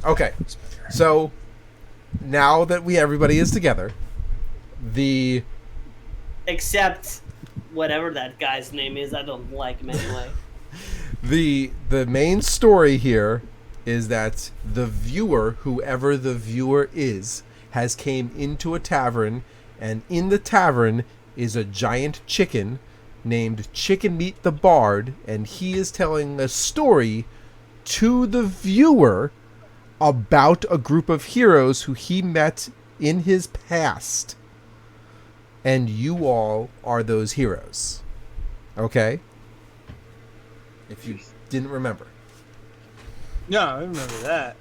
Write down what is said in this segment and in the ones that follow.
Okay, so now that everybody is together, except whatever that guy's name is, I don't like him anyway. the main story here is that the viewer, whoever the viewer is, has came into a tavern, and in the tavern is a giant chicken named Chicken Meat the Bard, and he is telling a story to the viewer about a group of heroes who he met in his past. And you all are those heroes. Okay? If you didn't remember. No, I remember that.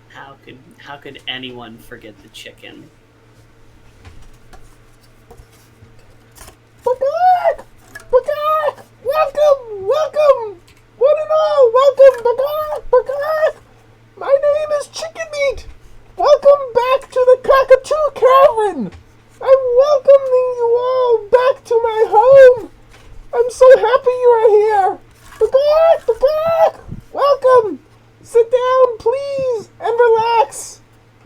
How could anyone forget the chicken? Welcome! One and all, welcome! My name is Chicken Meat! Welcome back to the Cockatoo Cavern! I'm welcoming you all back to my home! I'm so happy you are here! Welcome! Sit down, please, and relax!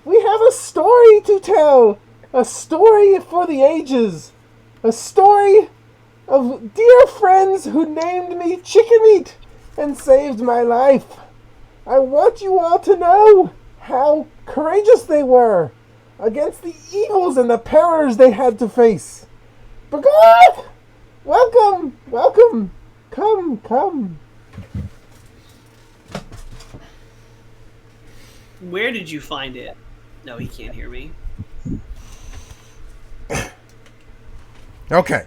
We have a story to tell! A story for the ages! A story of dear friends who named me Chicken Meat and saved my life. I want you all to know how courageous they were against the eagles and the perils they had to face. Bagak! Welcome! Come. Where did you find it? No, he can't hear me. Okay.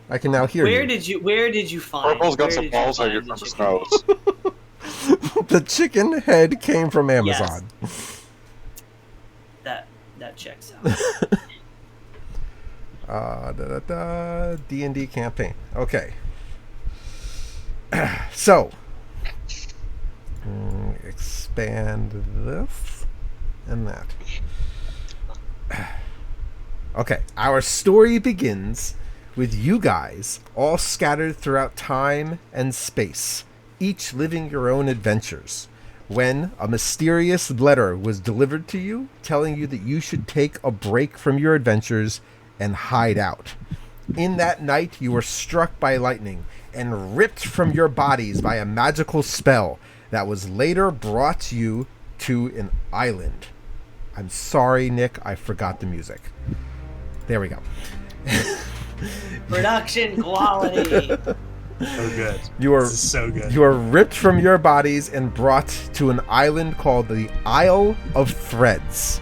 I can now hear you. Where did you find? Purple's got some balls hanging from his nose. The chicken head came from Amazon. Yes. That checks out. D&D campaign. Okay. So, expand this and that. Okay, our story begins with you guys all scattered throughout time and space, each living your own adventures, when a mysterious letter was delivered to you telling you that you should take a break from your adventures and hide out. In that night, you were struck by lightning and ripped from your bodies by a magical spell that was later brought you to an island. I'm sorry, Nick, I forgot the music. There we go. Production quality. So good. This is so good. You are ripped from your bodies and brought to an island called the Isle of Threads.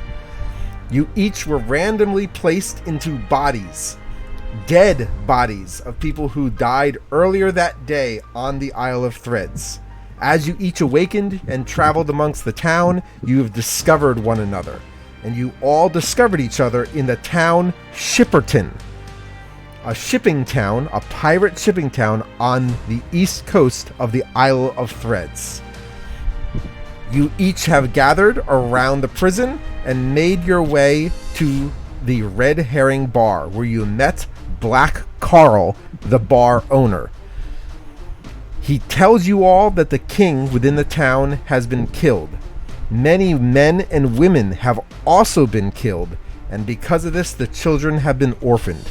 You each were randomly placed into bodies, dead bodies of people who died earlier that day on the Isle of Threads. As you each awakened and traveled amongst the town, you have discovered one another. And you all discovered each other in the town Shipperton, a shipping town, a pirate shipping town on the east coast of the Isle of Threads. You each have gathered around the prison and made your way to the Red Herring Bar, where you met Black Carl, the bar owner. He tells you all that the king within the town has been killed. Many men and women have also been killed, and because of this, the children have been orphaned.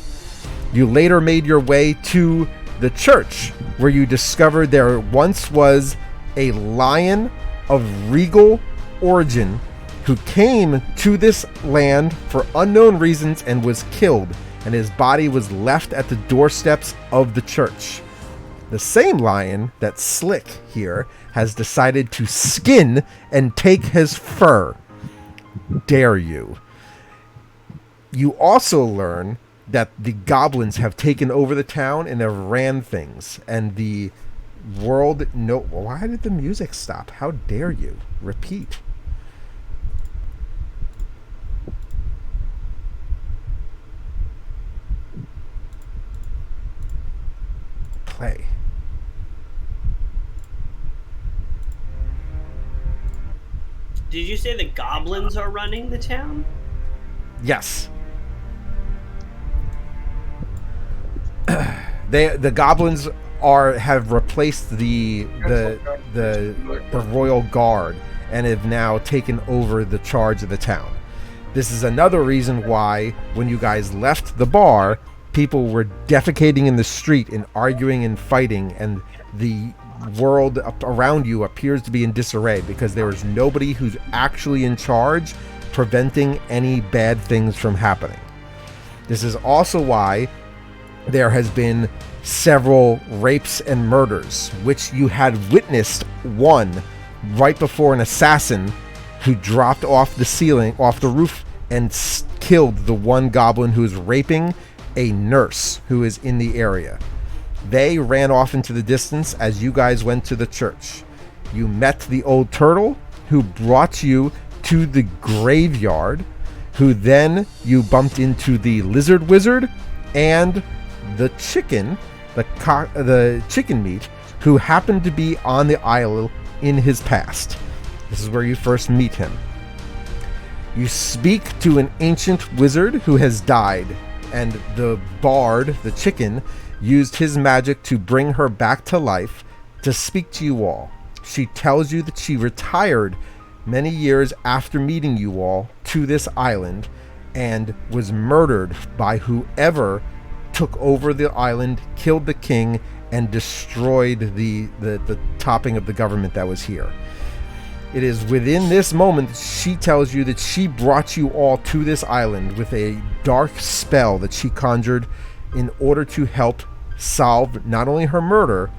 You later made your way to the church, where you discovered there once was a lion of regal origin who came to this land for unknown reasons and was killed, and his body was left at the doorsteps of the church. The same lion that Slick here has decided to skin and take his fur. Dare you. You also learn that the goblins have taken over the town and have ran things, and the world... No, why did the music stop? How dare you? Repeat. Play. Did you say the goblins are running the town? Yes. The goblins have replaced the royal guard and have now taken over the charge of the town. This is another reason why when you guys left the bar, people were defecating in the street and arguing and fighting, and the world around you appears to be in disarray because there is nobody who's actually in charge preventing any bad things from happening. This is also why there has been several rapes and murders, which you had witnessed one right before an assassin who dropped off the roof and killed the one goblin who was raping a nurse who is in the area. They ran off into the distance as you guys went to the church. You met the old turtle who brought you to the graveyard, who then you bumped into the lizard wizard and the chicken, the chicken meat, who happened to be on the isle in his past. This is where you first meet him. You speak to an ancient wizard who has died, and the bard, the chicken, used his magic to bring her back to life to speak to you all. She tells you that she retired many years after meeting you all to this island and was murdered by whoever took over the island, killed the king, and destroyed the topping of the government that was here. It is within this moment that she tells you that she brought you all to this island with a dark spell that she conjured in order to help solve not only her murder,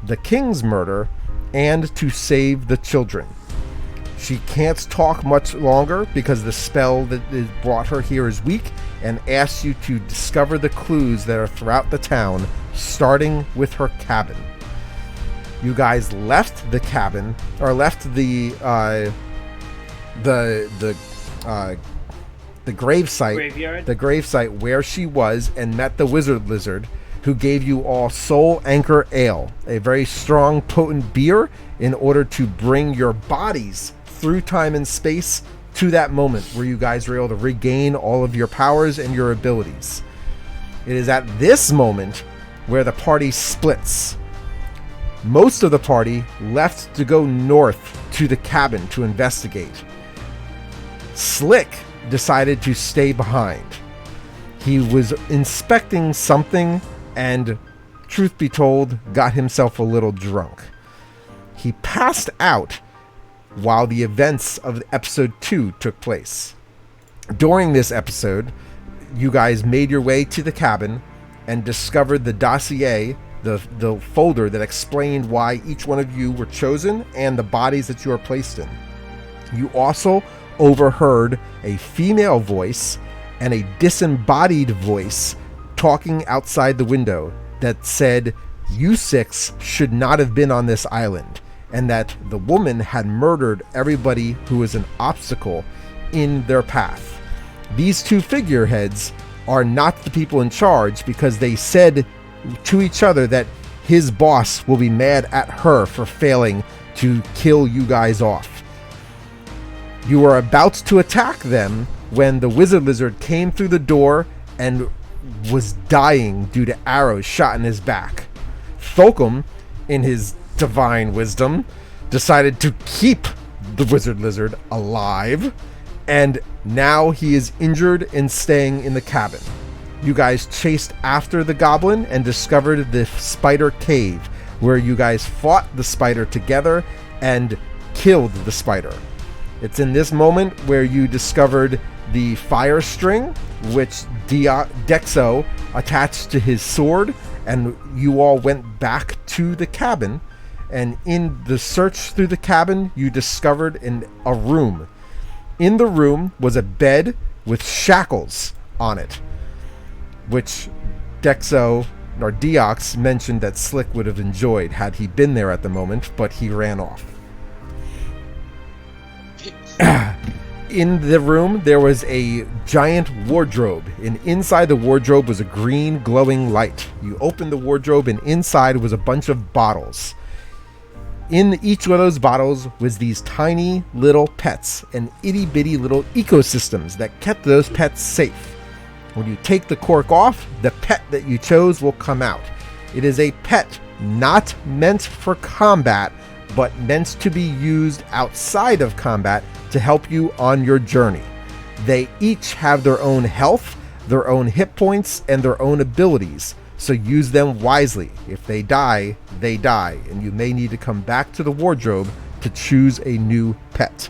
the king's murder, and to save the children. She can't talk much longer because the spell that brought her here is weak, and asks you to discover the clues that are throughout the town, starting with her cabin. You guys left the cabin, or left the gravesite where she was, and met the wizard lizard, who gave you all Soul Anchor Ale, a very strong, potent beer, in order to bring your bodies through time and space to that moment where you guys were able to regain all of your powers and your abilities. It is at this moment where the party splits. Most of the party left to go north to the cabin to investigate. Slick decided to stay behind. He was inspecting something and, truth be told, got himself a little drunk. He passed out while the events of episode 2 took place. During this episode, you guys made your way to the cabin and discovered the dossier, the folder that explained why each one of you were chosen and the bodies that you were placed in. You also overheard a female voice and a disembodied voice talking outside the window that said you six should not have been on this island, and that the woman had murdered everybody who was an obstacle in their path. These two figureheads are not the people in charge, because they said to each other that his boss will be mad at her for failing to kill you guys off. You were about to attack them when the wizard lizard came through the door and was dying due to arrows shot in his back. Therkolm, in his divine wisdom, decided to keep the wizard lizard alive, and now he is injured and staying in the cabin. You guys chased after the goblin and discovered the spider cave, where you guys fought the spider together and killed the spider. It's in this moment where you discovered the fire string, which Dexo attached to his sword, and you all went back to the cabin. And in the search through the cabin, you discovered a room. In the room was a bed with shackles on it, which Dexo, or Diox, mentioned that Slick would have enjoyed had he been there at the moment, but he ran off. In the room, there was a giant wardrobe, and inside the wardrobe was a green glowing light. You opened the wardrobe, and inside was a bunch of bottles. In each one of those bottles was these tiny little pets and itty bitty little ecosystems that kept those pets safe. When you take the cork off, the pet that you chose will come out. It is a pet not meant for combat, but meant to be used outside of combat to help you on your journey. They each have their own health, their own hit points, and their own abilities, so use them wisely. If they die, and you may need to come back to the wardrobe to choose a new pet.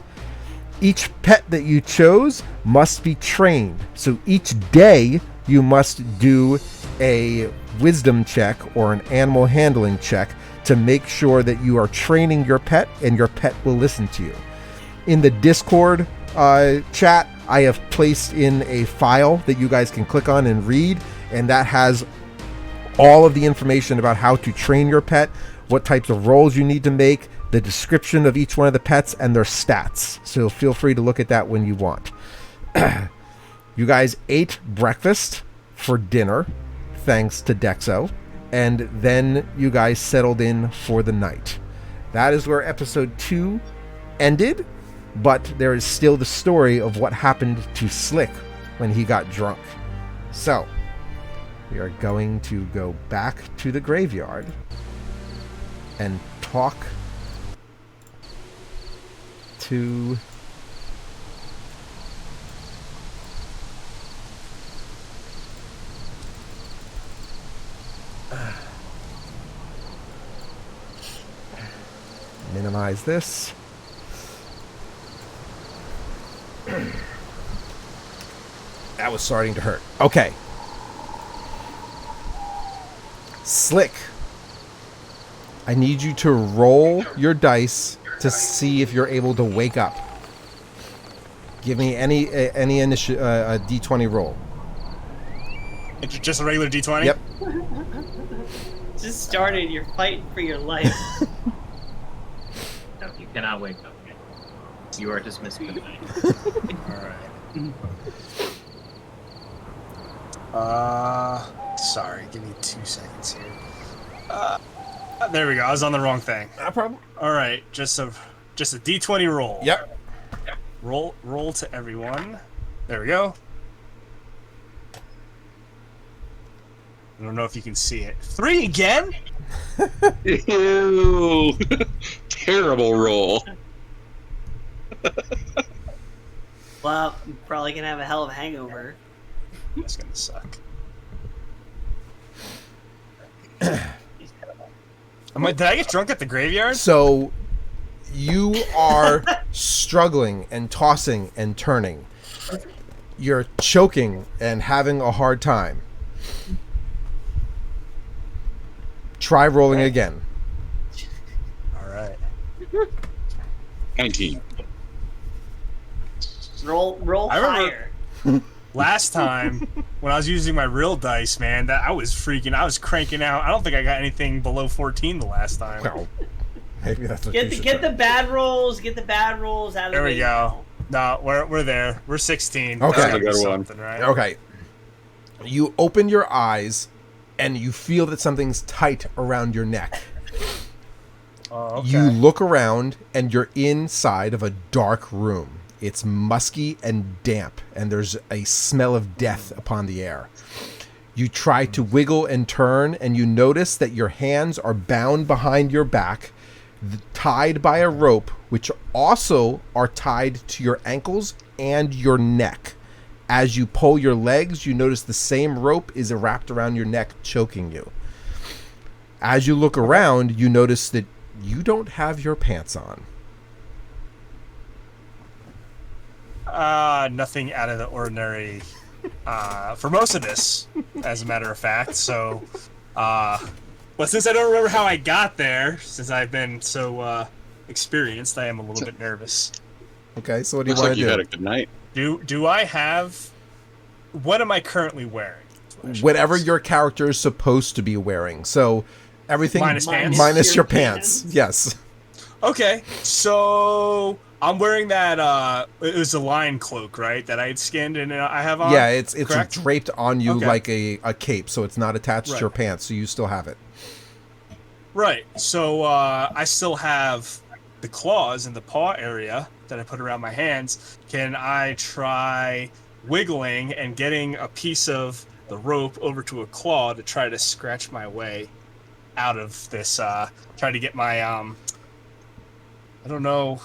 Each pet that you chose must be trained, so each day you must do a wisdom check or an animal handling check to make sure that you are training your pet and your pet will listen to you. In the Discord chat, I have placed in a file that you guys can click on and read, and that has all of the information about how to train your pet, what types of rolls you need to make, the description of each one of the pets, and their stats. So feel free to look at that when you want. You guys ate breakfast for dinner, thanks to Dexo, and then you guys settled in for the night. That is where episode 2 ended, but there is still the story of what happened to Slick when he got drunk. So, we are going to go back to the graveyard and talk to minimize this. That was starting to hurt. Okay. Slick, I need you to roll your dice to see if you're able to wake up. Give me any D20 roll. Just a regular D20? Yep. Just started. You're fighting for your life. No, you cannot wake up. You are dismissed for the night. Alright. Sorry, give me 2 seconds here. There we go. I was on the wrong thing. No problem. Alright, just a D20 roll. Yep. Roll to everyone. There we go. I don't know if you can see it. 3 again? Ew. Terrible roll. Well, I'm probably gonna have a hell of a hangover. That's gonna suck. Did I get drunk at the graveyard? So you are struggling and tossing and turning. You're choking and having a hard time. Try rolling again. Alright. 19. Roll I remember- higher. Last time, when I was using my real dice, man, that I was cranking out. I don't think I got anything below 14 the last time. Well, maybe that's what Get the bad rolls. Get the bad rolls out of There the way. we go. No, we're there. We're 16. Okay. That's gotta be Good one. something, right? Okay. You open your eyes and you feel that something's tight around your neck. Oh, okay. You look around and you're inside of a dark room. It's musky and damp, and there's a smell of death upon the air. You try to wiggle and turn, and you notice that your hands are bound behind your back, tied by a rope, which also are tied to your ankles and your neck. As you pull your legs, you notice the same rope is wrapped around your neck, choking you. As you look around, you notice that you don't have your pants on. Nothing out of the ordinary for most of this, as a matter of fact. So, well, since I don't remember how I got there, since I've been so experienced, I am a little bit nervous. Okay, so what do you Looks want like to you do? had a good night. Do I have... What am I currently wearing? Whatever your character is supposed to be wearing. So everything Minus pants? minus your pants. Yes. Okay, so I'm wearing that, it was a lion cloak, right? That I had skinned and I have on? Yeah, it's correct? draped on you Okay. like a cape, so it's not attached to Right. your pants, so you still have it. Right, so I still have the claws in the paw area that I put around my hands. Can I try wiggling and getting a piece of the rope over to a claw to try to scratch my way out of this. Try to get my I don't know.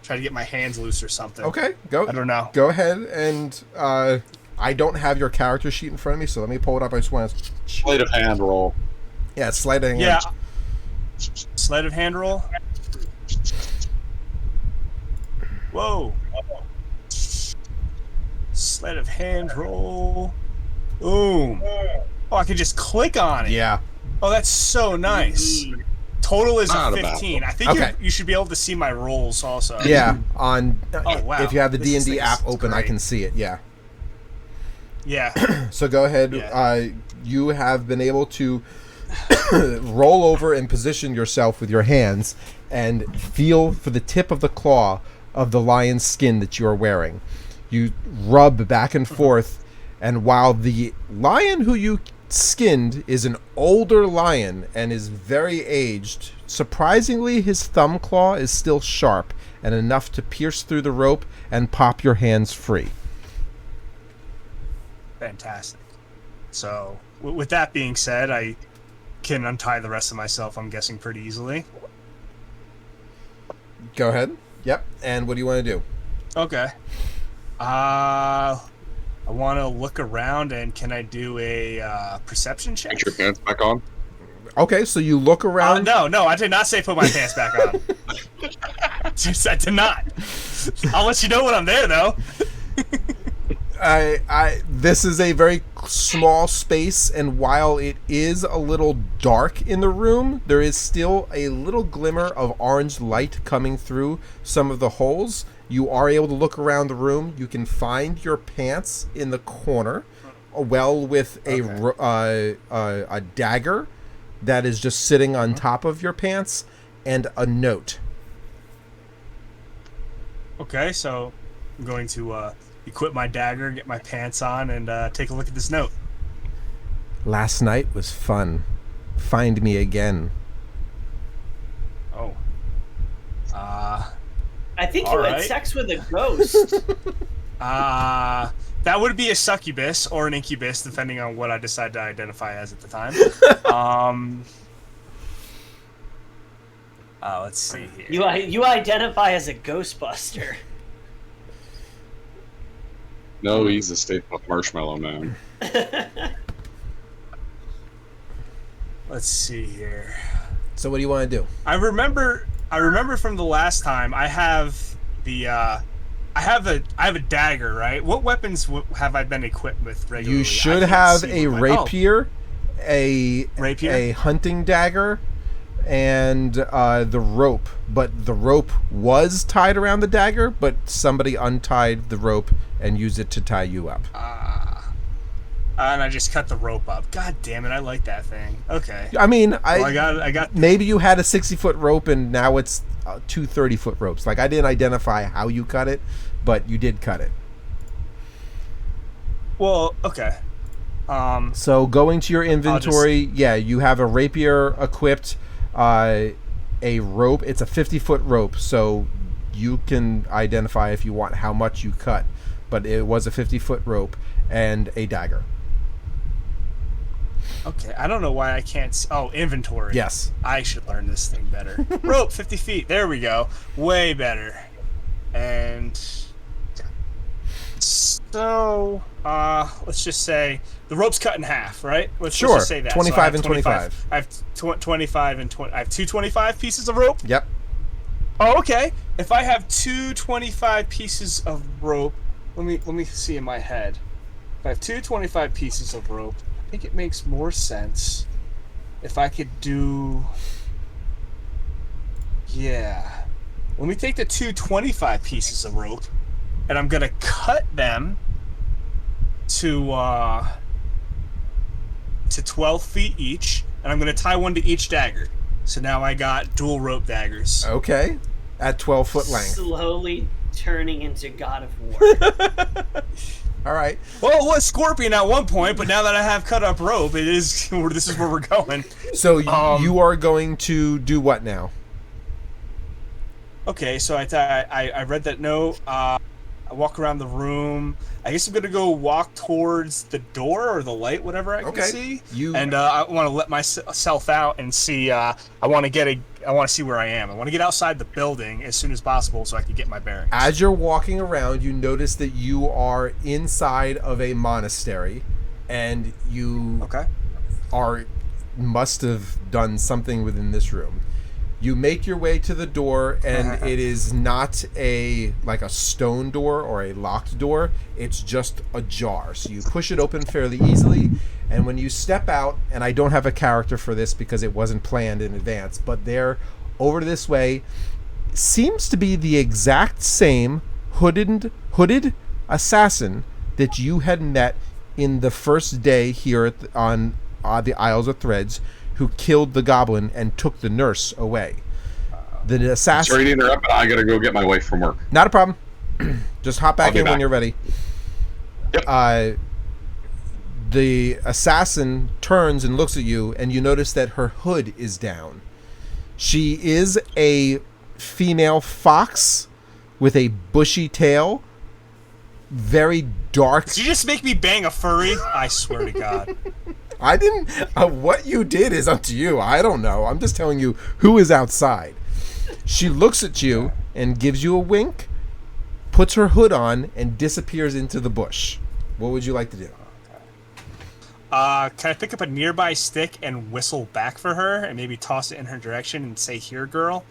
Try to get my hands loose or something. Okay, go. I don't know. Go ahead and I don't have your character sheet in front of me, so let me pull it up. I just want to. Sleight of hand roll. Yeah, sleight of hand. Yeah. Sleight of hand roll. Whoa. Sleight of hand roll. Boom. Oh, I can just click on it. Yeah. Oh, that's so nice. Total is Not a a bad 15. roll. I think Okay. you should be able to see my rolls also. Yeah. On. Oh, wow. If you have the This D&D thing app is open, I great. can see it. Yeah. Yeah. So go ahead. Yeah. You have been able to roll over and position yourself with your hands and feel for the tip of the claw of the lion's skin that you are wearing. You rub back and forth, and while the lion who you skinned is an older lion and is very aged, surprisingly his thumb claw is still sharp and enough to pierce through the rope and pop your hands free. Fantastic. So, with that being said, I can untie the rest of myself, I'm guessing, pretty easily. Go ahead. Yep. And what do you want to do? Okay. I want to look around, and can I do a perception check? Put your pants back on. Okay, so you look around. No, I did not say put my pants back on. I did not. I'll let you know when I'm there, though. This is a very small space, and while it is a little dark in the room, there is still a little glimmer of orange light coming through some of the holes. You are able to look around the room. You can find your pants in the corner, well, with a dagger that is just sitting on top of your pants, and a note. Okay, so I'm going to equip my dagger, get my pants on, and take a look at this note. Last night was fun. Find me again. Oh. I think All you had right. sex with a ghost. That would be a succubus or an incubus, depending on what I decide to identify as at the time. Let's see here. You identify as a Ghostbuster. No, he's a staple Marshmallow Man. Let's see here. So what do you want to do? I remember from the last time. I have a dagger, right? What weapons have I been equipped with regularly? You should I can't have see a what rapier, Rapier? a hunting dagger, and the rope. But the rope was tied around the dagger, but somebody untied the rope and used it to tie you up. And I just cut the rope up. God damn it! I like that thing. Okay. I mean, Well, I got. maybe you had a 60-foot rope and now it's two 30-foot ropes. Like, I didn't identify how you cut it, but you did cut it. Well, okay. So going to your inventory, yeah, you have a rapier equipped, a rope. It's a 50-foot rope, so you can identify if you want how much you cut, but it was a 50-foot rope, and a dagger. Okay, I don't know why I can't. Oh, inventory. Yes. I should learn this thing better. Rope, 50 feet. There we go. Way better. And so, let's just say the rope's cut in half, right? Let's Sure. just say that. 25 and 25. I have 25 and 20. I have 225 pieces of rope. Yep. Oh, okay. If I have 225 pieces of rope, let me see in my head. If I have 225 pieces of rope, I think it makes more sense if I could do. Yeah. Let me take the 225 pieces of rope, and I'm gonna cut them to 12 feet each, and I'm gonna tie one to each dagger. So now I got dual rope daggers. Okay. At 12-foot length. Slowly turning into God of War. All right. Well, it was Scorpion at one point, but now that I have cut up rope, this is where we're going. So you are going to do what now? Okay, so I read that note. walk around the room. I guess I'm gonna go walk towards the door or the light, whatever I can see. And I want to let myself out and see. I want to see where I am. I want to get outside the building as soon as possible so I can get my bearings. As you're walking around, you notice that you are inside of a monastery, and you must have done something within this room. You make your way to the door, and it is not like a stone door or a locked door. It's just ajar. So you push it open fairly easily, and when you step out, and I don't have a character for this because it wasn't planned in advance, but there, over this way, seems to be the exact same hooded assassin that you had met in the first day here on the Isles of Threads, who killed the goblin and took the nurse away. The assassin... Sorry to interrupt, but I gotta go get my wife from work. Not a problem. Just hop back in when you're ready. Yep. The assassin turns and looks at you, and you notice that her hood is down. She is a female fox with a bushy tail. Very dark. Did you just make me bang a furry? I swear to God. I didn't. What you did is up to you. I don't know. I'm just telling you who is outside. She looks at you and gives you a wink, puts her hood on, and disappears into the bush. What would you like to do? Can I pick up a nearby stick and whistle back for her, and maybe toss it in her direction and say, "Here, girl"?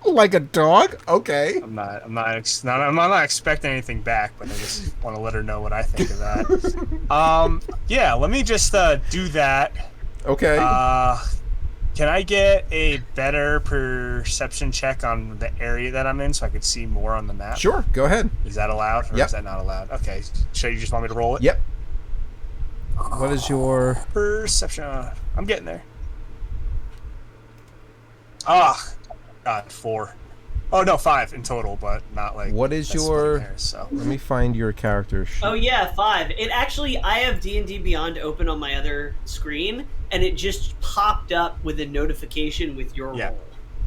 Like a dog? Okay. I'm not expecting anything back, but I just want to let her know what I think of that. Yeah, let me just do that. Okay. Can I get a better perception check on the area that I'm in so I could see more on the map? Sure, go ahead. Is that allowed, or is that not allowed? Okay, so you just want me to roll it? Yep. What is your... Perception. I'm getting there. Ah. God, 4. Oh no, 5 in total, but not like. What is your? Hairs, so. Let me find your character sheet. Oh yeah, 5. It actually, I have D&D Beyond open on my other screen, and it just popped up with a notification with your roll.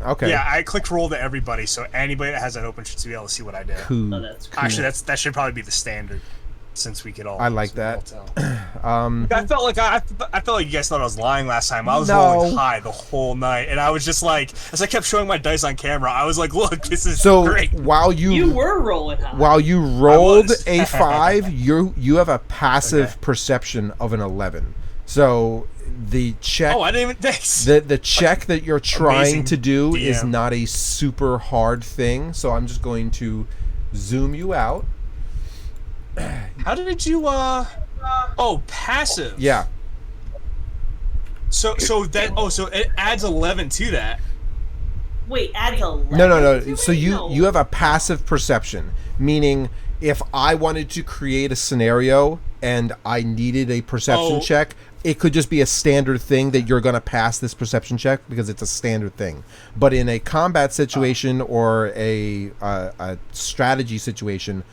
Okay. Yeah, I clicked roll to everybody, so anybody that has that open should be able to see what I did. Cool. Oh, that's cool. Actually, that should probably be the standard, since we could all. I like that. I felt like you guys thought I was lying last time. I was rolling high the whole night, and I was just like, as I kept showing my dice on camera, I was like, "Look, this is great." While you were rolling high, while you rolled a 5, you have a passive perception of an 11. So the check. Oh, I didn't even think. The check that you're trying to do is not a super hard thing. So I'm just going to zoom you out. How did you oh, passive. Yeah. So it adds 11 to that. Wait, adds 11? No. So you have a passive perception, meaning if I wanted to create a scenario and I needed a perception check, it could just be a standard thing that you're going to pass this perception check because it's a standard thing. But in a combat situation or a strategy situation,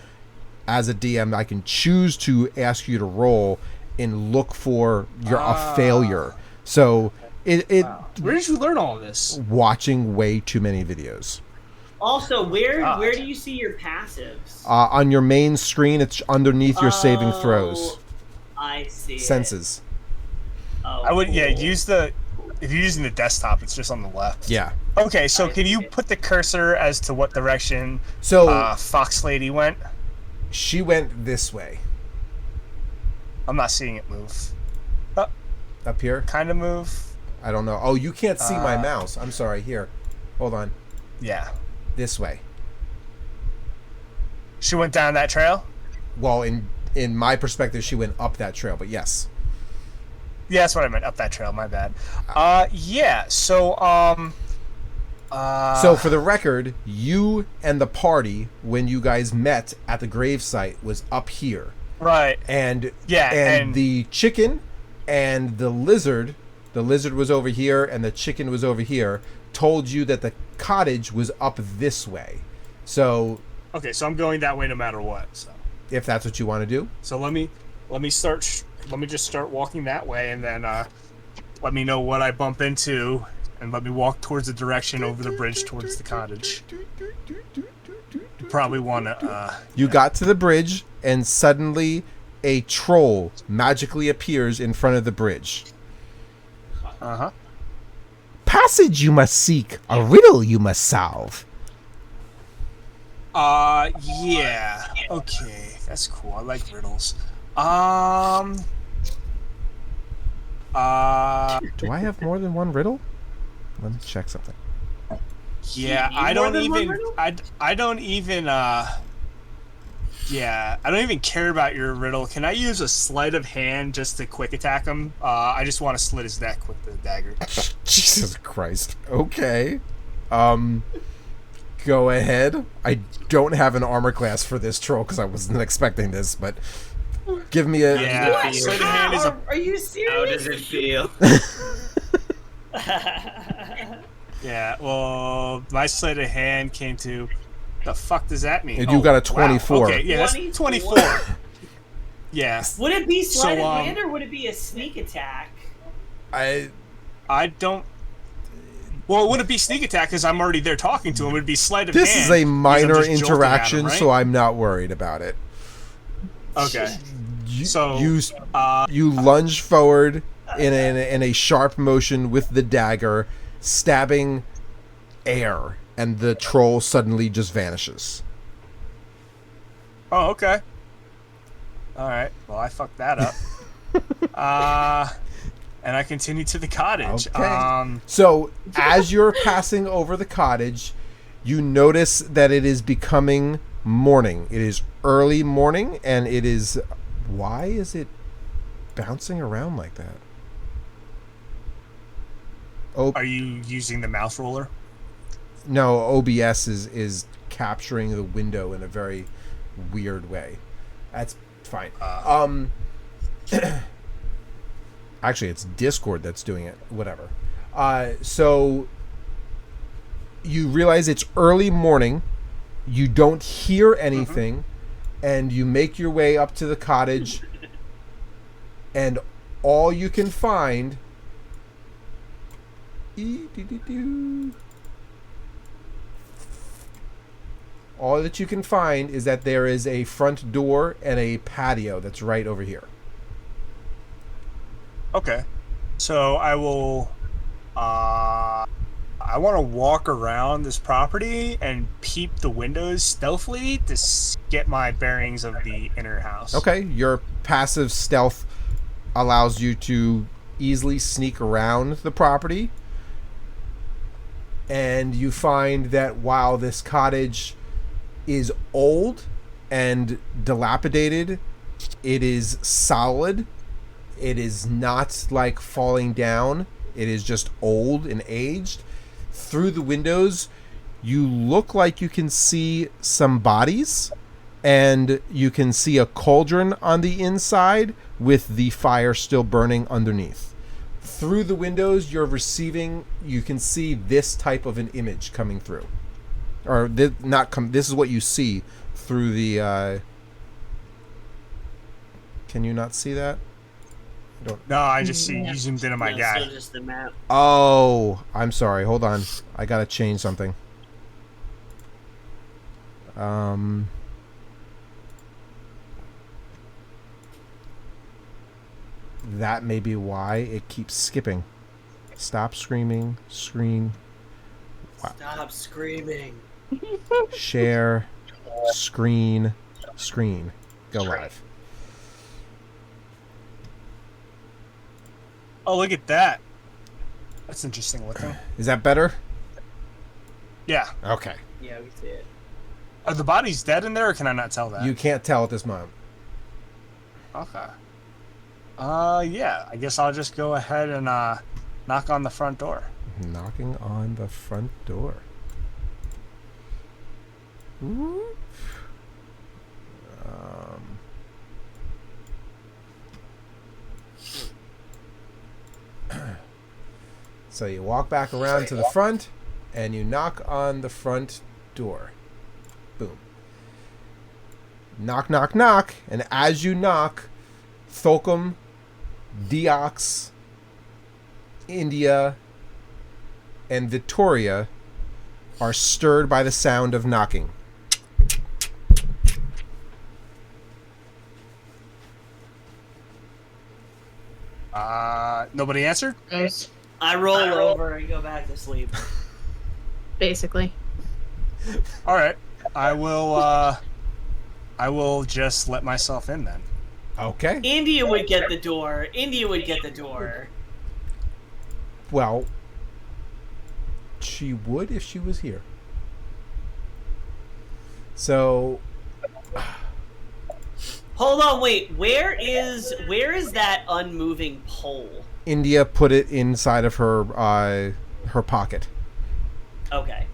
as a DM, I can choose to ask you to roll and look for a failure. So Where did you learn all of this? Watching way too many videos. Also, where do you see your passives? On your main screen, it's underneath your saving throws. I see. Senses. Oh, I would cool. use if you're using the desktop, it's just on the left. Yeah. Okay, so can you put the cursor as to what direction Fox Lady went? She went this way. I'm not seeing it move. Up here? Kind of move. I don't know. Oh, you can't see my mouse. I'm sorry. Here. Hold on. Yeah. This way. She went down that trail? Well, in my perspective, she went up that trail, but yes. Yeah, that's what I meant. Up that trail, my bad. Yeah, so, So, for the record, you and the party, when you guys met at the gravesite, was up here. Right. And and the chicken and the lizard was over here and the chicken was over here, told you that the cottage was up this way. So... Okay, so I'm going that way no matter what, so... If that's what you want to do. So let me just start walking that way, and then let me know what I bump into, and let me walk towards the direction over the bridge towards the cottage. You probably want to. You got to the bridge, and suddenly a troll magically appears in front of the bridge. Uh-huh. Passage you must seek, a riddle you must solve. Yeah. Okay, that's cool. I like riddles. Do I have more than one riddle? Let me check something. Yeah, You I more don't than one even. riddle? I don't even. Yeah, I don't even care about your riddle. Can I use a sleight of hand just to quick attack him? I just want to slit his neck with the dagger. Jesus Christ. Okay. Go ahead. I don't have an armor class for this troll because I wasn't expecting this, but give me a... Yeah, What? sleight of hand is a. Are you How serious? does it feel? Yeah, well, my sleight of hand came to. The fuck does that mean? And you got a wow. 24. Okay, yeah, that's 24. 24. Yeah. Would it be sleight So, of hand or would it be a sneak attack? I don't. Well, it wouldn't be sneak attack because I'm already there talking to him. It would be sleight of hand. This is a because minor I'm just jolting at interaction, him, right? so I'm not worried about it. Okay. You, So, you lunge forward in a sharp motion with the dagger, stabbing air, and the troll suddenly just vanishes. Oh, okay. All right. Well, I fucked that up. And I continue to the cottage. Okay. So, as you're passing over the cottage, you notice that it is becoming morning. It is early morning, and it is... Why is it bouncing around like that? Oh, Are you using the mouse roller? no, OBS is capturing the window in a very weird way. That's fine. Actually, it's Discord that's doing it. Whatever. So you realize it's early morning. You don't hear anything, and you make your way up to the cottage, and all you can find... All that you can find is that there is a front door and a patio that's right over here. Okay. So I will. I want to walk around this property and peep the windows stealthily to get my bearings of the inner house. Okay, your passive stealth allows you to easily sneak around the property. And you find that while this cottage is old and dilapidated, it is solid. It is not like falling down. It is just old and aged. Through the windows, you look like you can see some bodies, and you can see a cauldron on the inside with the fire still burning underneath. Through the windows, you can see this type of an image coming through. Or this is what you see through the... Can you not see that? No, I just see you zoomed in on my No, guy. So just the map. Oh, I'm sorry. Hold on. I gotta change something. That may be why it keeps skipping. Stop screaming. Screen. Stop screaming. Share. Screen. Screen. Go live. Oh, look at that. That's interesting looking. Is that better? Yeah. Okay. Yeah, we see it. Are the bodies dead in there, or can I not tell that? You can't tell at this moment. Okay. Yeah. I guess I'll just go ahead and knock on the front door. Knocking on the front door. Whoop. So you walk back around to the front, and you knock on the front door. Boom. Knock, knock, knock. And as you knock, Therkolm, Diox, India, and Vittoria are stirred by the sound of knocking. Nobody answered? Gross. I roll over and go back to sleep. Basically. All right. I will just let myself in then. Okay. India would get the door. Well, she would if she was here. So, Hold on, wait. Where is that unmoving pole? India put it inside of her pocket. Okay.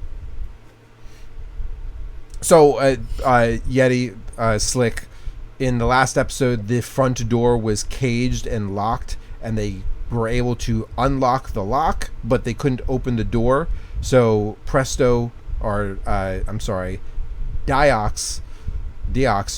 So, Yeti, Slick, in the last episode, the front door was caged and locked, and they were able to unlock the lock, but they couldn't open the door. So Presto, Diox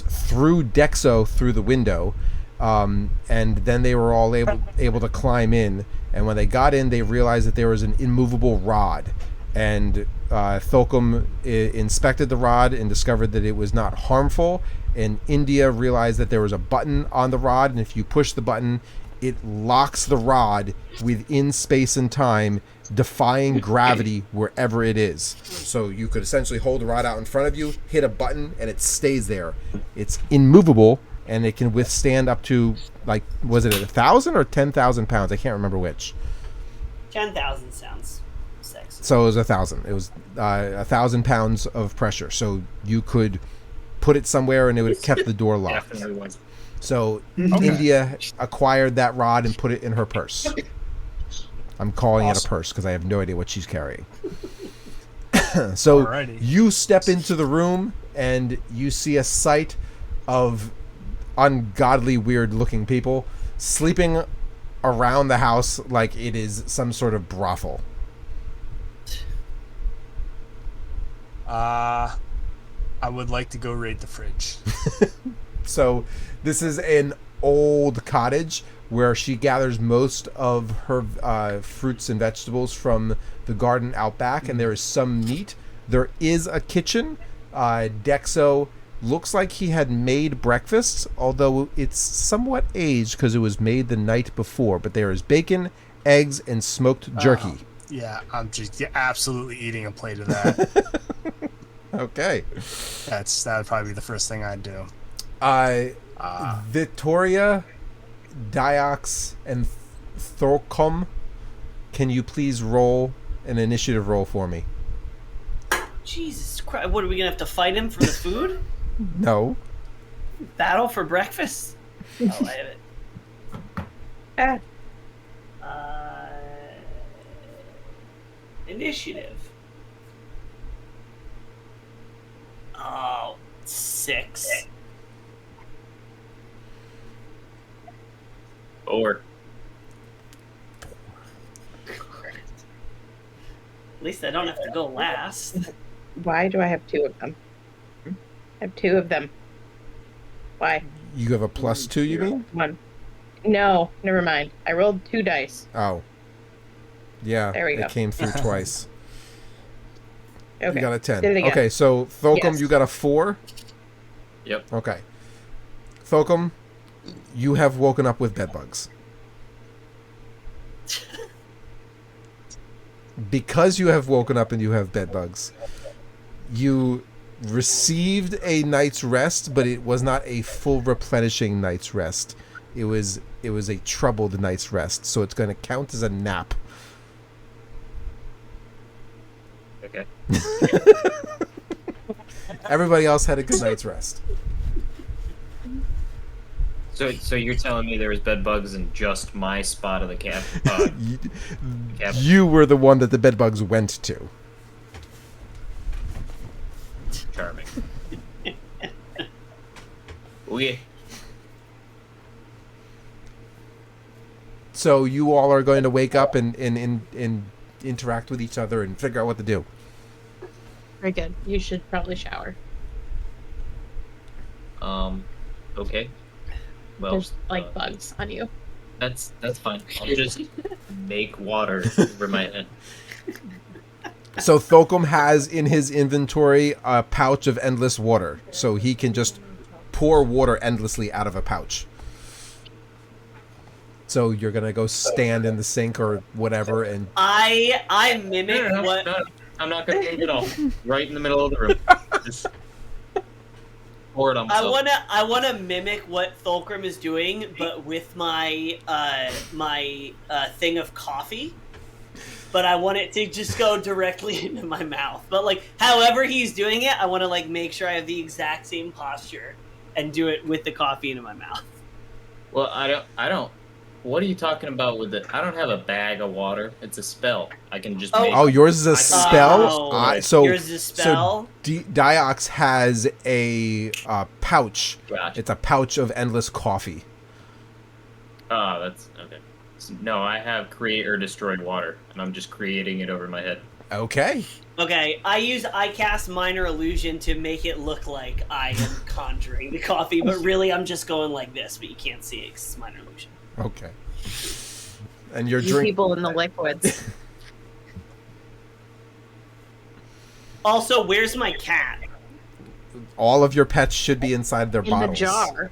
threw Dexo through the window, and then they were all able to climb in. And when they got in, they realized that there was an immovable rod. And Therkolm inspected the rod and discovered that it was not harmful. And India realized that there was a button on the rod, and if you push the button, it locks the rod within space and time, defying gravity wherever it is. So you could essentially hold the rod out in front of you, hit a button, and it stays there. It's immovable, and it can withstand up to, like, was it 1,000 or 10,000 pounds? I can't remember which. 10,000 sounds sexy. So it was 1,000. It was 1,000 pounds of pressure. So you could put it somewhere, and it would have kept the door locked. Definitely was. So India acquired that rod and put it in her purse. I'm calling it a purse because I have no idea what she's carrying. So Alrighty. you step into the room and you see a sight of ungodly, weird-looking people sleeping around the house like it is some sort of brothel. I would like to go raid the fridge. So this is an old cottage where she gathers most of her fruits and vegetables from the garden out back, and there is some meat. There is a kitchen. Dexo looks like he had made breakfast, although it's somewhat aged because it was made the night before. But there is bacon, eggs, and smoked jerky. Yeah, I'm just absolutely eating a plate of that. Okay. That would probably be the first thing I'd do. Vittoria, Diox, and Therkolm, can you please roll an initiative roll for me? Jesus Christ! What, are we gonna have to fight him for the food? No. Battle for breakfast? Oh, I have it. Initiative. Oh, 6. Or At least I don't have to go last. Why do I have 2 of them? I have 2 of them. Why? You have a +2, you mean? 1. No, never mind. I rolled 2 dice. Oh. Yeah, There we go. it came through twice. Okay. You got a 10. Did it again. Okay, so Therkolm, Yes. you got a 4? Yep. Okay. Therkolm, you have woken up with bedbugs. Because you have woken up and you have bedbugs, you received a night's rest, but it was not a full replenishing night's rest. It was a troubled night's rest, so it's going to count as a nap. Okay. Everybody else had a good night's rest. So you're telling me there was bed bugs in just my spot of the cabin? You were the one that the bedbugs went to. Charming. Okay. So you all are going to wake up and interact with each other and figure out what to do. Very good. You should probably shower. Okay. Well, There's like bugs on you. that's fine. I'll just make water over my head. So Therkolm has in his inventory a pouch of endless water, so he can just pour water endlessly out of a pouch. So you're gonna go stand in the sink or whatever, and I mimic No, what. no, I'm not gonna move at all. Right in the middle of the room. Just pour it on myself. I wanna mimic what Therkolm is doing, but with my thing of coffee. But I want it to just go directly into my mouth. But like, however he's doing it, I want to like make sure I have the exact same posture and do it with the coffee into my mouth. Well, I don't. What are you talking about with it? I don't have a bag of water. It's a spell. I can just make. oh, yours is a spell. So yours is a spell. So Diox has a pouch. Gotcha. It's a pouch of endless coffee. Oh, that's okay. No, I have create or destroy water, and I'm just creating it over my head. Okay. Okay, I cast minor illusion to make it look like I am conjuring the coffee, but really I'm just going like this, but you can't see it because it's minor illusion. Okay. And you're You drinking. people in the liquids. Also, where's my cat? All of your pets should be inside their In bottles. the jar.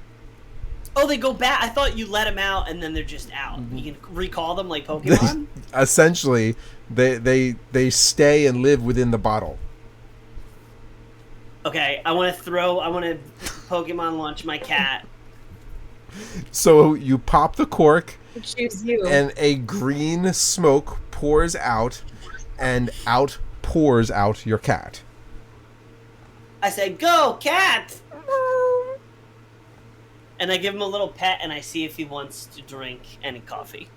Oh, they go back. I thought you let them out and then they're just out. You can recall them like Pokemon? Essentially, they stay and live within the bottle. Okay, I want to Pokemon launch my cat. So you pop the cork, Choose you. and a green smoke pours out, and out pours out your cat. I said, "Go, cat!" And I give him a little pet, and I see if he wants to drink any coffee.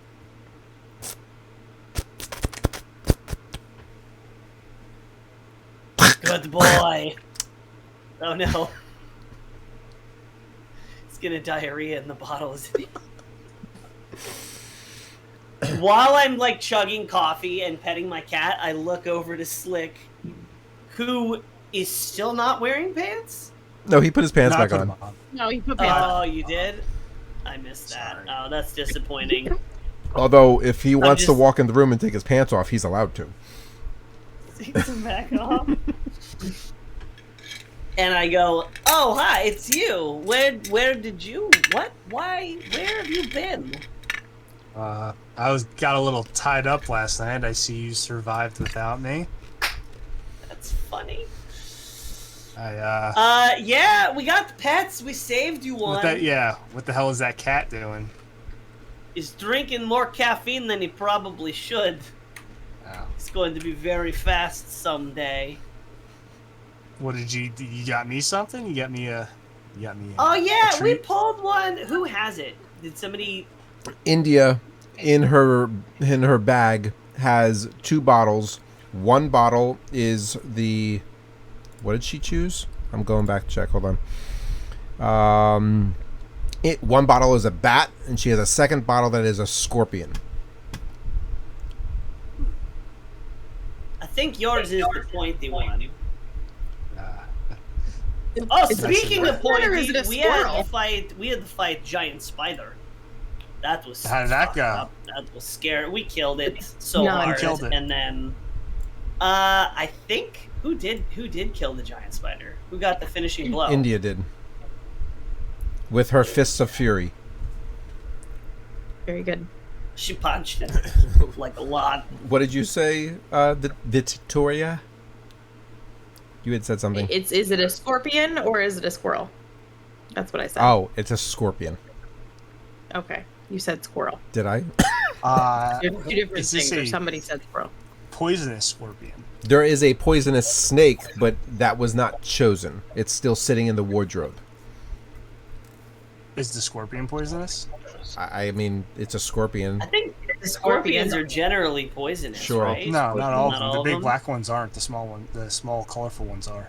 Good boy. Oh no. He's gonna diarrhea in the bottle, isn't he? While I'm like chugging coffee and petting my cat, I look over to Slick, who is still not wearing pants. No, he put his pants No, I back put on. them on. No, you put pants on. Oh, you did? I missed that. Sorry. Oh, that's disappointing. Although, if he wants to just- walk in the room and take his pants off, he's allowed to. Take them back off. And I go, "Oh, hi, it's you. Where did you? What? Why? Where have you been?" I got a little tied up last night. I see you survived without me. That's funny. I Yeah, we got the pets. We saved you one. what the hell is that cat doing? He's drinking more caffeine than he probably should. Oh. He's going to be very fast someday. What did you got me something? You got me Oh yeah, a we treat? pulled one. Who has it? Did somebody? India, in her bag, has 2 bottles. One bottle is the... What did she choose? I'm going back to check. Hold on. One bottle is a bat, and she has a second bottle that is a scorpion. I think yours is the pointy one. It's Oh, a speaking of squirrel, or is pointy, it a we had squirrel? to fight giant spider. That was How did that fucked go? up. That was scary. We killed it so None. hard, Killed it. and then I think who did kill the giant spider? Who got the finishing blow? India did. With her fists of fury. Very good. She punched it like a lot. What did you say, Vittoria? You had said something. Is it a scorpion or is it a squirrel? That's what I said. Oh, it's a scorpion. Okay. You said squirrel. Did I? Two different is this things, or a- somebody said squirrel. Poisonous scorpion. There is a poisonous snake, but that was not chosen. It's still sitting in the wardrobe. Is the scorpion poisonous? I mean, it's a scorpion. I think the scorpions are generally poisonous, Sure. right? No, not all of them. all The of big them? black ones aren't. The small colorful ones are.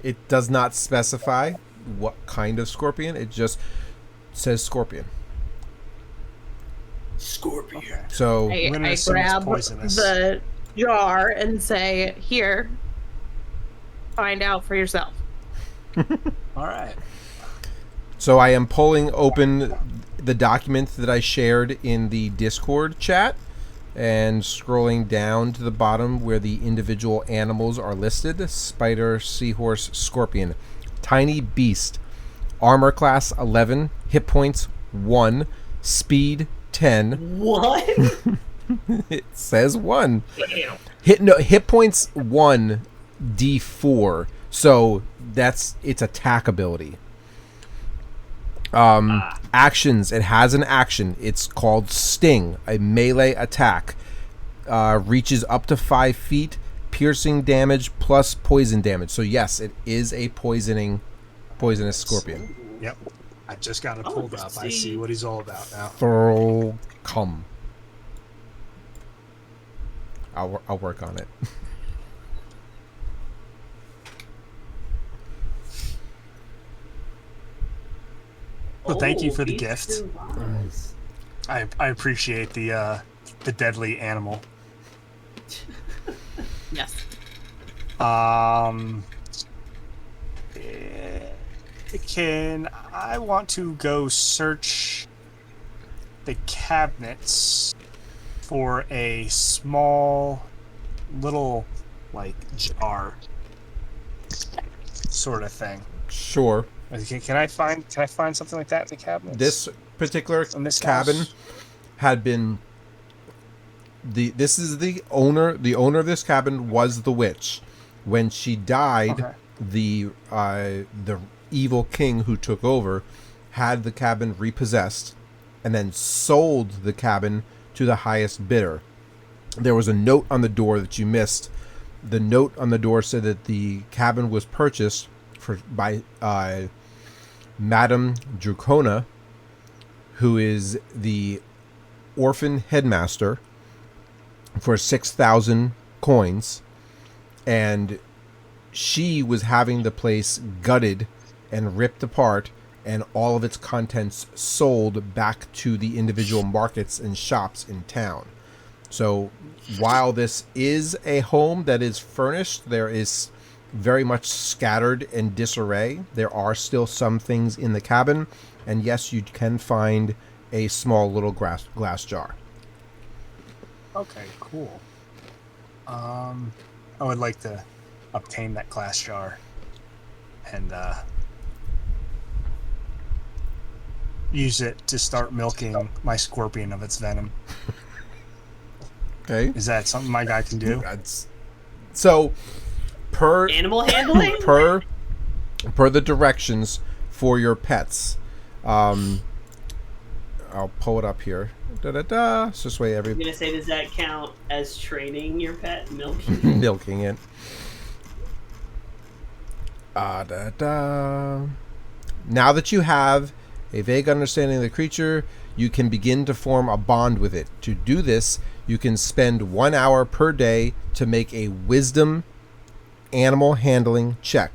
It does not specify what kind of scorpion. It just says scorpion. Scorpion. So I gonna assume it's grab poisonous. the jar and say, "Here, find out for yourself." All right. So I am pulling open the document that I shared in the Discord chat and scrolling down to the bottom where the individual animals are listed. Spider, seahorse, scorpion. Tiny beast. Armor class 11. Hit points 1. Speed 10. What? It says 1. Damn. Hit points 1 D4. So that's its attack ability. Actions. It has an action. It's called Sting, a melee attack. Reaches up to 5 feet, piercing damage plus poison damage. So yes, it is a poisonous scorpion. Yep. I just got it pulled up. I see what he's all about now. Therkolm. I'll work on it. Well, thank you for the gift. Nice. I appreciate the deadly animal. Yes. I want to go search the cabinets for a small little like jar sort of thing. Sure. Can I find something like that in the cabinets? This particular In this cabin house? had been this is the owner of this cabin was the witch. When she died, Okay. the evil king who took over had the cabin repossessed and then sold the cabin to the highest bidder. There was a note on the door that you missed. The note on the door said that the cabin was purchased by Madame Dracona, who is the orphan headmaster, for 6,000 coins, and she was having the place gutted and ripped apart and all of its contents sold back to the individual markets and shops in town. So while this is a home that is furnished, there is very much scattered and disarray. There are still some things in the cabin, and yes, you can find a small little glass jar. Okay, cool. I would like to obtain that glass jar and use it to start milking my scorpion of its venom. Okay. Is that something my guy can do? So, per Animal handling? per the directions for your pets, I'll pull it up here. It's this way I'm gonna say, does that count as training your pet, milking? milking it. Now that you have a vague understanding of the creature, you can begin to form a bond with it. To do this, you can spend 1 hour per day to make a wisdom animal handling check.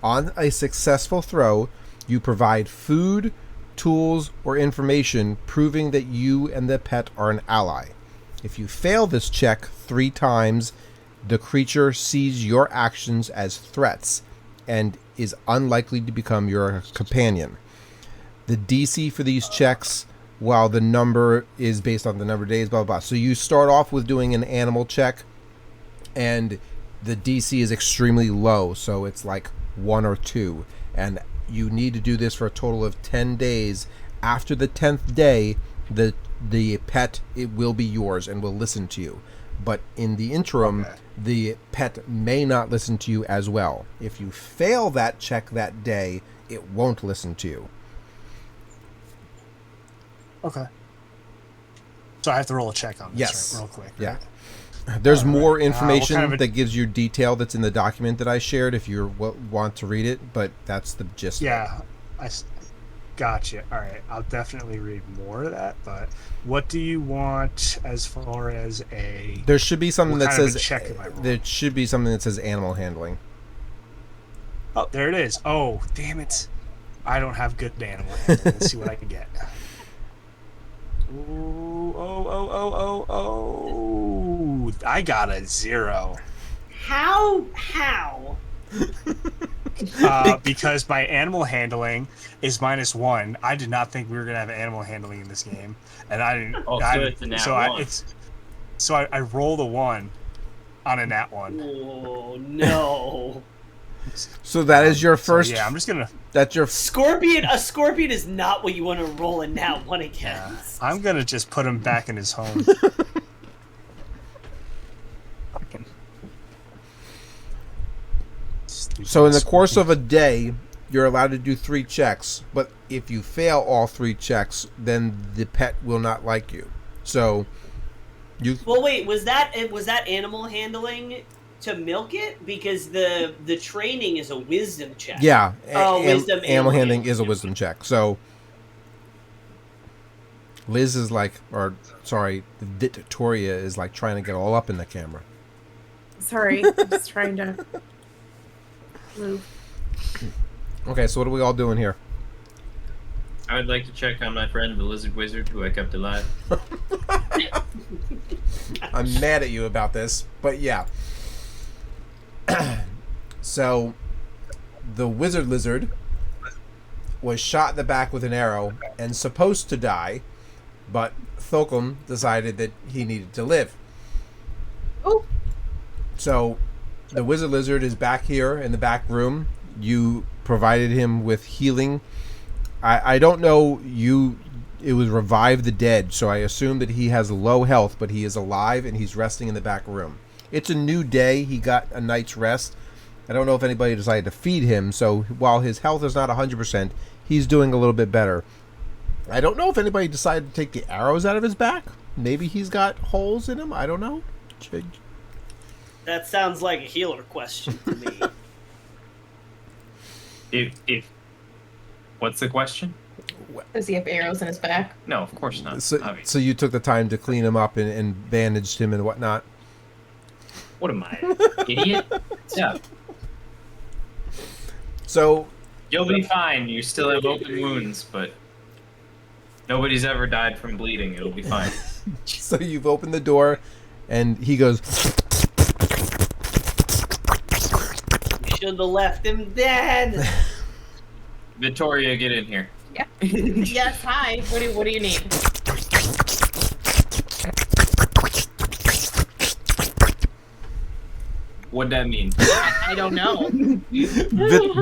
On a successful throw, you provide food, tools, or information proving that you and the pet are an ally. If you fail this check 3 times, the creature sees your actions as threats and is unlikely to become your companion. The DC for these checks, while the number is based on the number of days, blah, blah, blah. So you start off with doing an animal check, and the DC is extremely low, so it's like 1 or 2. And you need to do this for a total of 10 days. After the 10th day, the pet, it will be yours and will listen to you. But in the interim, the pet may not listen to you as well. If you fail that check that day, it won't listen to you. Okay. So I have to roll a check on this, Yes. right, real quick. Yeah. Right? There's more information kind of a- that gives you detail that's in the document that I shared if you want to read it, but that's the gist. Yeah, gotcha. All right, I'll definitely read more of that. But what do you want as far as a? There should be something What that kind of says a check am I rolling? there should be something that says animal handling. Oh, there it is. Oh, damn it! I don't have good animal handling. Let's see what I can get. Ooh, oh! I got a 0. How? Because my animal handling is -1. I did not think we were gonna have animal handling in this game, and I didn't. Oh, so it's a nat one. I rolled a 1 on a nat 1. Oh no! So that is your first. So, yeah, I'm just gonna. That's your. Scorpion. A scorpion is not what you want to roll a nat one against. I'm gonna just put him back in his home. So in the course of a day, you're allowed to do 3 checks, but if you fail all 3 checks, then the pet will not like you. So you. Well, wait. Was that animal handling to milk it? Because the training is a wisdom check. Yeah. Wisdom. Animal handling is a wisdom check. So Liz is like, or sorry, Vittoria is like trying to get all up in the camera. Sorry, I'm just trying to move. Okay, so what are we all doing here? I would like to check on my friend, the lizard wizard, who I kept alive. I'm mad at you about this, but yeah. So, the wizard lizard was shot in the back with an arrow and supposed to die, but Therkolm decided that he needed to live. Oh. So, the wizard lizard is back here in the back room. You provided him with healing. I don't know, it was revive the dead, so I assume that he has low health, but he is alive and he's resting in the back room. It's a new day. He got a night's rest. I don't know if anybody decided to feed him, so while his health is not 100%, he's doing a little bit better. I don't know if anybody decided to take the arrows out of his back. Maybe he's got holes in him. I don't know. That sounds like a healer question to me. If what's the question? Does he have arrows in his back? No, of course not. So you took the time to clean him up and bandaged him and whatnot? What am I, idiot? Yeah. So You'll be fine. You still have open wounds, but nobody's ever died from bleeding. It'll be fine. So you've opened the door, and he goes. Should have left him dead. Vittoria, get in here. Yeah. Yes. Hi. What do you need? What'd that mean? I don't know.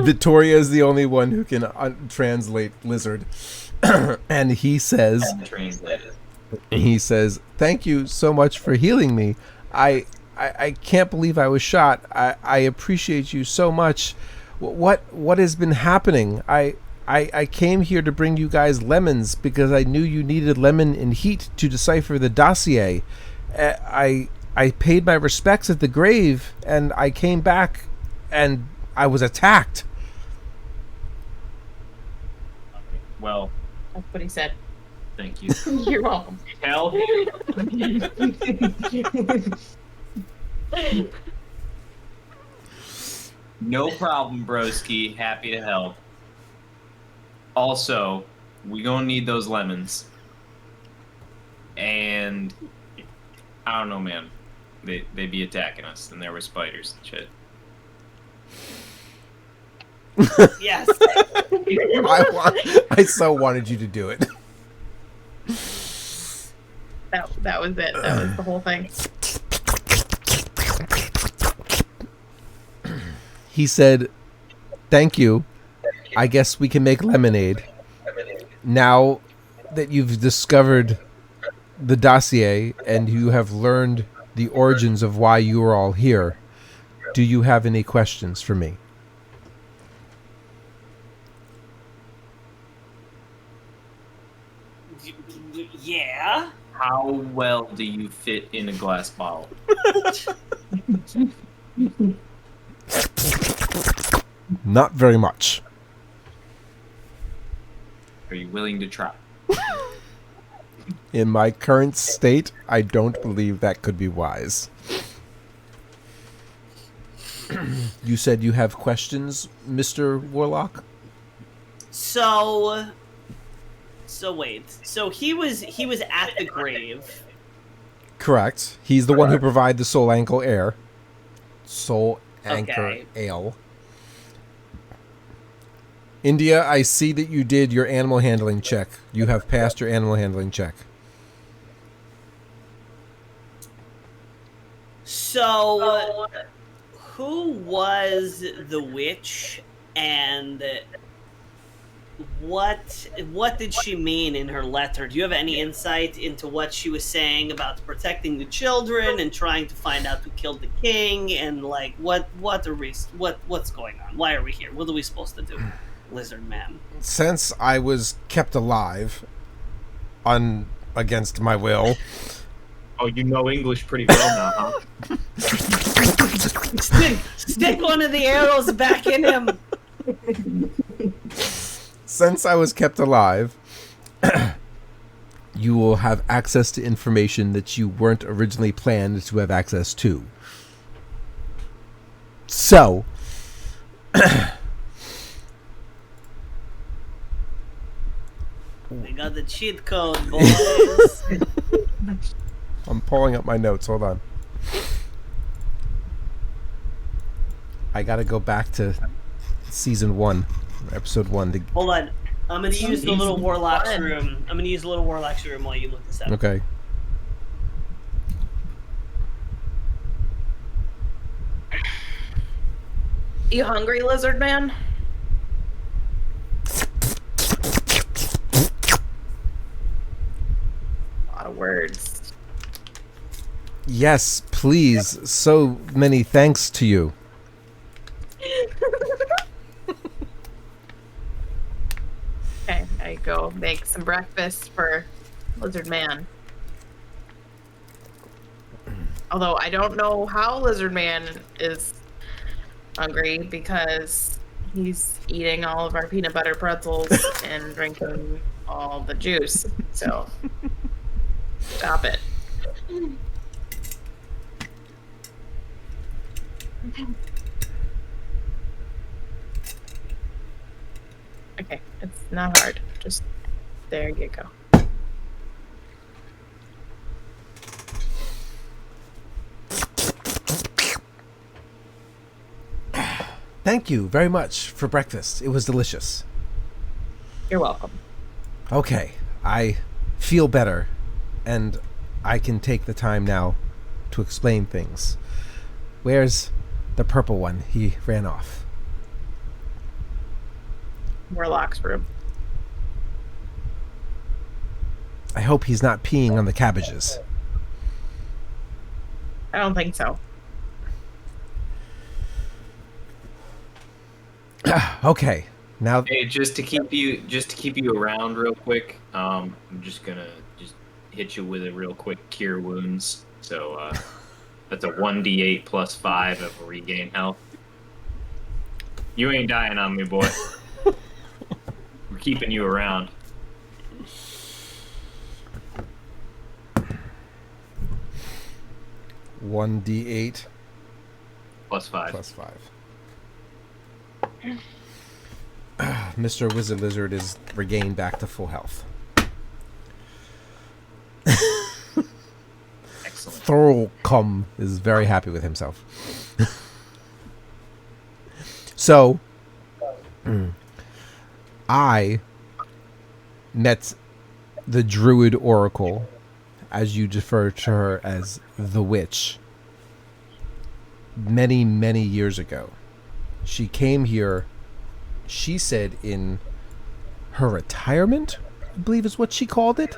Vittoria is the only one who can translate lizard, and he says, "Thank you so much for healing me. I can't believe I was shot. I appreciate you so much. What has been happening? I came here to bring you guys lemons because I knew you needed lemon and heat to decipher the dossier. I paid my respects at the grave, and I came back, and I was attacked." Well, That's what he said. thank you. You're welcome. Hell. No problem, broski. Happy to help. Also, we gonna need those lemons. And I don't know, man. They be attacking us, and there were spiders and shit. Yes. I so wanted you to do it. That was it. That was the whole thing. He said, "Thank you. I guess we can make lemonade. Now that you've discovered the dossier and you have learned the origins of why you are all here, do you have any questions for me?" Yeah. How well do you fit in a glass bottle? Not very much. Are you willing to try? In my current state, I don't believe that could be wise. You said you have questions, Mr. Warlock? So wait. So he was at the grave. Correct. He's the one who provided the Soul Anchor Ale. Soul Anchor Okay. Ale. India, I see that you did your animal handling check. You have passed your animal handling check. So who was the witch, and what did she mean in her letter? Do you have any insight into what she was saying about protecting the children and trying to find out who killed the king, and like what's going on? Why are we here? What are we supposed to do, Lizard Man? Since I was kept alive against my will. Oh, you know English pretty well now, huh? Stick one of the arrows back in him. Since I was kept alive, you will have access to information that you weren't originally planned to have access to. So, We got the cheat code, boys. I'm pulling up my notes. Hold on. I gotta go back to season 1, episode 1. Hold on. I'm gonna use the little Warlock's room. I'm gonna use the little Warlock's room while you look this up. Okay. You hungry, Lizard Man? A lot of words. Yes, please. So many thanks to you. Okay, I go make some breakfast for Lizard Man. Although I don't know how Lizard Man is hungry because he's eating all of our peanut butter pretzels and drinking all the juice. So stop it. Okay, it's not hard. Just there you go. Thank you very much for breakfast. It was delicious. You're welcome. Okay, I feel better, and I can take the time now to explain things. Where's the purple one? He ran off. Warlock's room. I hope he's not peeing on the cabbages. I don't think so. Okay, now Hey, just to keep you around real quick, I'm just gonna hit you with a real quick cure wounds. So that's a 1d8 plus 5 of regain health. You ain't dying on me, boy. We're keeping you around. $1d8 Plus 5. plus 5. Mr. Wizard Lizard is regained back to full health. Excellent. Therkolm is very happy with himself. So, I met the Druid Oracle, as you defer to her as the Witch, many, many years ago. She came here, she said, in her retirement, I believe is what she called it.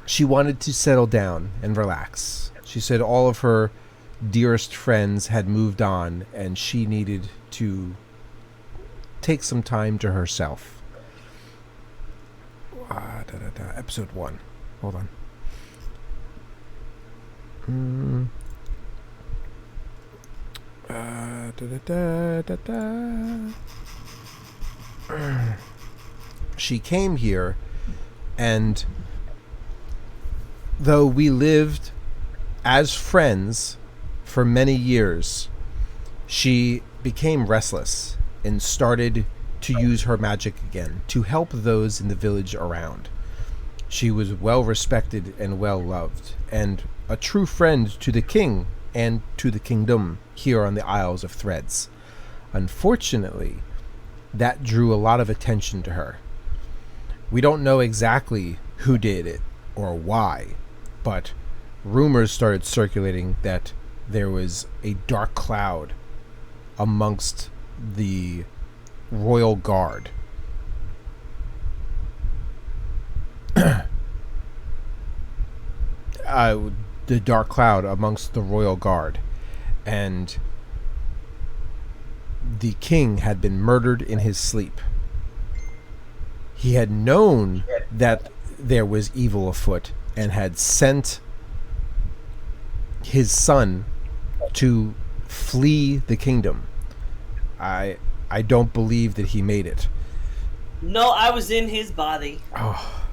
She wanted to settle down and relax. She said all of her dearest friends had moved on and she needed to take some time to herself. Episode 1. Hold on. She came here, and though we lived as friends for many years, she became restless and started to use her magic again to help those in the village around. She was well respected and well loved, and a true friend to the king and to the kingdom here on the Isles of Threads. Unfortunately, that drew a lot of attention to her. We don't know exactly who did it or why, but rumors started circulating that there was a dark cloud amongst the royal guard. The dark cloud amongst the royal guard, and the king had been murdered in his sleep. He had known that there was evil afoot and had sent his son to flee the kingdom. I don't believe that he made it. No, I was in his body. Oh,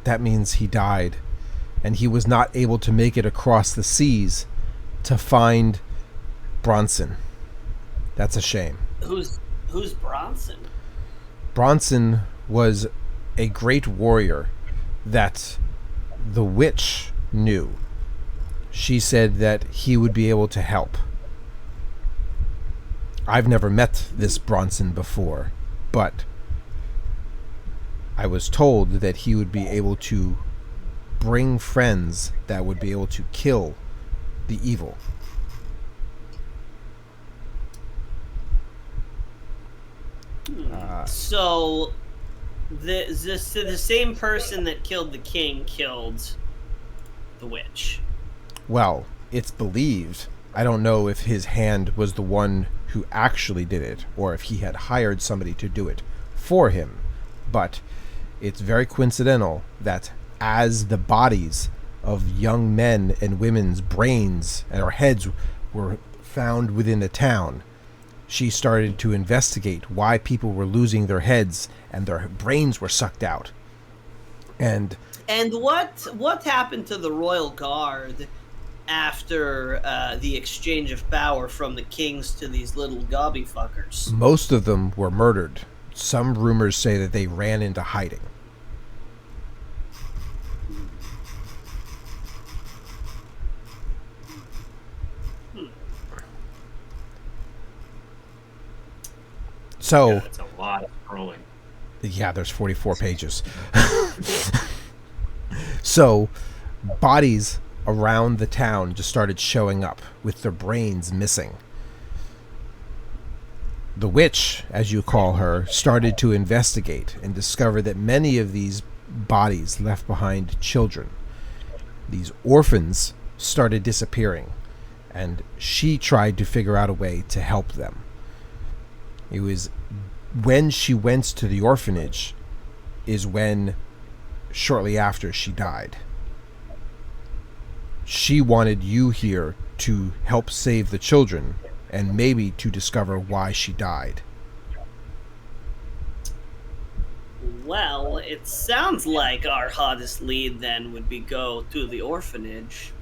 that means he died, and he was not able to make it across the seas to find Bronson. That's a shame. Who's Bronson? Bronson was a great warrior that the witch knew. She said that he would be able to help. I've never met this Bronson before, but I was told that he would be able to bring friends that would be able to kill the evil. So the same person that killed the king killed the witch. Well, it's believed. I don't know if his hand was the one who actually did it, or if he had hired somebody to do it for him. But it's very coincidental that as the bodies of young men and women's brains or heads were found within the town, she started to investigate why people were losing their heads and their brains were sucked out. And what happened to the royal guard after the exchange of power from the kings to these little gobby fuckers? Most of them were murdered. Some rumors say that they ran into hiding. So Yeah, that's a lot of scrolling. Yeah, there's 44 pages. So bodies around the town just started showing up with their brains missing. The witch, as you call her, started to investigate and discovered that many of these bodies left behind children. These orphans started disappearing, and she tried to figure out a way to help them. It was when she went to the orphanage is when, shortly after, she died. She wanted you here to help save the children and maybe to discover why she died. Well, it sounds like our hottest lead then would be go to the orphanage.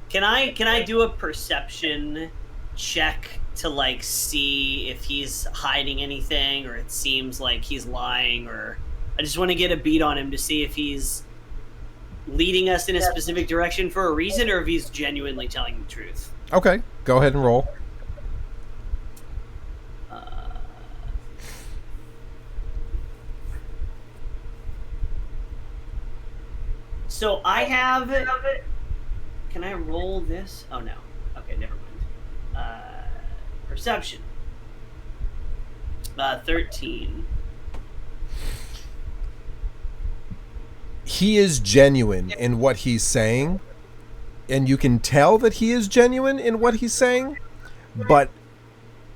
Can I do a perception check to like see if he's hiding anything, or it seems like he's lying, or I just want to get a beat on him to see if he's leading us in a specific direction for a reason, or if he's genuinely telling the truth. Okay, go ahead and roll. So I have... Can I roll this? Oh, no. Okay, never mind. Perception. 13. He is genuine in what he's saying, and you can tell that he is genuine in what he's saying, but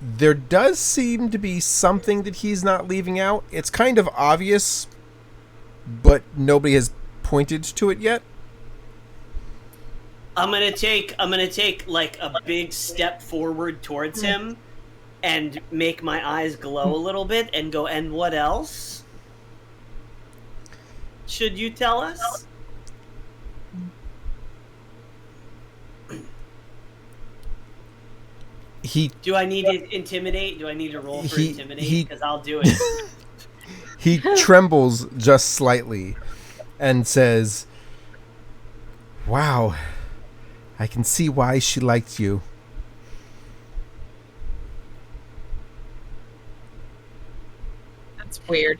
there does seem to be something that he's not leaving out. It's kind of obvious, but nobody has pointed to it yet. I'm gonna take like a big step forward towards him and make my eyes glow a little bit and go, and what else should you tell us? Do I need to intimidate? Do I need to roll for intimidate? Because I'll do it. He trembles just slightly and says, "Wow, I can see why she liked you." That's weird.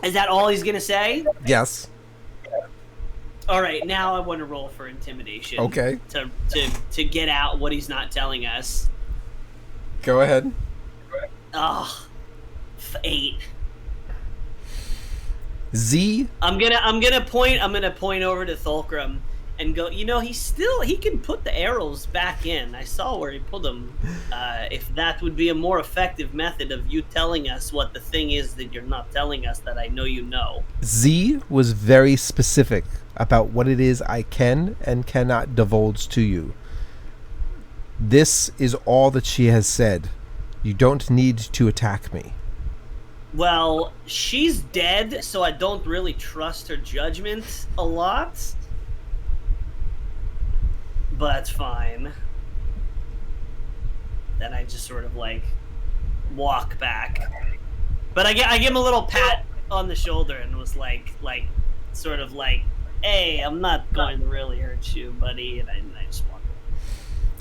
Is that all he's gonna say? Yes. All right, now I want to roll for intimidation. Okay. To get out what he's not telling us. Go ahead. Oh, 8. Z. I'm gonna point over to Therkolm and go. He can put the arrows back in. I saw where he put them. If that would be a more effective method of you telling us what the thing is that you're not telling us that I know you know. Z was very specific about what it is I can and cannot divulge to you. This is all that she has said. You don't need to attack me. Well, she's dead, so I don't really trust her judgment a lot. But fine. Then I just sort of walk back. But I give him a little pat on the shoulder and was sort of hey, I'm not going to really hurt you, buddy. And I just walk away.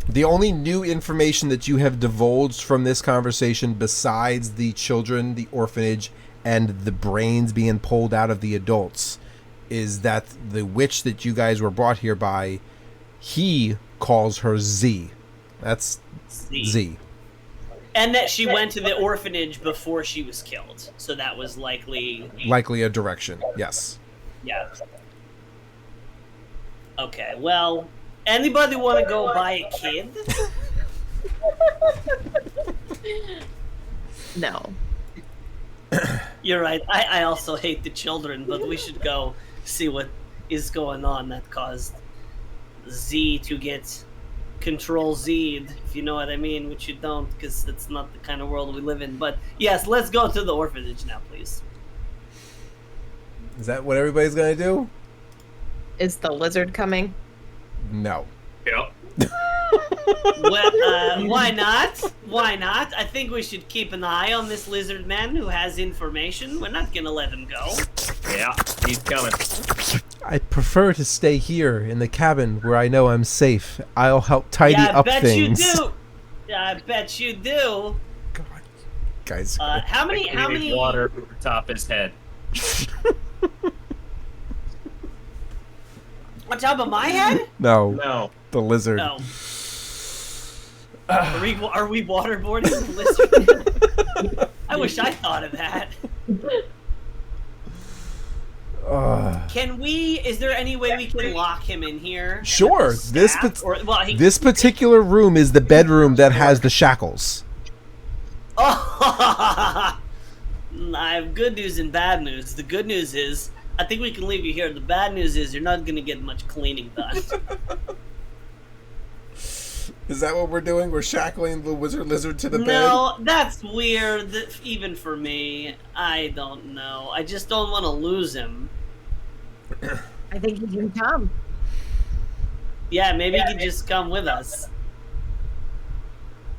The only new information that you have divulged from this conversation, besides the children, the orphanage, and the brains being pulled out of the adults, is that the witch that you guys were brought here by, he calls her Z. That's Z. And that she went to the orphanage before she was killed. So that was likely a direction, yes. Yeah. Okay, well, anybody want to go buy a kid? No. You're right. I also hate the children, but we should go see what is going on that caused Z to get Control Z'd, if you know what I mean, which you don't, because that's not the kind of world we live in. But yes, let's go to the orphanage now, please. Is that what everybody's gonna do? Is the lizard coming? No. Yep. Well, why not? Why not? I think we should keep an eye on this lizard man who has information. We're not gonna let him go. Yeah, he's coming. I prefer to stay here in the cabin where I know I'm safe. I'll help tidy up things. Yeah, I bet you do. Yeah, I bet you do. God, guys. How many water over top his head? On top of my head? No. The lizard. No. Are we waterboarding the lizard? I wish I thought of that. Is there any way we can lock him in here? Sure. This particular room is the bedroom that has the shackles. Oh, I have good news and bad news. The good news is, I think we can leave you here. The bad news is you're not going to get much cleaning done. Is that what we're doing? We're shackling the lizard to the bed? No, that's weird, even for me. I don't know. I just don't want to lose him. I think he can come. Yeah, maybe he can just come with us.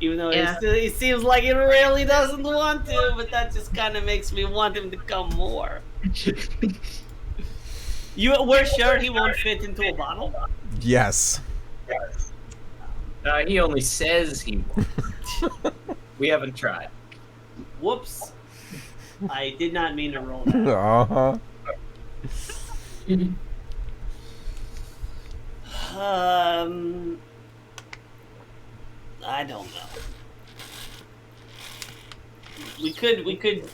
Even though he seems like he really doesn't want to, but that just kind of makes me want him to come more. We're sure he won't fit into a bottle? Yes. He only says he won't. We haven't tried. Whoops. I did not mean to roll that. Uh-huh. I don't know. We could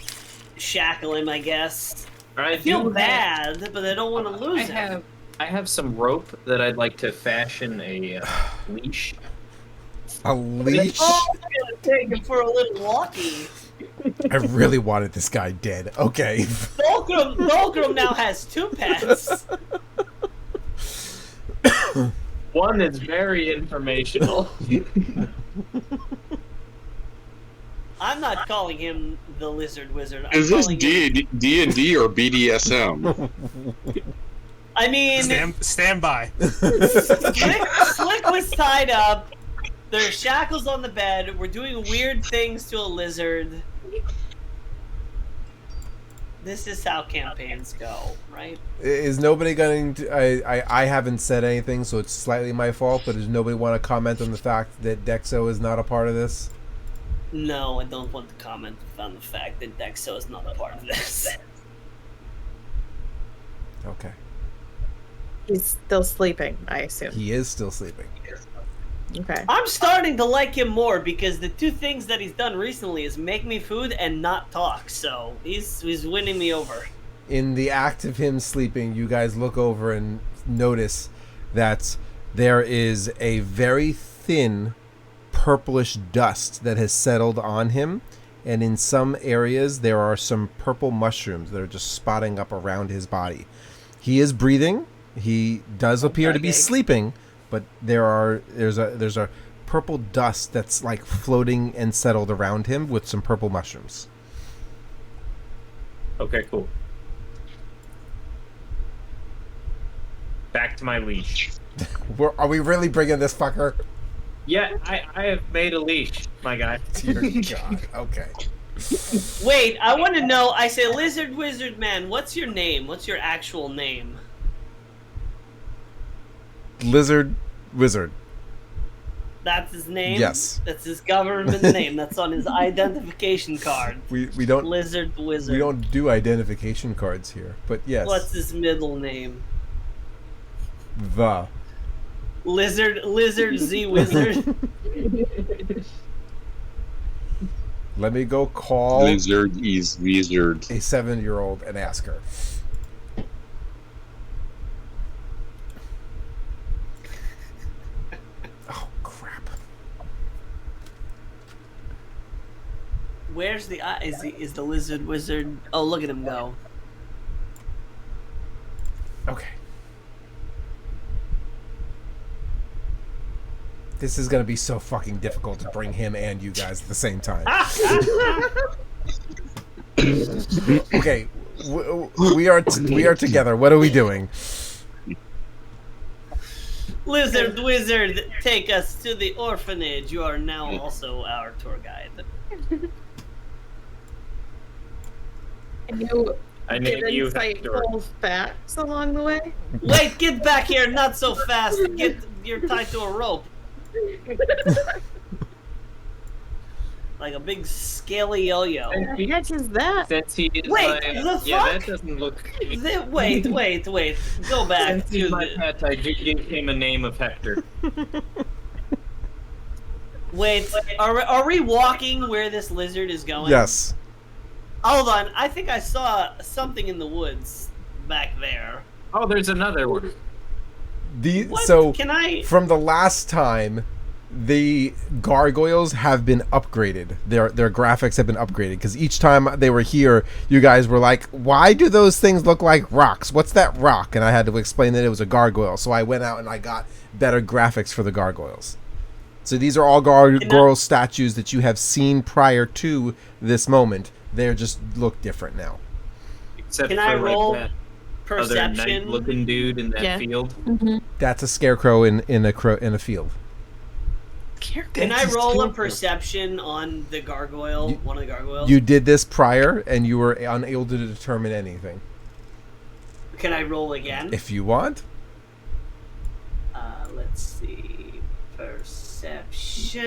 shackle him, I guess. I feel bad, but I don't want to lose him. I have some rope that I'd like to fashion a leash. A leash? Oh, I'm gonna take him for a little walkie. I really wanted this guy dead. Okay. Therkolm now has 2 pets. One is very informational. I'm not calling him the Lizard Wizard. Is this D&D or BDSM? I mean... Stand by. Slick was tied up. There's shackles on the bed. We're doing weird things to a lizard. This is how campaigns go, right? Is nobody going to... I haven't said anything, so it's slightly my fault, but does nobody want to comment on the fact that Dexo is not a part of this? No, I don't want to comment on the fact that Dexo is not a part of this. Okay. He's still sleeping, I assume. He is still sleeping. Okay. I'm starting to like him more because the two things that he's done recently is make me food and not talk. So he's winning me over. In the act of him sleeping, you guys look over and notice that there is a very thin purplish dust that has settled on him, and in some areas there are some purple mushrooms that are just spotting up around his body. He is breathing. He does appear to be sleeping, but there's a purple dust that's like floating and settled around him with some purple mushrooms. Okay, cool. Back to my leash. Are we really bringing this fucker? Yeah, I have made a leash, my guy. Dear God. Okay. Wait, I want to know. I say, Lizard Wizard Man, what's your name? What's your actual name? Lizard Wizard. That's his name? Yes. That's his government name. That's on his identification card. We don't Lizard Wizard. we don't do identification cards here, but yes. What's his middle name? The Lizard Z Wizard. Let me go call Lizard is wizard. a 7-year-old and ask her. Oh crap! Where's the eye? Is the Lizard Wizard? Oh, look at him go. Okay. This is gonna be so fucking difficult to bring him and you guys at the same time. Okay, we are together. What are we doing? Lizard Wizard, take us to the orphanage. You are now also our tour guide. Can you I give named you insightful facts along the way? Wait, get back here! Not so fast. You're tied to a rope. Like a big scaly yo-yo. Who catches that? Since he is Wait, my, the yeah, fuck? that doesn't look. Wait. Go back Since he's to my the... pet, I do give him a name of Hector. Wait, are we walking where this lizard is going? Yes. Hold on, I think I saw something in the woods back there. Oh, there's another one. What? So Can I... from the last time, the gargoyles have been upgraded. Their graphics have been upgraded because each time they were here, you guys were like, "Why do those things look like rocks? What's that rock?" And I had to explain that it was a gargoyle. So I went out and I got better graphics for the gargoyles. So these are all gargoyle statues that you have seen prior to this moment. They just look different now. Except Can for I roll like that other perception? night-looking dude in that Yeah. field. That's a scarecrow in a field. Can I roll a perception on the gargoyle? One of the gargoyles? You did this prior, and you were unable to determine anything. Can I roll again? If you want. Let's see. Perception.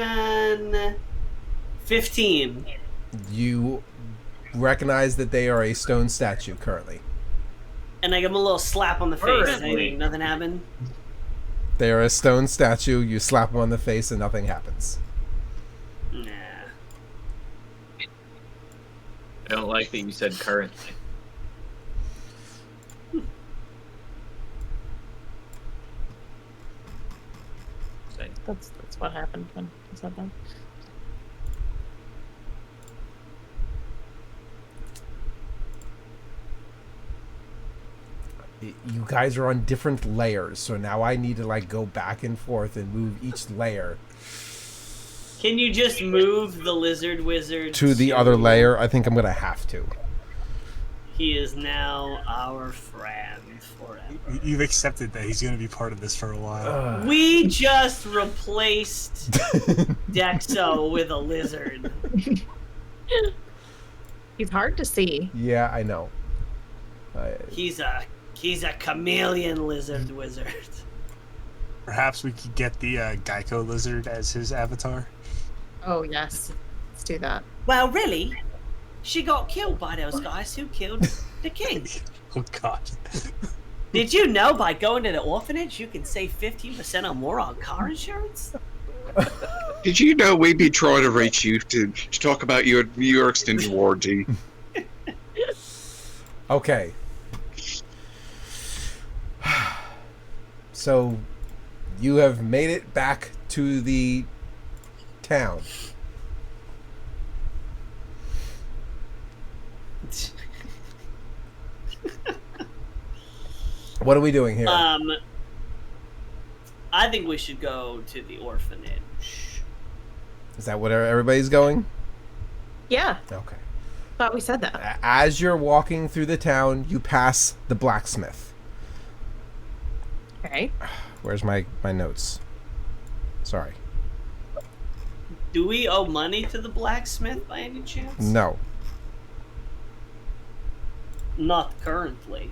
15. You recognize that they are a stone statue currently. And I give him a little slap on the face. Currently. Nothing happened. They are a stone statue. You slap them on the face and nothing happens. Nah. I don't like that you said currently. That's what happened when I said that. You guys are on different layers, so now I need to like go back and forth and move each layer Can you just move the lizard wizard to the other layer. I think I'm gonna have to. He is now our friend forever. You've accepted that he's going to be part of this for a while. We just replaced Dexo with a lizard. He's hard to see. Yeah, I know. He's a chameleon lizard wizard. Perhaps we could get the Geico lizard as his avatar. Oh yes, let's do that. Well, really, she got killed by those guys who killed the king. Oh God. Did you know by going to the orphanage you can save 15% or more on car insurance? Did you know we'd be trying to reach you to talk about your extended warranty? Okay. So, you have made it back to the town. What are we doing here? I think we should go to the orphanage. Is that where everybody's going? Yeah, Okay. thought we said that. As you're walking through the town, you pass the blacksmith. Okay. Where's my notes? Sorry. Do we owe money to the blacksmith by any chance? No. Not currently.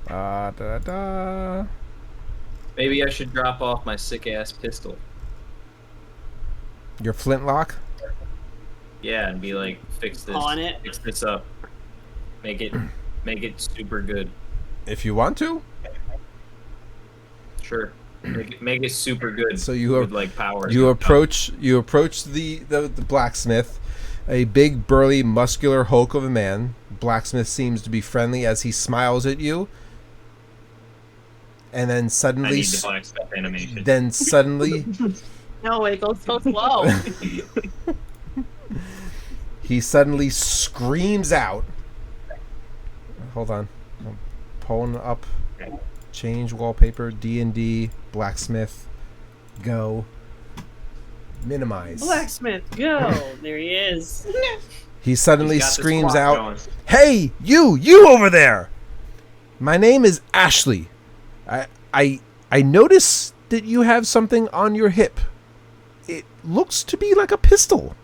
Da. Maybe I should drop off my sick ass pistol. Your flintlock? Yeah, and be like, fix this. On it. Fix this up. Make it super good. If you want to. Sure. Make it super good. So you with like power. You approach the blacksmith, a big, burly, muscular hulk of a man. Blacksmith seems to be friendly as he smiles at you. And then I suddenly, need the blacksmith animation. then suddenly, No, it goes so slow. he suddenly screams out. Hold on, I'm pulling up. Change wallpaper. D&D blacksmith. Go. Minimize. Blacksmith, go! There he is. He suddenly He's got the screams squat out, going. "Hey, you over there! My name is Ashley. I notice that you have something on your hip. It looks to be like a pistol."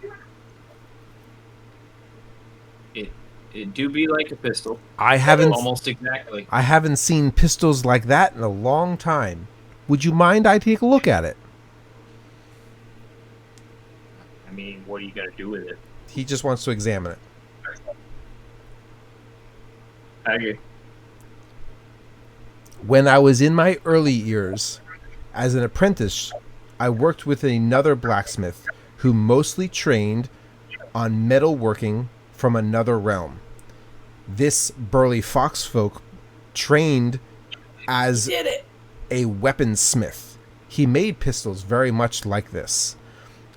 It do be like a pistol. I haven't Almost exactly. I haven't seen pistols like that in a long time. Would you mind I take a look at it? I mean, what are you gonna do with it? He just wants to examine it. Okay. When I was in my early years, as an apprentice, I worked with another blacksmith who mostly trained on metalworking from another realm. This burly foxfolk trained as Did it! a weaponsmith. He made pistols very much like this,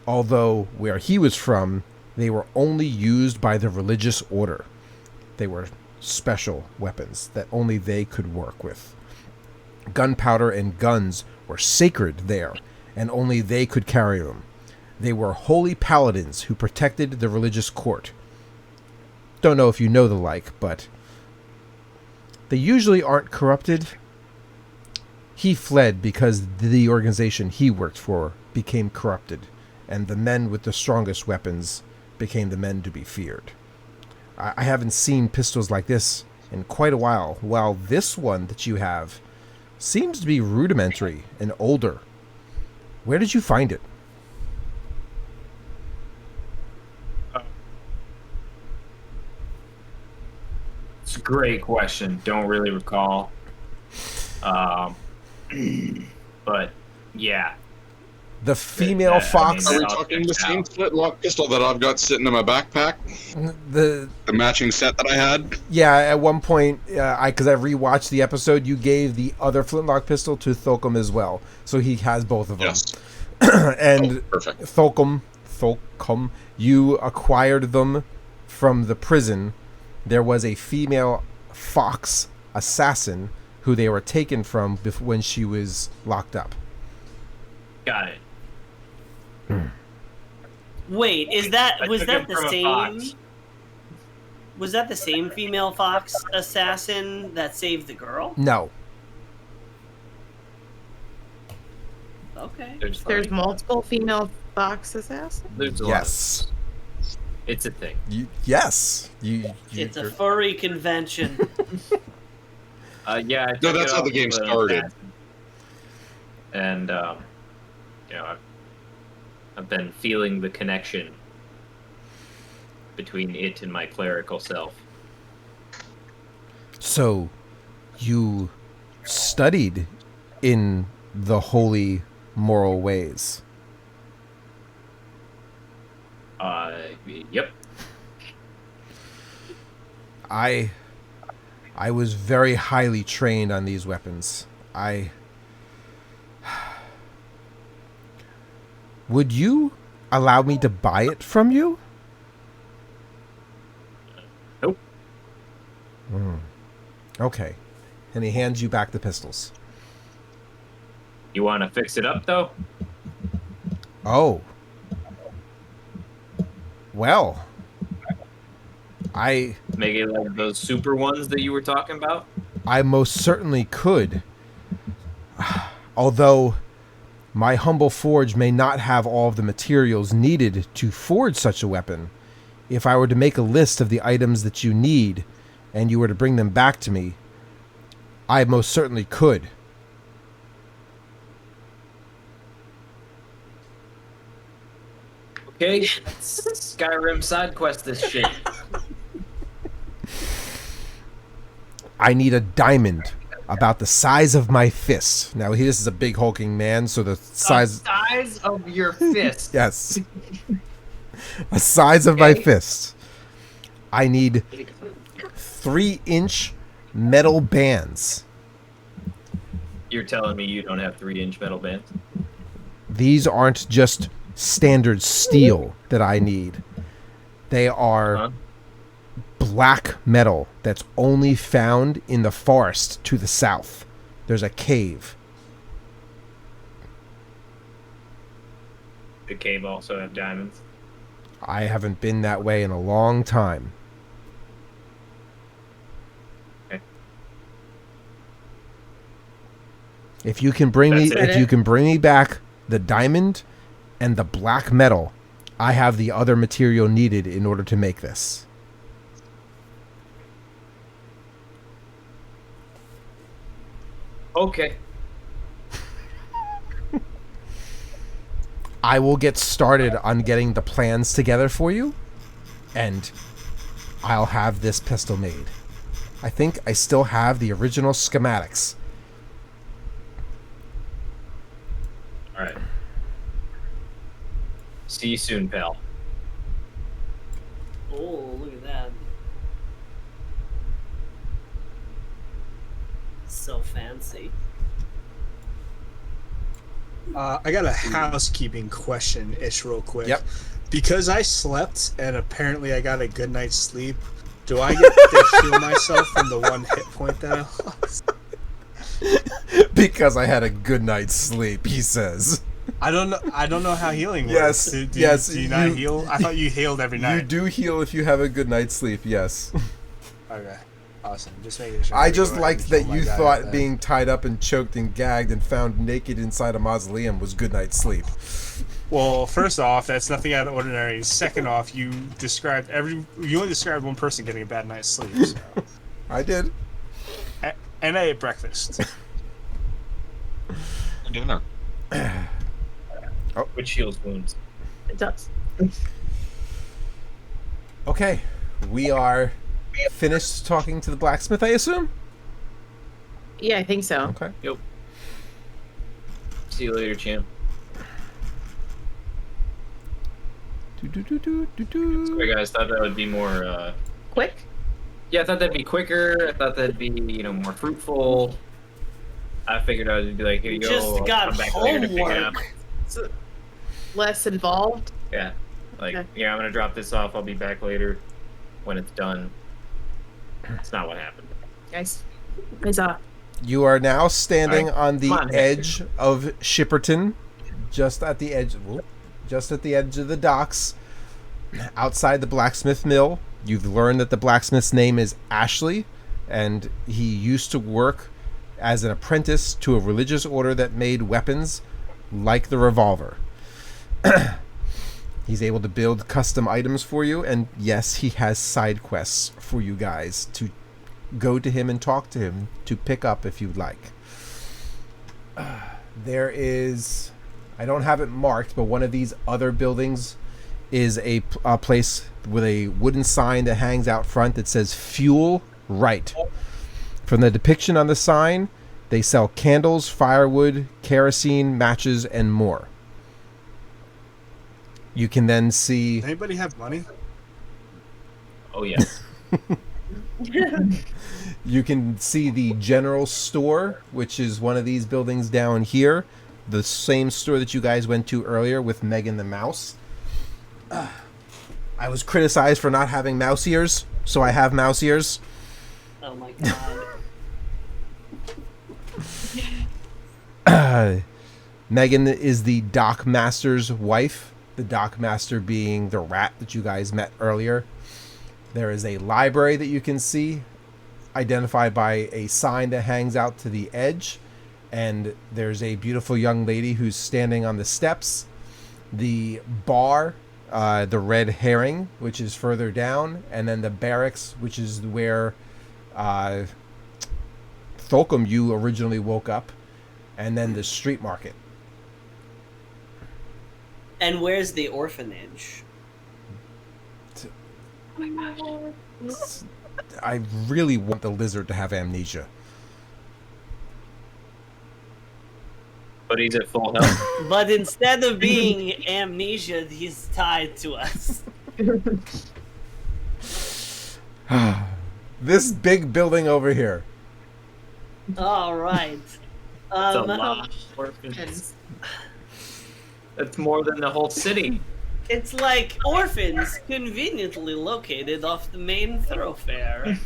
although where he was from, they were only used by the religious order. They were special weapons that only they could work with. Gunpowder and guns were sacred there, and only they could carry them. They were holy paladins who protected the religious court. Don't know if you know the like, but they usually aren't corrupted. He fled because the organization he worked for became corrupted, and the men with the strongest weapons became the men to be feared. I haven't seen pistols like this in quite a while, while this one that you have seems to be rudimentary and older. Where did you find it? It's a great question. Don't really recall. But yeah. The female fox. Are we talking the same flintlock pistol that I've got sitting in my backpack? The matching set that I had? Yeah, at one point, because I rewatched the episode, you gave the other flintlock pistol to Therkolm as well, so he has both of them. Yes. And perfect. Therkolm, you acquired them from the prison. There was a female fox assassin who they were taken from when she was locked up. Got it. Wait, was that the same? Fox. Was that the same female fox assassin that saved the girl? No. Okay. There's multiple female fox assassins. There's a Yes. lot. It's a thing. Yes. It's a furry convention. Yeah. I No, took that's it how off the game of started. And you know, I've been feeling the connection between it and my clerical self. So, you studied in the holy moral ways. Yep. I was very highly trained on these weapons. Would you allow me to buy it from you? Nope. Okay. And he hands you back the pistols. You want to fix it up, though? Oh. Well. Make it like those super ones that you were talking about? I most certainly could. Although my humble forge may not have all of the materials needed to forge such a weapon. If I were to make a list of the items that you need and you were to bring them back to me, I most certainly could. Okay, Skyrim side quest this shit. I need a diamond about the size of my fist. Now, this is a big hulking man, so the size... The size of your fist. Yes. The size of my fist. I need 3-inch metal bands. You're telling me you don't have 3-inch metal bands? These aren't just standard steel that I need. They are black metal that's only found in the forest to the south. There's a cave. The cave also have diamonds? I haven't been that way in a long time. Okay. If you can bring me back the diamond and the black metal, I have the other material needed in order to make this. Okay. I will get started on getting the plans together for you, and I'll have this pistol made. I think I still have the original schematics. Alright. See you soon, pal. Oh, look at that. So fancy. I got a housekeeping question-ish real quick. Yep. Because I slept and apparently I got a good night's sleep, do I get to heal myself from the 1 hit point that I lost? Because I had a good night's sleep, he says. I don't know how healing Yes, works. yes, Do you not heal? I thought you healed every night. You do heal if you have a good night's sleep, yes. Okay. Awesome. Just making sure. I just liked that you thought then. being tied up and choked and gagged and found naked inside a mausoleum was good night's sleep. Well, first off, that's nothing out of the ordinary. Second off, you only described one person getting a bad night's sleep. So. I did. And I ate breakfast. Dinner. Which heals wounds. It does. Okay, we are finished talking to the blacksmith, I assume? Yeah, I think so. Okay. Yep. See you later, champ. Sorry, guys. Thought that would be more. Quick? Yeah, I thought that'd be quicker. I thought that'd be, more fruitful. I figured I would be like, here you go. Just I'll got come back later to pick it up. homework. Less involved? Yeah. Like, Okay. yeah, I'm gonna drop this off. I'll be back later when it's done. It's not what happened. Nice. You are now standing All right. on the Come on, edge of Shipperton, just at the edge of the docks, outside the blacksmith mill. You've learned that the blacksmith's name is Ashley, and he used to work as an apprentice to a religious order that made weapons like the revolver. He's able to build custom items for you, and yes, he has side quests for you guys to go to him and talk to him to pick up if you'd like. There is, I don't have it marked, but one of these other buildings is a place with a wooden sign that hangs out front that says Fuel Right. From the depiction on the sign, They sell candles, firewood, kerosene, matches, and more. You can then see... Does anybody have money? Oh yes. You can see the general store, which is one of these buildings down here. The same store that you guys went to earlier with Megan the Mouse. I was criticized for not having mouse ears, so I have mouse ears. Oh my god. Megan is the dock master's wife. The dock master being the rat that you guys met earlier. There is a library that you can see, identified by a sign that hangs out to the edge. And there's a beautiful young lady who's standing on the steps. The bar, the Red Herring, which is further down. And then the barracks, which is where Therkolm, you originally woke up. And then the street market. And where's the orphanage? Oh my god. I really want the lizard to have amnesia. But he's at full health. But instead of being amnesia, he's tied to us. This big building over here. All right. That's a lot of orphans. That's more than the whole city. It's like orphans conveniently located off the main thoroughfare.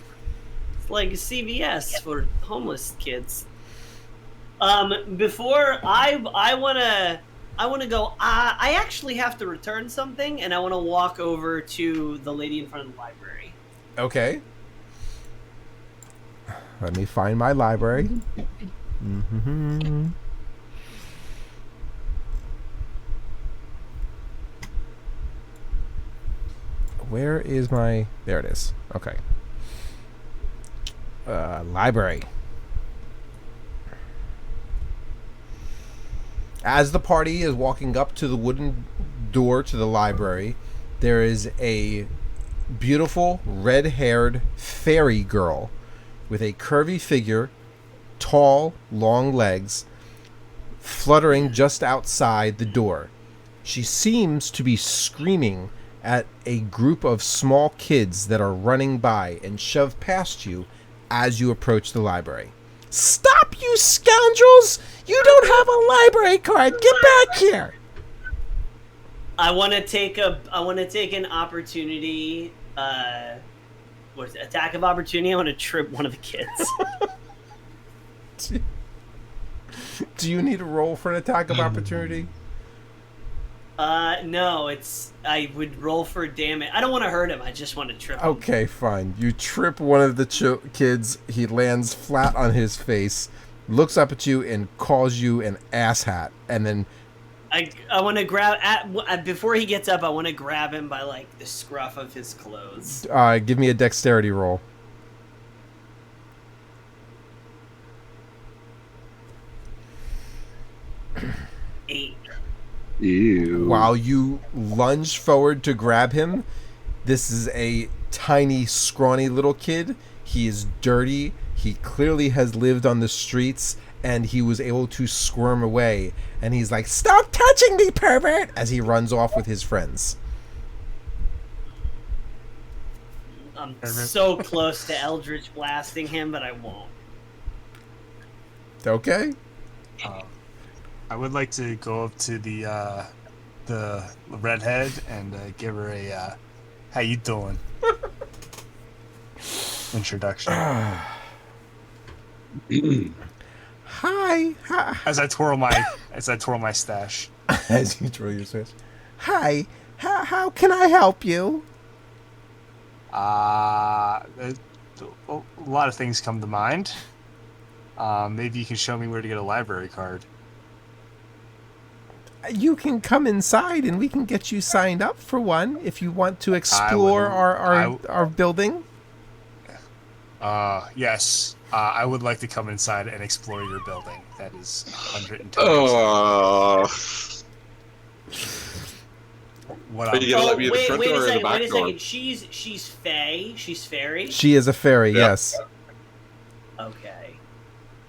It's like a CVS for homeless kids. Before I wanna go. I actually have to return something, and I want to walk over to the lady in front of the library. Okay. Let me find my library. Mm-hmm. Where is my... There it is. Okay. Library. As the party is walking up to the wooden door to the library, there is a beautiful red-haired fairy girl with a curvy figure, tall, long legs, fluttering just outside the door. She seems to be screaming at a group of small kids that are running by and shove past you as you approach the library. Stop, you scoundrels! You don't have a library card! Get back here! I want to take an opportunity. What is it? Attack of opportunity. I want to trip one of the kids. Do you need a roll for an attack of opportunity? No. I would roll for damage. I don't want to hurt him. I just want to trip him. Okay, fine. You trip one of the kids. He lands flat on his face, looks up at you, and calls you an asshat. And then I want to grab before he gets up. I want to grab him by like the scruff of his clothes. Give me a dexterity roll. Eight. Ew. While you lunge forward to grab him, this is a tiny, scrawny little kid. He is dirty. He clearly has lived on the streets, and he was able to squirm away. And he's like, "Stop touching me, pervert!" as he runs off with his friends. I'm so close to Eldritch blasting him, but I won't. Okay. I would like to go up to the redhead and give her a "How you doing?" introduction. Hi. As I twirl my stash. As you twirl your stash. Hi. How can I help you? A lot of things come to mind. Maybe you can show me where to get a library card. You can come inside and we can get you signed up for one if you want to explore our building. Yes. I would like to come inside and explore your building. That is 110%. What Are you gonna let me in the wait front a door or the second. back Wait a door? second. She's fey. She's fairy. She is a fairy, Yeah. yes. Okay.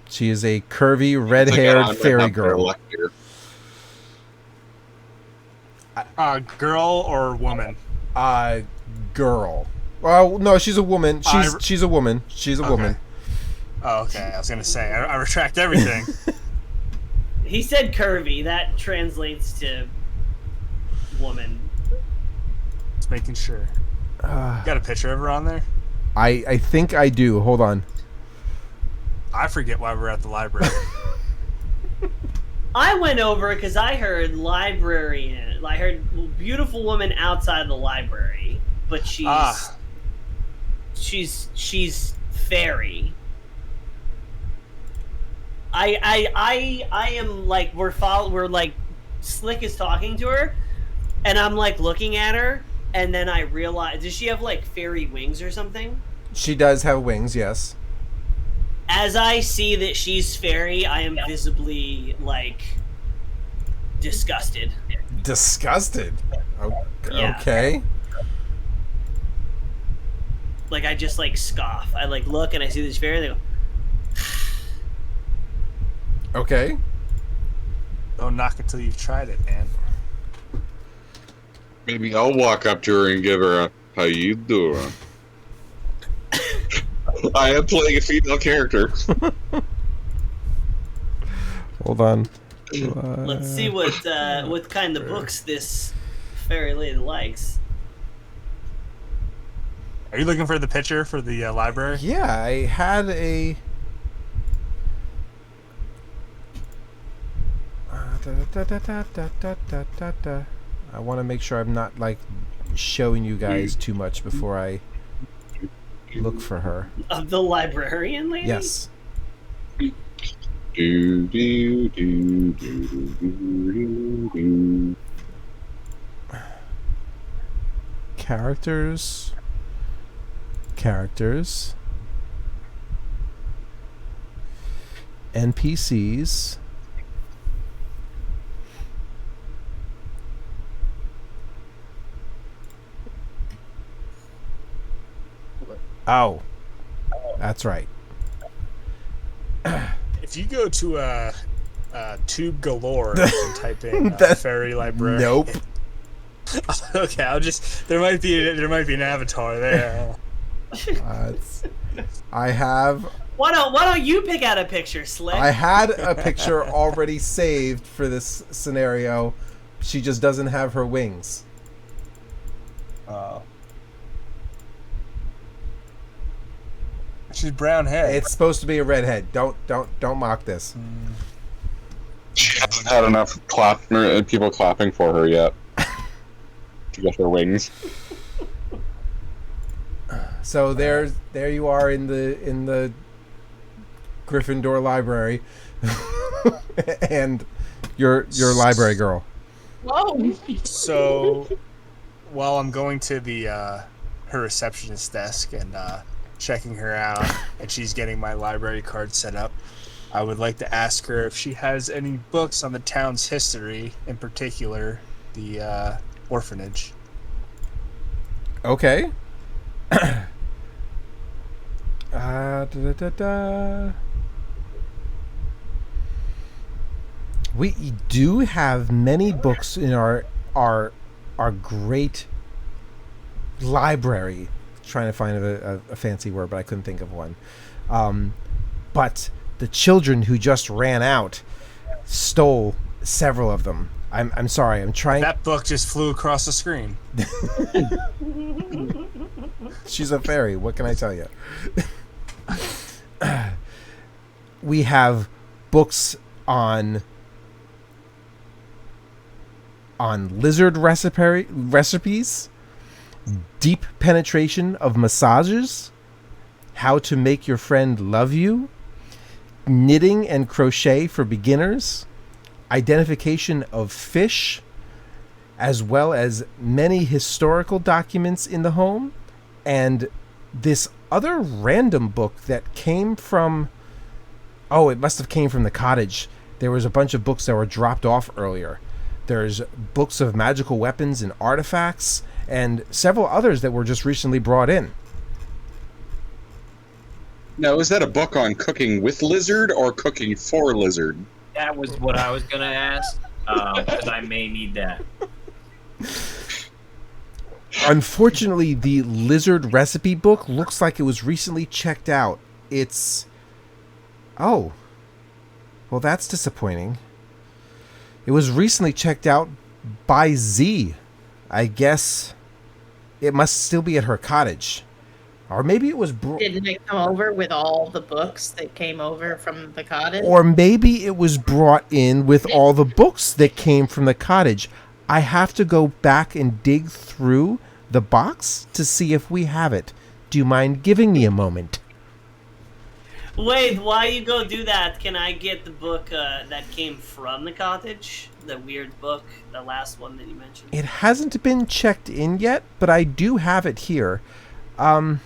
She is a curvy, red-haired fairy girl. Girl or woman? Girl. Well, no, she's a woman. She's a woman. She's a woman. Oh, okay. I was gonna say I retract everything. He said curvy. That translates to woman. Just making sure. Got a picture of her on there? I think I do. Hold on. I forget why we're at the library. I went over because I heard librarian. I heard beautiful woman outside the library, but she's fairy. I am like we're like Slick is talking to her, and I'm like looking at her, and then I realize, does she have like fairy wings or something? She does have wings, yes. As I see that she's fairy, I am visibly like disgusted. Disgusted? Yeah. Okay. Like I just like scoff. I like look and I see this fairy and I go, Okay. Don't knock it till you've tried it, man. Maybe I'll walk up to her and give her a "How you doing?" I am playing a female character. Hold on. let's see what kind of books this fairy lady likes. Are you looking for the picture for the library? Yeah, I had a... I want to make sure I'm not like showing you guys too much before I look for her. Of the librarian lady? Yes. Do, do, do, do, do, do. Characters. NPCs. Oh, that's right. If you go to Tube Galore and type in fairy library. Nope. Okay, there might be an avatar there. I have. Why don't you pick out a picture, Slick? I had a picture already saved for this scenario. She just doesn't have her wings. She's brown hair. It's supposed to be a redhead. Don't mock this. She hasn't had enough people clapping for her yet to get her wings. So there you are in the Gryffindor library, and your library girl. Whoa! So while I'm going to the her receptionist desk and checking her out, and she's getting my library card set up, I would like to ask her if she has any books on the town's history, in particular the orphanage. Okay. We do have many books in our great library. Trying to find a fancy word, but I couldn't think of one. But the children who just ran out stole several of them. I'm sorry. I'm trying. That book just flew across the screen. She's a fairy. What can I tell you? We have books on lizard recipes, deep penetration of massages, how to make your friend love you, knitting and crochet for beginners, identification of fish, as well as many historical documents in the home, and this other random book that came from... Oh, it must have came from the cottage. There was a bunch of books that were dropped off earlier. There's books of magical weapons and artifacts, and several others that were just recently brought in. Now, is that a book on cooking with lizard or cooking for lizard? That was what I was gonna ask, because I may need that. Unfortunately, the lizard recipe book looks like it was recently checked out. It's... Oh. Well, that's disappointing. It was recently checked out by Z. I guess it must still be at her cottage. Or maybe it was... Didn't it come over with all the books that came over from the cottage? Or maybe it was brought in with all the books that came from the cottage. I have to go back and dig through the box to see if we have it. Do you mind giving me a moment? Wait, why you go do that? Can I get the book that came from the cottage? The weird book, the last one that you mentioned? It hasn't been checked in yet, but I do have it here. Do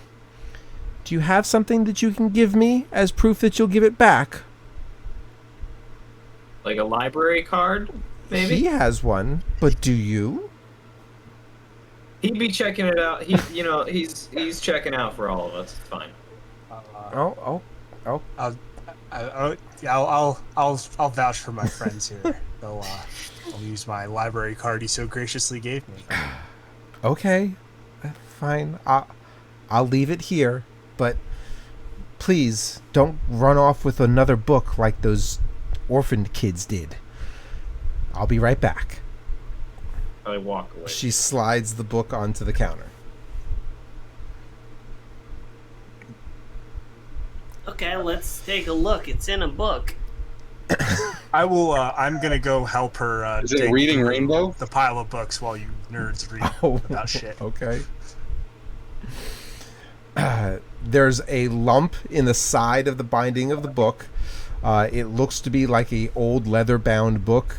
you have something that you can give me as proof that you'll give it back? Like a library card, maybe? He has one, but do you? He'd be checking it out. He's checking out for all of us. It's fine. Oh. I'll vouch for my friends here. I'll use my library card he so graciously gave me. Okay, fine. I'll leave it here, but please don't run off with another book like those orphaned kids did. I'll be right back. I walk away. She slides the book onto the counter. Okay, let's take a look. It's in a book. I will. I'm gonna go help her. Is it dig Reading through Rainbow? The pile of books while you nerds read about shit. Okay. There's a lump in the side of the binding of the book. It looks to be like a old leather-bound book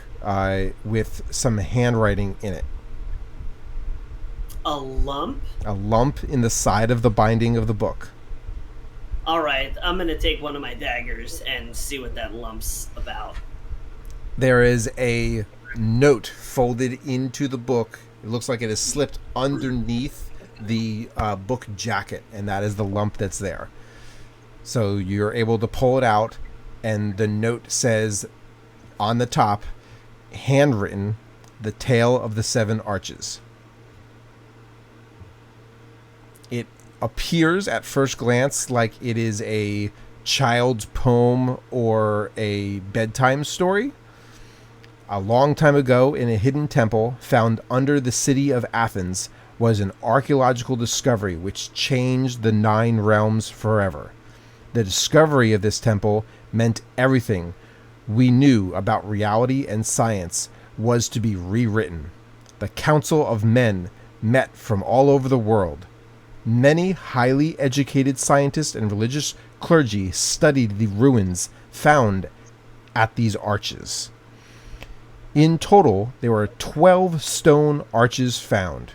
with some handwriting in it. A lump? A lump in the side of the binding of the book. Alright, I'm gonna take one of my daggers and see what that lump's about. There is a note folded into the book. It looks like it is slipped underneath the book jacket, and that is the lump that's there. So you're able to pull it out, and the note says on the top, handwritten, "The Tale of the Seven Arches." It appears at first glance like it is a child's poem or a bedtime story. A long time ago, in a hidden temple found under the city of Athens, was an archaeological discovery which changed the 9 realms forever. The discovery of this temple meant everything we knew about reality and science was to be rewritten. The council of men met from all over the world. Many highly educated scientists and religious clergy studied the ruins found at these arches. In total, there were 12 stone arches found.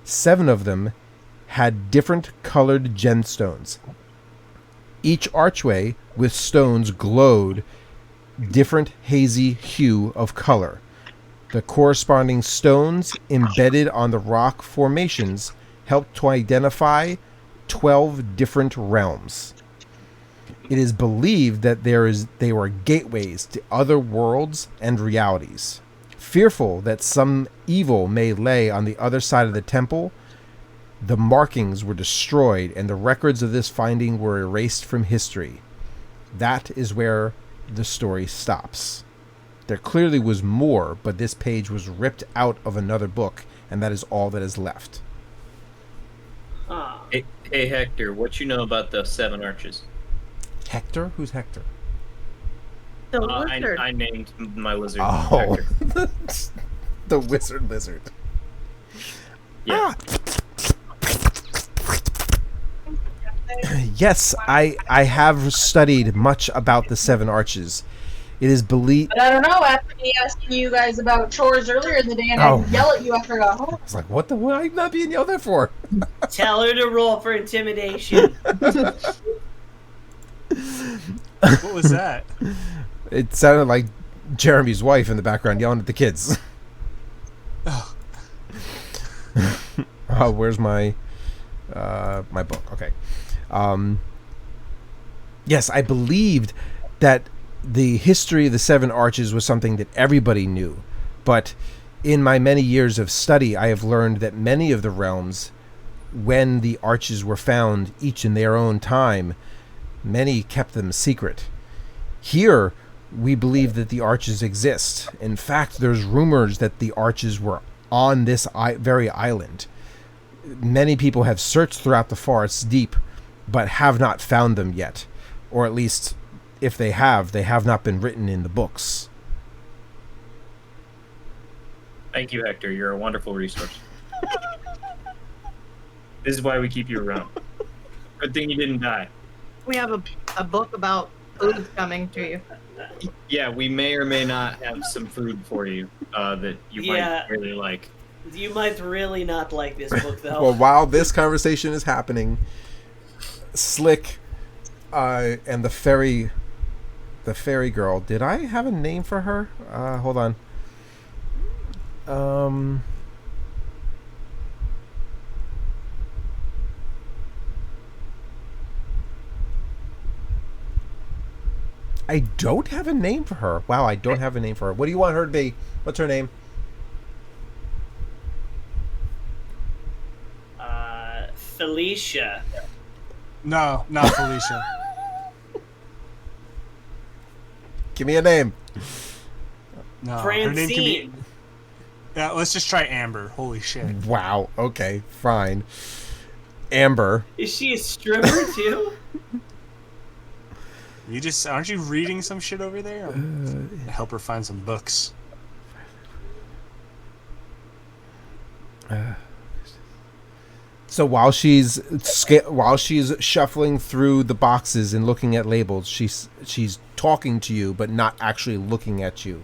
7 of them had different colored gemstones. Each archway with stones glowed different hazy hue of color. The corresponding stones embedded on the rock formations helped to identify 12 different realms. It is believed that they were gateways to other worlds and realities. Fearful that some evil may lay on the other side of the temple, the markings were destroyed and the records of this finding were erased from history. That is where the story stops. There clearly was more, but this page was ripped out of another book, and that is all that is left. Hey Hector, what you know about the 7 arches? Hector? Who's Hector? The lizard. I named my lizard Oh, Hector. the wizard lizard. Yeah. Yes, I have studied much about the 7 arches. It is believed... But I don't know, after me asking you guys about chores earlier in the day and Oh. I yell at you after I got home. I was like, what the... What am I not being yelled at for? Tell her to roll for intimidation. What was that? It sounded like Jeremy's wife in the background yelling at the kids. Oh. Oh, where's my my book? Okay. Yes, I believed that the history of the Seven Arches was something that everybody knew. But in my many years of study, I have learned that many of the realms, when the arches were found, each in their own time, many kept them secret. Here, we believe that the arches exist. In fact, there's rumors that the arches were on this very island. Many people have searched throughout the forests deep, but have not found them yet. Or at least, if they have not been written in the books. Thank you, Hector. You're a wonderful resource. This is why we keep you around. Good thing you didn't die. We have a book about food coming to you. Yeah, we may or may not have some food for you that you might really like. You might really not like this book, though. Well, while this conversation is happening, Slick and the fairy girl. Did I have a name for her? Hold on. I don't have a name for her. Wow, I don't have a name for her. What do you want her to be? What's her name? Felicia. No, not Felicia. Give me a name. No, Francine. her name can be. Yeah, let's just try Amber. Holy shit. Wow. Okay, fine. Amber. Is she a stripper too? Aren't you reading some shit over there? Help her find some books. So while she's shuffling through the boxes and looking at labels, she's talking to you, but not actually looking at you.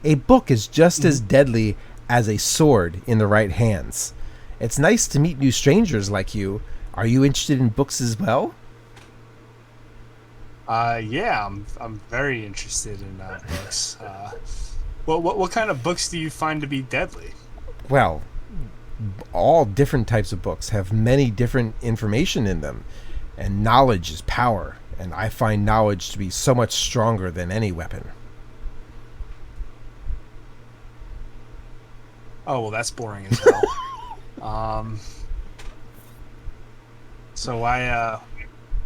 A book is just as deadly as a sword in the right hands. It's nice to meet new strangers like you. Are you interested in books as well? Yeah, I'm very interested in books. What kind of books do you find to be deadly? Well, all different types of books have many different information in them, and knowledge is power, and I find knowledge to be so much stronger than any weapon. Oh, well, that's boring as hell. So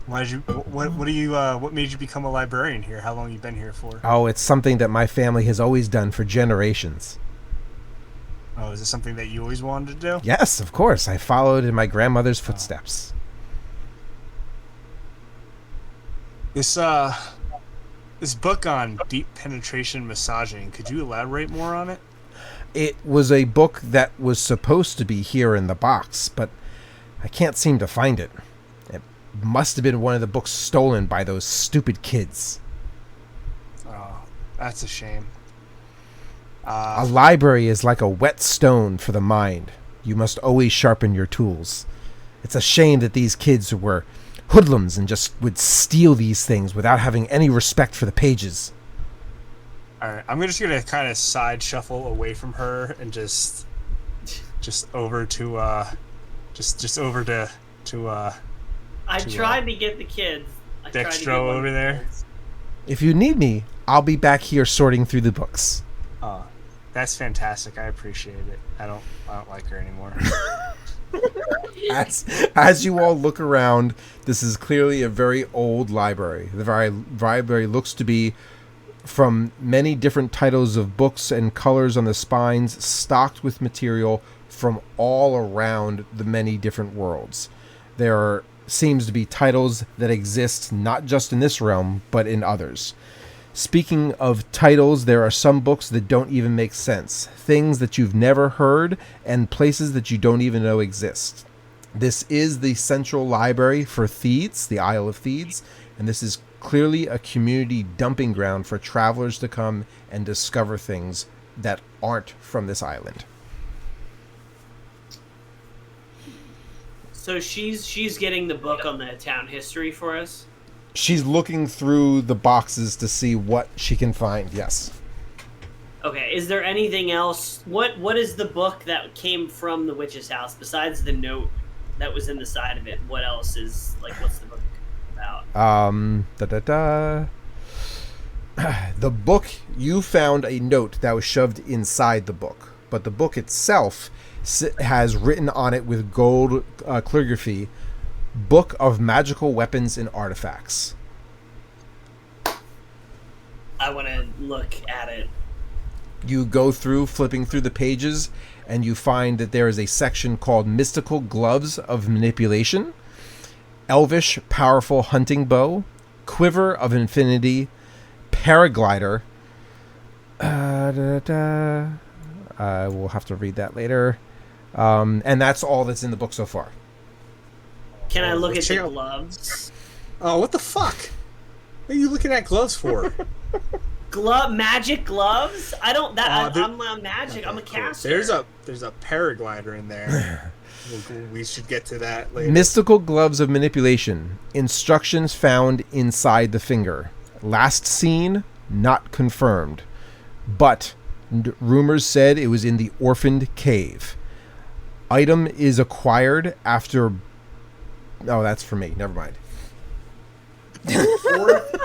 what made you become a librarian here? How long have you been here for? Oh, it's something that my family has always done for generations. Oh, is it something that you always wanted to do? Yes, of course. I followed in my grandmother's footsteps. This book on deep penetration massaging, could you elaborate more on it? It was a book that was supposed to be here in the box, but I can't seem to find it. It must have been one of the books stolen by those stupid kids. Oh, that's a shame. A library is like a whetstone for the mind. You must always sharpen your tools. It's a shame that these kids were hoodlums and just would steal these things without having any respect for the pages. Alright, I'm just gonna kind of side shuffle away from her and just over to just over to I tried to get the kids. Dextro over there. If you need me, I'll be back here sorting through the books. Oh, that's fantastic. I appreciate it. I don't like her anymore. As you all look around, this is clearly a very old library. The library looks to be from many different titles of books and colors on the spines, stocked with material from all around the many different worlds. There seems to be titles that exist not just in this realm, but in others. Speaking of titles, there are some books that don't even make sense. Things that you've never heard and places that you don't even know exist. This is the central library for Theeds, the Isle of Theeds, and this is clearly a community dumping ground for travelers to come and discover things that aren't from this island. So she's getting the book on the town history for us? She's looking through the boxes to see what she can find, yes. Okay, is there anything else? What is the book that came from the witch's house besides the note that was in the side of it? What else is, like, what's the book? about. The book, you found a note that was shoved inside the book, but the book itself has written on it with gold calligraphy, Book of Magical Weapons and Artifacts. I want to look at it. You go through, flipping through the pages, and you find that there is a section called Mystical Gloves of Manipulation, Elvish Powerful Hunting Bow, Quiver of Infinity, Paraglider. We'll have to read that later. And that's all that's in the book so far. Can I look at the gloves? Oh, what the fuck? What are you looking at gloves for? Magic gloves? I don't. I'm a magic. Okay, I'm a caster. There's a paraglider in there. We should get to that later. Mystical Gloves of Manipulation. Instructions found inside the finger. Last seen, not confirmed. But rumors said it was in the Orphaned Cave. Item is acquired after... Oh, that's for me. Never mind.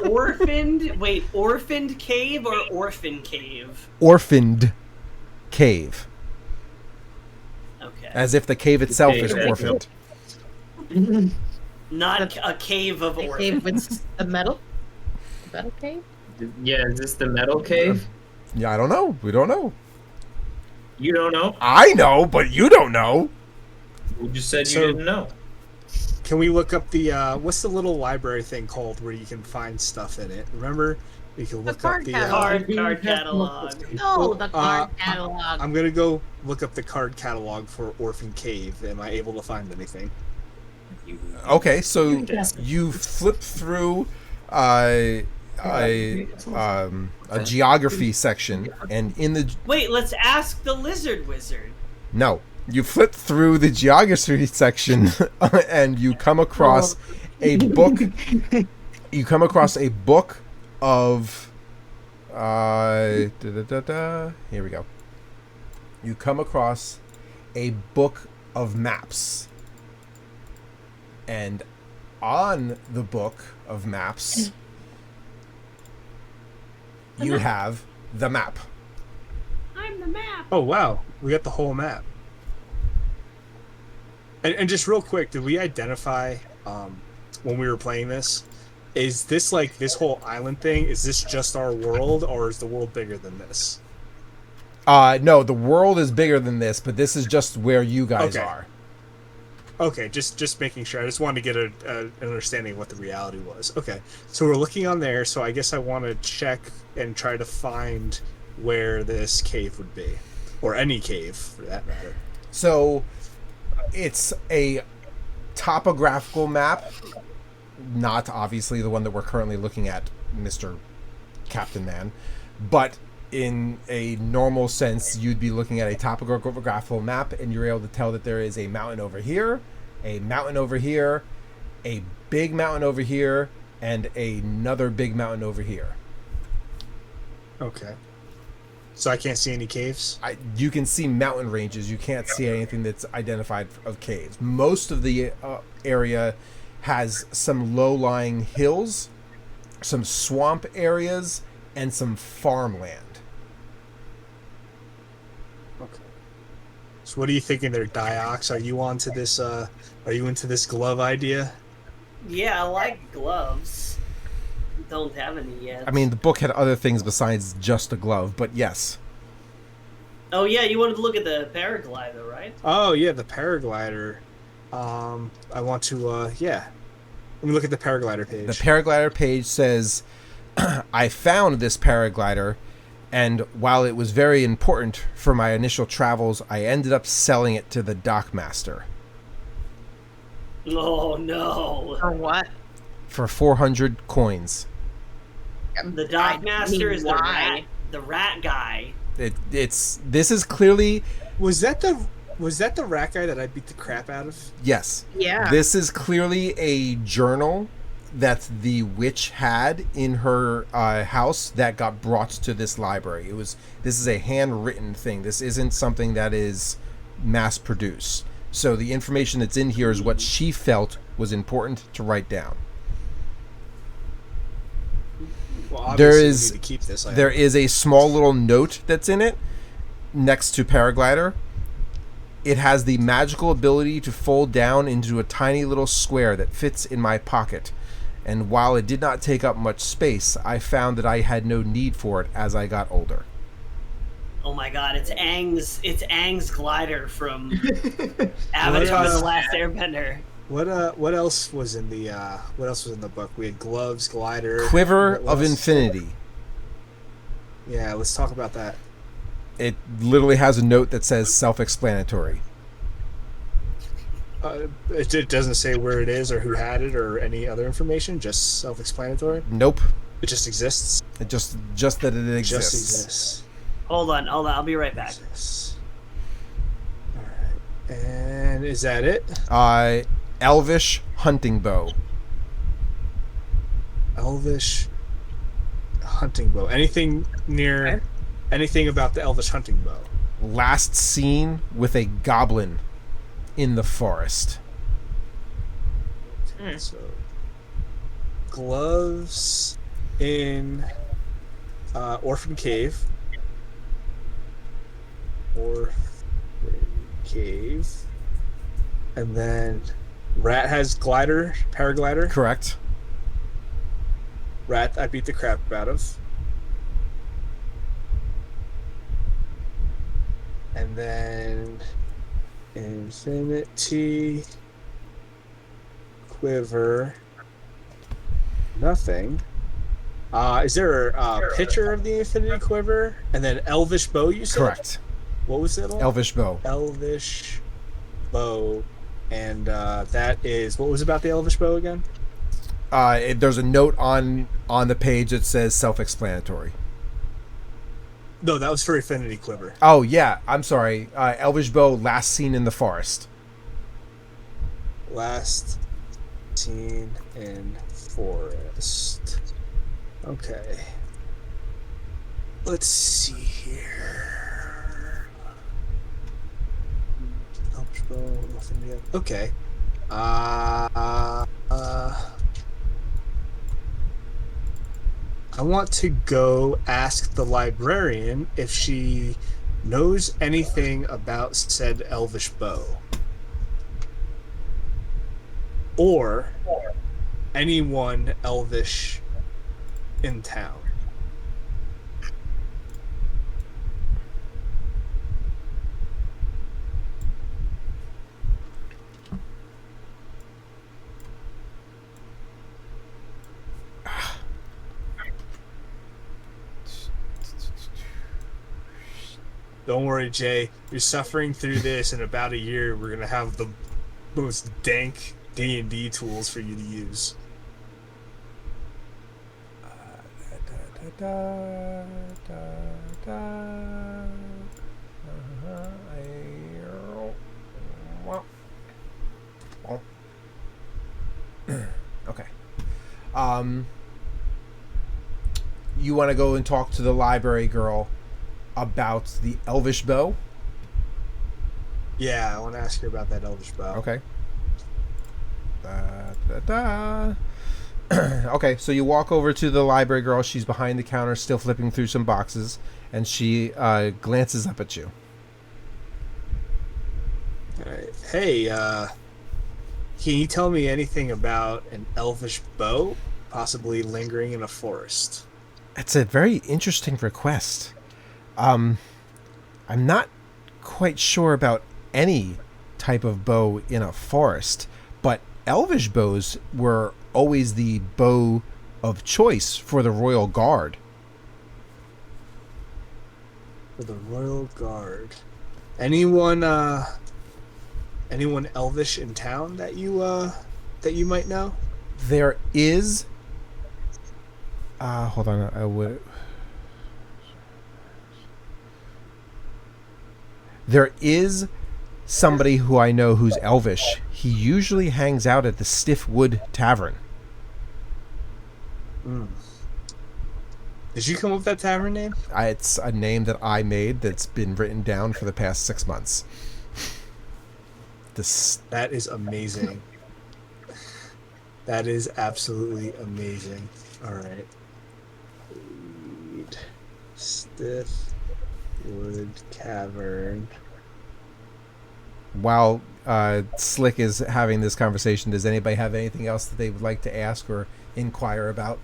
Orphaned? Wait, Orphaned Cave or Orphan Cave? Orphaned Cave. Okay. As if the cave itself is orphaned. Not a cave of orphans. Cave with the metal? Metal cave? Yeah, is this the metal cave? Yeah, I don't know. We don't know. You don't know? I know, but you don't know. You just said you didn't know. Can we look up the what's the little library thing called where you can find stuff in it? Remember, you can look up the card catalog. No, the card catalog. I'm gonna go look up the card catalog for Orphan Cave. Am I able to find anything? Okay, so you flip through a geography section, and in the... Wait, let's ask the lizard wizard. No. You flip through the geography section, and you come across a book. You come across a book of... Here we go. You come across a book of maps. And on the book of maps, you have the map. I'm the map. Oh, wow. We got the whole map. And just real quick, did we identify when we were playing this? Is this like this whole island thing? Is this just our world, or is the world bigger than this? No, the world is bigger than this, but this is just where you guys are. Okay, just making sure. I just wanted to get an understanding of what the reality was. Okay, so we're looking on there. So I guess I want to check and try to find where this cave would be, or any cave for that matter. So it's a topographical map, not obviously the one that we're currently looking at, Mr. Captain Man, but in a normal sense, you'd be looking at a topographical map, and you're able to tell that there is a mountain over here, a mountain over here, a big mountain over here, and another big mountain over here. Okay. So I can't see any caves? You can see mountain ranges. You can't see anything that's identified of caves. Most of the area has some low-lying hills, some swamp areas, and some farmland. Okay. So what are you thinking there, Diox? Are you onto this? Are you into this glove idea? Yeah, I like gloves. Don't have any yet. I mean, the book had other things besides just a glove, but yes. Oh yeah, you wanted to look at the paraglider, right? Oh yeah, the paraglider. I want to. Yeah. Let me look at the paraglider page. The paraglider page says, "I found this paraglider, and while it was very important for my initial travels, I ended up selling it to the dockmaster." Oh no! For what? For 400 coins. The dockmaster is the rat guy. This is clearly... Was that the rat guy that I beat the crap out of? Yes. Yeah. This is clearly a journal that the witch had in her house that got brought to this library. This is a handwritten thing. This isn't something that is mass produced. So the information that's in here is what she felt was important to write down. Well, There obviously is- we need to keep this. There is a small little note that's in it next to Paraglider. It has the magical ability to fold down into a tiny little square that fits in my pocket. And while it did not take up much space, I found that I had no need for it as I got older. Oh my god, it's Aang's glider from Avatar: The Last Airbender. What else was in the book? We had gloves, glider, Quiver what of else? Infinity. Yeah, let's talk about that. It literally has a note that says self-explanatory. It doesn't say where it is or who had it or any other information. Just self-explanatory. Nope. It just exists. It just that it exists. Just exists. Hold on, I'll be right back. Exists. All right. And is that it? Elvish hunting bow. Elvish hunting bow. Anything about the Elvish hunting bow? Last seen with a goblin in the forest. So, gloves in Orphan Cave. And then Rat has paraglider. Correct. Rat, I beat the crap out of. And then Infinity Quiver. Nothing. Is there a picture of the Infinity Quiver? And then Elvish Bow, you said? Correct. What was it? Elvish bow. Elvish Bow. And that is... What was about the Elvish Bow again? There's a note on the page that says self-explanatory. No, that was for Infinity Quiver. Oh, yeah. I'm sorry. Elvish bow, last seen in the forest. Last seen in forest. Okay. Let's see here. Elvish bow, nothing yet. Okay. I want to go ask the librarian if she knows anything about said Elvish bow. Or anyone Elvish in town. Don't worry, Jay. You're suffering through this. In about a year, we're gonna have the most dank D&D tools for you to use. Okay. You want to go and talk to the library girl about the Elvish bow? Yeah, I want to ask her about that Elvish bow. Okay. Okay, so you walk over to the library girl. She's behind the counter, still flipping through some boxes, and she glances up at you. All right. Hey, can you tell me anything about an Elvish bow possibly lingering in a forest? It's a very interesting request. I'm not quite sure about any type of bow in a forest, but Elvish bows were always the bow of choice for the Royal Guard. For the Royal Guard. Anyone Elvish in town that you might know? There is... hold on, I would... There is somebody who I know who's Elvish. He usually hangs out at the Stiff Wood Tavern. Did you come up with that tavern name? It's a name that I made that's been written down for the past 6 months. That is amazing. That is absolutely amazing. All right. Stiff wood cavern. While Slick is having this conversation, does anybody have anything else that they would like to ask or inquire about?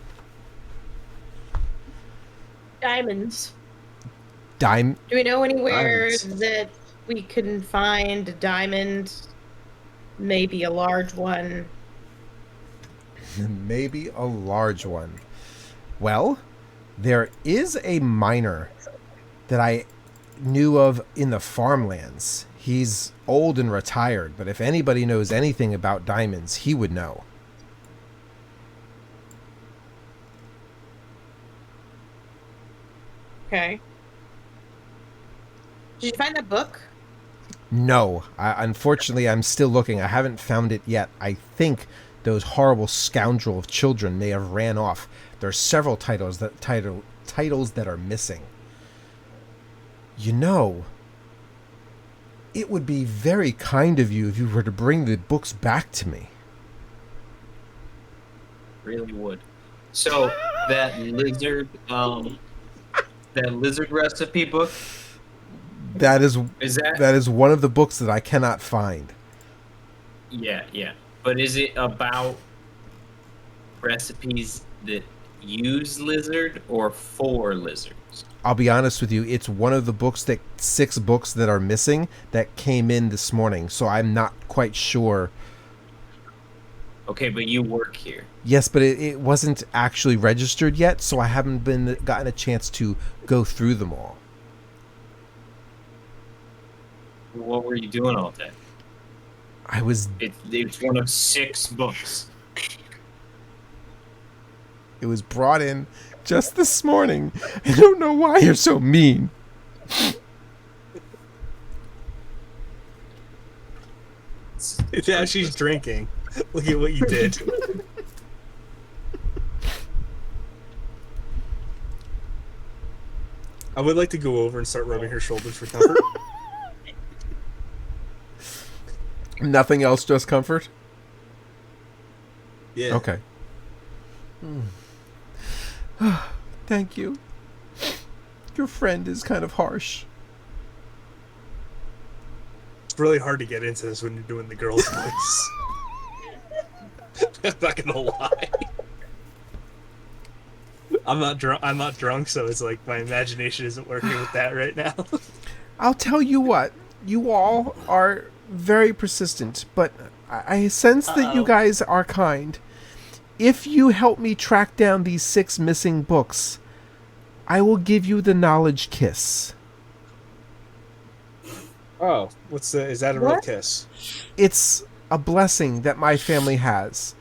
Diamonds. Do we know anywhere Diamonds. that we can find a diamond? Maybe a large one. Maybe a large one. Well, there is a miner that I knew of in the farmlands. He's old and retired, but if anybody knows anything about diamonds, he would know. Okay. Did you find that book? No, unfortunately, I'm still looking. I haven't found it yet. I think those horrible scoundrel of children may have ran off. There are several titles that are missing. You know, it would be very kind of you if you were to bring the books back to me. Really would. So that lizard recipe book. That is that that is one of the books that I cannot find. Yeah. But is it about recipes that use lizard or for lizards? I'll be honest with you, it's one of the 6 books that are missing that came in this morning, so I'm not quite sure. Okay, but you work here. Yes, but it wasn't actually registered yet, so I haven't gotten a chance to go through them all. What were you doing all day? It's one of 6 books. It was brought in just this morning. I don't know why you're so mean. Yeah, she's drinking. Look at what you did. I would like to go over and start rubbing her shoulders for comfort. Nothing else, just comfort? Yeah. Okay. Thank you. Your friend is kind of harsh. It's really hard to get into this when you're doing the girl's voice. I'm not gonna lie. I'm not drunk, so it's like my imagination isn't working with that right now. I'll tell you what. You all are very persistent, but I sense that you guys are kind. If you help me track down these 6 missing books, I will give you the knowledge kiss. Oh, is that a real kiss? It's a blessing that my family has.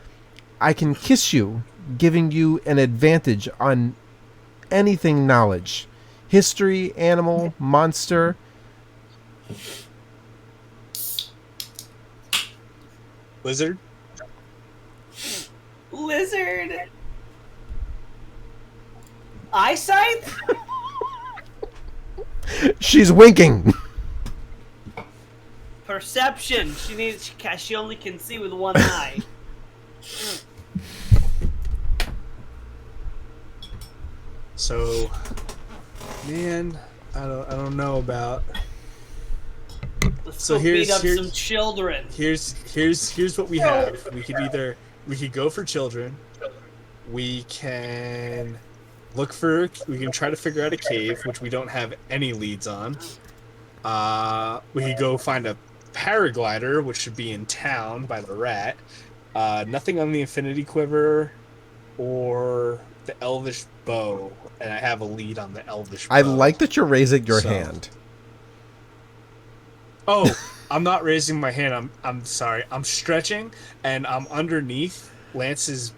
I can kiss you, giving you an advantage on anything knowledge. History, animal, monster. Lizard? Lizard. Eyesight? She's winking. Perception. She only can see with one eye. So, man, I don't know about. Let's So go here's beat up some children. Here's what we have. We could go for children. We can we can try to figure out a cave, which we don't have any leads on. We could go find a paraglider, which should be in town by the rat. Nothing on the infinity quiver or the elvish bow, and I have a lead on the elvish bow. I like that you're raising your hand. Oh, I'm not raising my hand. I'm sorry. I'm stretching, and I'm underneath Lance's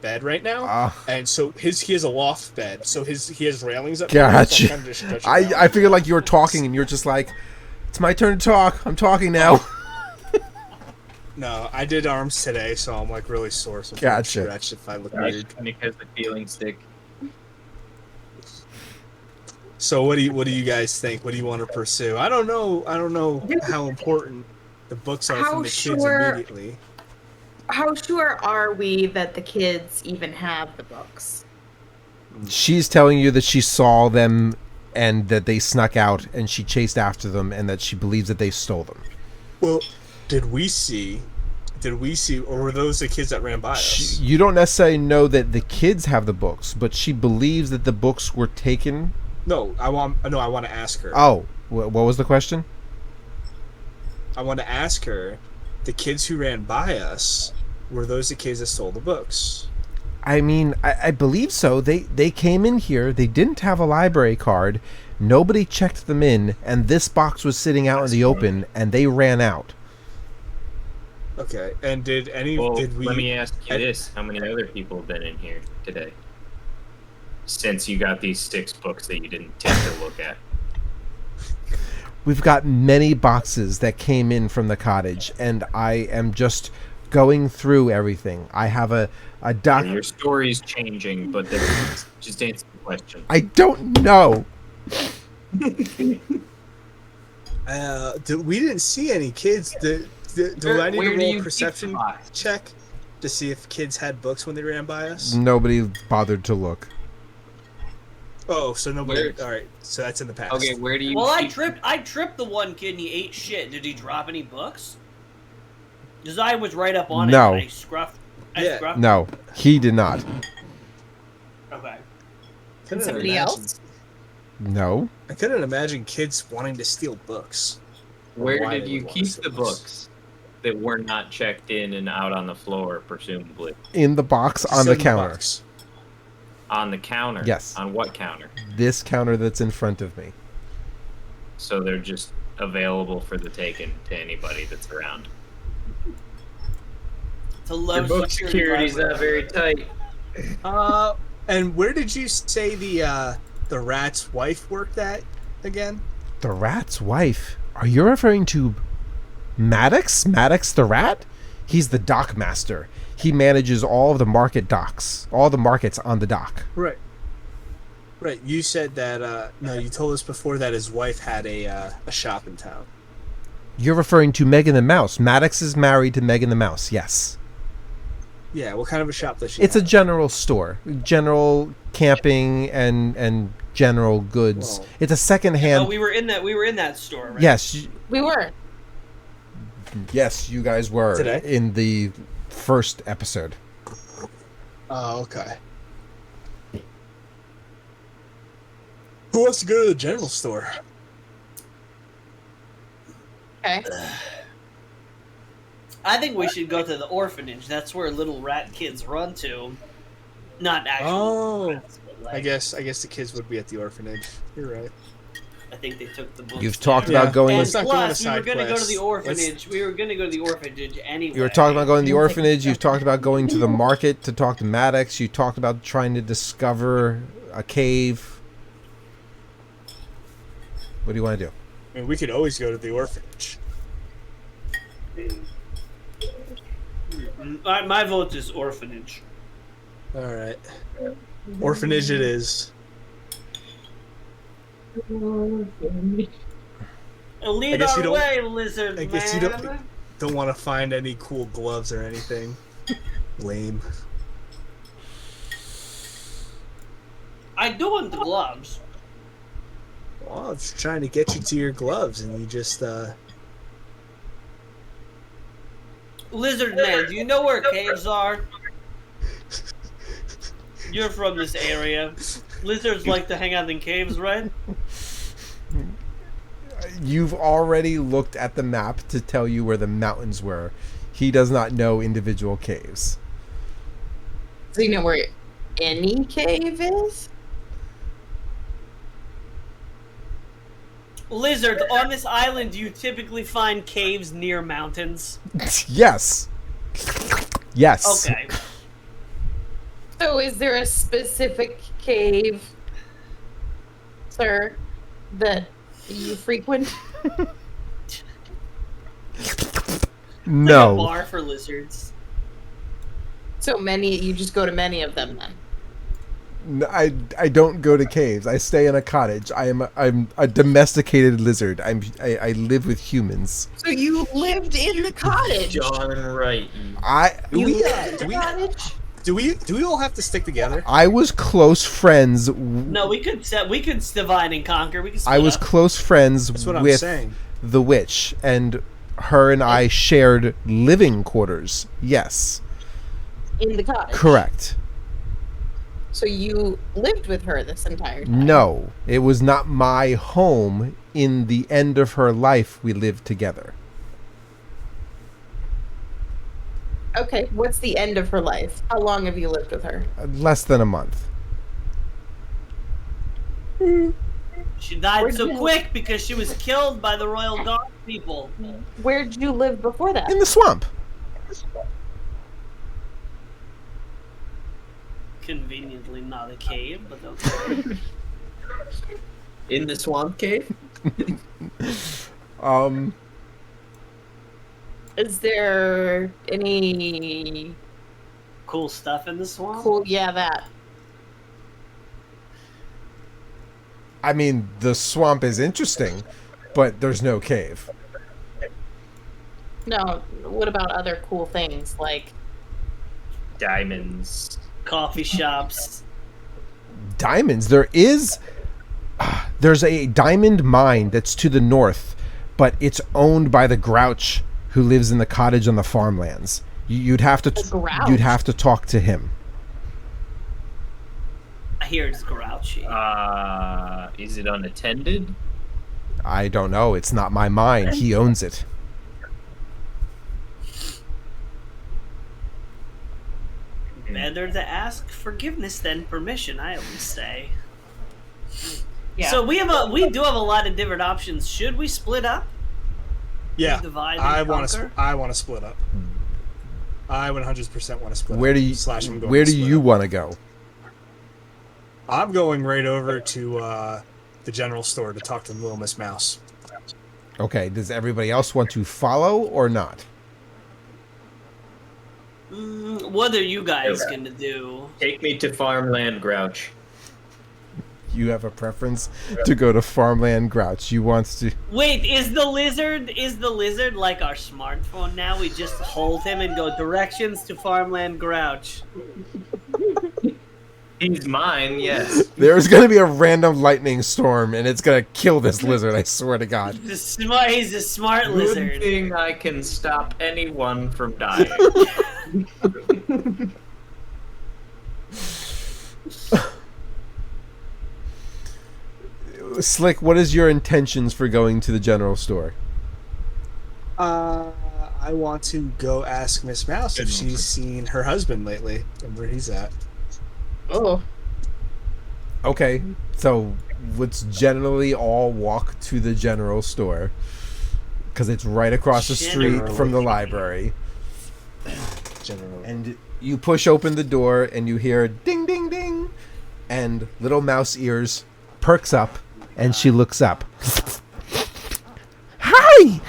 bed right now, and so he has a loft bed, so he has railings up. Gotcha. There, so I figured like you were talking, and you're just like, it's my turn to talk. I'm talking now. No, I did arms today, so I'm like really sore. So Gotcha. I'm stretched if I look weird. Nick has the healing stick. So what do you guys think? What do you want to pursue? I don't know how important the books are from the kids immediately. How sure are we that the kids even have the books? She's telling you that she saw them and that they snuck out and she chased after them and that she believes that they stole them. Well, did we see, or were those the kids that ran by us? You don't necessarily know that the kids have the books, but she believes that the books were taken. No, I want to ask her. Oh, what was the question? I want to ask her, the kids who ran by us, were those the kids that stole the books? I mean, I believe so. They came in here. They didn't have a library card. Nobody checked them in, and this box was sitting out in the open, and they ran out. Okay, and did we... Let me ask you this. How many other people have been in here today? Since you got these 6 books that you didn't take to look at. We've got many boxes that came in from the cottage, and I am just going through everything. I have a doc... Your story's changing, but just answer the question. I don't know. We didn't see any kids. Do I need to roll a perception check to see if kids had books when they ran by us? Nobody bothered to look. Oh, so nobody... Alright, so that's in the past. Okay, where do you... Well, I tripped the one kid and he ate shit. Did he drop any books? Because I was right up on No. it and I scruffed. No, he did not. Okay. Can somebody else? No. I couldn't imagine kids wanting to steal books. Where Why did they you would want keep to steal the books that were not checked in and out on the floor, presumably? In the box on the Send counter. box. On the counter? Yes. On what counter? This counter that's in front of me. So they're just available for the taking to anybody that's around. It's a low Your book security's library. not very tight. And where did you say the rat's wife worked at again? The rat's wife? Are you referring to Maddox? Maddox the rat? He's the dock master. He manages all of the market docks. All the markets on the dock. Right. Right. You said that, no, you told us before that his wife had a shop in town. You're referring to Megan the Mouse. Maddox is married to Megan the Mouse, yes. Yeah, what kind of a shop does she It's a have? general store. General camping and general goods. Whoa. It's a second-hand... Oh, we were in that store, right? Yes. We were. Yes, you guys were Today? in the first episode. Oh, okay. Who wants to go to the general store? Okay. I think we should go to the orphanage. That's where little rat kids run to. Not actual Oh. rats, but like, I guess the kids would be at the orphanage. You're right. I think they took the books. You've talked there. about going... Let's And not go on a plus, we were side going to go to quest. the orphanage. We were going to go to the orphanage anyway. You were talking about going to the orphanage. You've talked about going to the market to talk to Maddox. You talked about trying to discover a cave. What do you want to do? I mean, we could always go to the orphanage. My vote is orphanage. All right. Orphanage it is. Lead guess you our don't- way, lizard I guess man. you don't want to find any cool gloves or anything. Lame. I do want the gloves. Well, it's trying to get you to your gloves, and you just Lizard man, do you know where caves are? You're from this area. Lizards like to hang out in caves, right? You've already looked at the map to tell you where the mountains were. He does not know individual caves. Do you know where any cave is? Lizard, on this island, do you typically find caves near mountains? Yes. Yes. Okay. So is there a specific cave, sir, that you frequent? Like a No. bar for lizards. So many, you just go to many of them then? I don't go to caves. I stay in a cottage. I'm a domesticated lizard. I live with humans. So you lived in the cottage? John Wright. I You we- lived in the do we- cottage? Do we all have to stick together? I was close friends. No, we could divide and conquer. We could. I was close friends That's what I'm with saying. the witch, and her and I shared living quarters. Yes, In the cottage. correct. So you lived with her this entire time? No, it was not my home. In the end of her life, we lived together. Okay, what's the end of her life? How long have you lived with her? Less than a month. She died Where'd so you- quick because she was killed by the Royal Guard people. Where'd you live before that? In the swamp. Conveniently not a cave, but okay. In the swamp cave? Is there any Cool stuff in the swamp. cool? Yeah, that. I mean, the swamp is interesting, but there's no cave. No. What about other cool things like? Diamonds. Coffee shops. Diamonds. There's a diamond mine that's to the north, but it's owned by the Grouch who lives in the cottage on the farmlands. You'd have to Grouch? you'd have to talk to him. I hear it's grouchy. Is it unattended? I don't know. It's not my mine. He owns it. Better to ask forgiveness than permission, I always say. Yeah. So we do have a lot of different options. Should we split up? Yeah, Divide and I want to. conquer? I want to split up. I 100% want to split Where up. do you Slash, I'm going Where to do split you up. want to go? I'm going right over to the general store to talk to Little Miss Mouse. Okay. Does everybody else want to follow or not? What are you guys gonna do? Take me to Farmland Grouch. You have a preference to go to Farmland Grouch. You want to. Wait, is the lizard like our smartphone now? We just hold him and go directions to Farmland Grouch. He's mine, yes. There's gonna be a random lightning storm, and it's gonna kill this lizard. I swear to God. He's a smart Good lizard. thing I can stop anyone from dying. Slick, what is your intentions for going to the general store? I want to go ask Miss Mouse if she's seen her husband lately and where he's at. Oh. Okay, so let's generally all walk to the general store because it's right across the street Generally. from the library. Generally. And you push open the door and you hear ding, ding, ding, and Little Mouse Ears perks up and she looks up. Hi,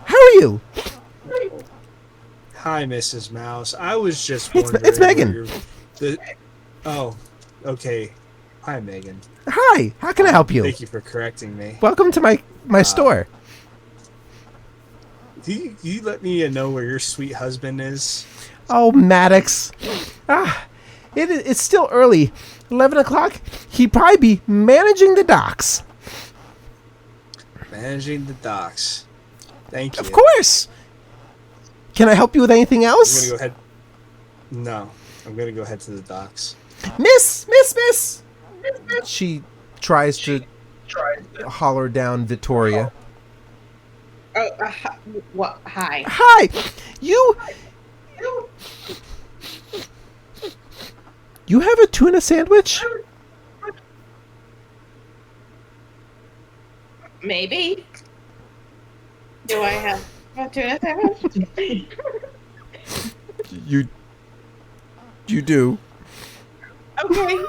how are you? Hi, Mrs. Mouse. I was just It's- wondering. it's Megan. where Oh, okay. Hi, Megan. Hi, how can I help you? Thank you for correcting me. Welcome to my store. Do you let me know where your sweet husband is? Oh, Maddox. It's still early. 11 o'clock. He'd probably be managing the docks. Managing the docks. Thank you. Of course. Can I help you with anything I'm else? gonna go ahead. No, I'm gonna go head to the docks. Miss. She tries to holler down Vittoria. What? Hi. Hi. You have a tuna sandwich? Maybe. Do I have a tuna sandwich? You do. Okay.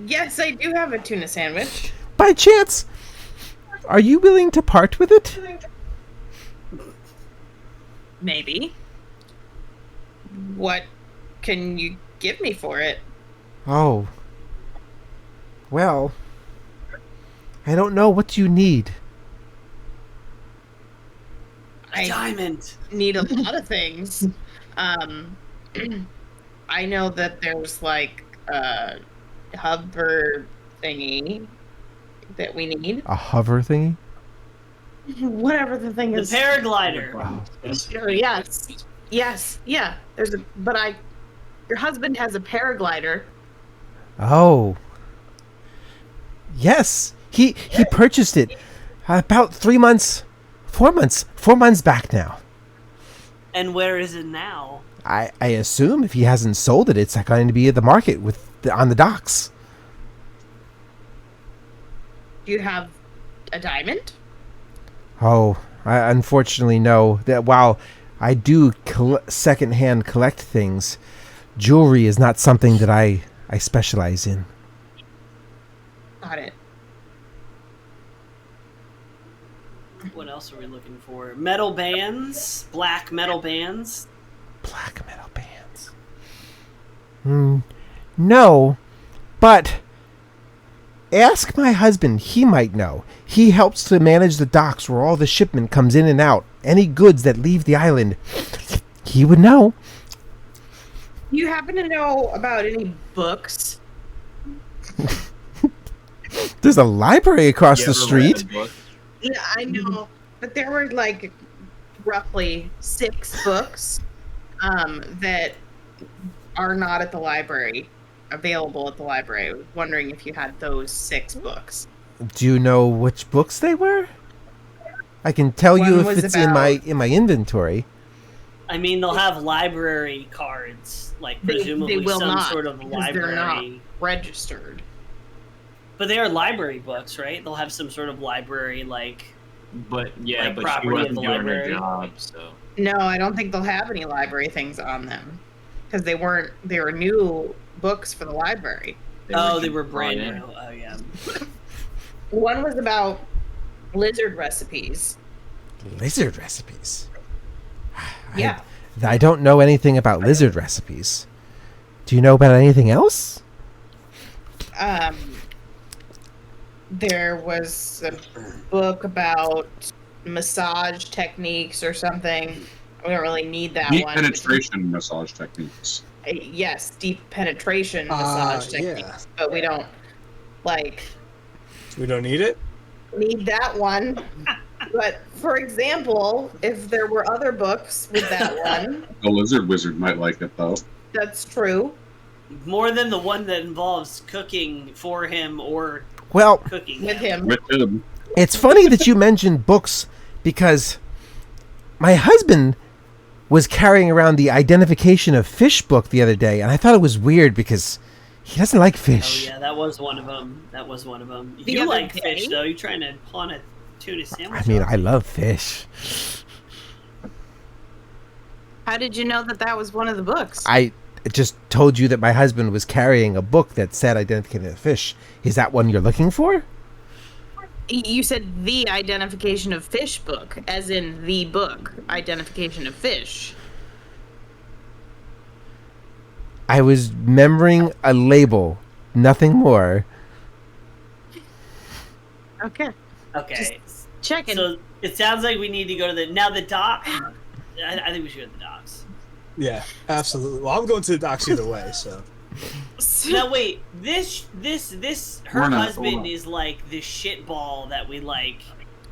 Yes, I do have a tuna sandwich. By chance, are you willing to part with it? Maybe. What can you give me for it? Oh. Well, I don't know. What do you need? I Diamond. need a lot of things. I I know that there's like a hover thingy that we need. A hover thingy? Whatever the thing The is. paraglider. Oh, yes, yeah. Your husband has a paraglider. Oh. Yes. He purchased it about 4 months back now. And where is it now? I assume if he hasn't sold it, it's going to be at the market on the docks. Do you have a diamond? Oh, I unfortunately no. That while I do secondhand collect things, jewelry is not something that I specialize in. Got it. What else are we looking for? Metal bands? Black metal bands? Black metal bands. No, but ask my husband. He might know. He helps to manage the docks where all the shipment comes in and out. Any goods that leave the island, he would know. Do you happen to know about any books? There's a library across the street. Yeah, I know, but there were like roughly 6 books that are not at the library, available at the library. I was wondering if you had those 6 books. Do you know which books they were? I can tell you One if was it's in my inventory. I mean, they'll have library cards, like They presumably will some not, sort of because they're not library. registered. But they are library books, right? They'll have some sort of library, But yeah, Like but she property of wasn't the doing her library. job, so. No, I don't think they'll have any library things on them because they were new books for the librry. they were brand brought in. new. Oh yeah. One was about lizard recipes. Lizard recipes. Yeah. I don't know anything about lizard recipes. Do you know about anything else? There was a book about massage techniques or something. We don't really need that Deep one. penetration massage techniques. Yes, deep penetration massage techniques, Yeah. but we don't We don't need it? need that one. But for example, if there were other books with that one, The lizard wizard might like it though. that's true. More than the one that involves cooking for him or Well, cooking With him. With him. it's funny that you mentioned books because my husband was carrying around the identification of fish book the other day, and I thought it was weird because he doesn't like Oh fish. yeah, that was one of them. The You other like day? fish though? You trying to pawn a tuna sandwich? I mean, I love fish. How did you know that was one of the books? I just told you that my husband was carrying a book that said identification of fish. Is that one you're looking for? You said the identification of fish book, as in the book, identification of fish. I was remembering a label, nothing more. Okay. Okay. Checking. So it sounds like we need to go to the dock. I think we should go to the docks. Yeah, absolutely. Well, I'm going to the docks either way, so. Now wait, her We're not- husband hold on. is like the shitball that we like.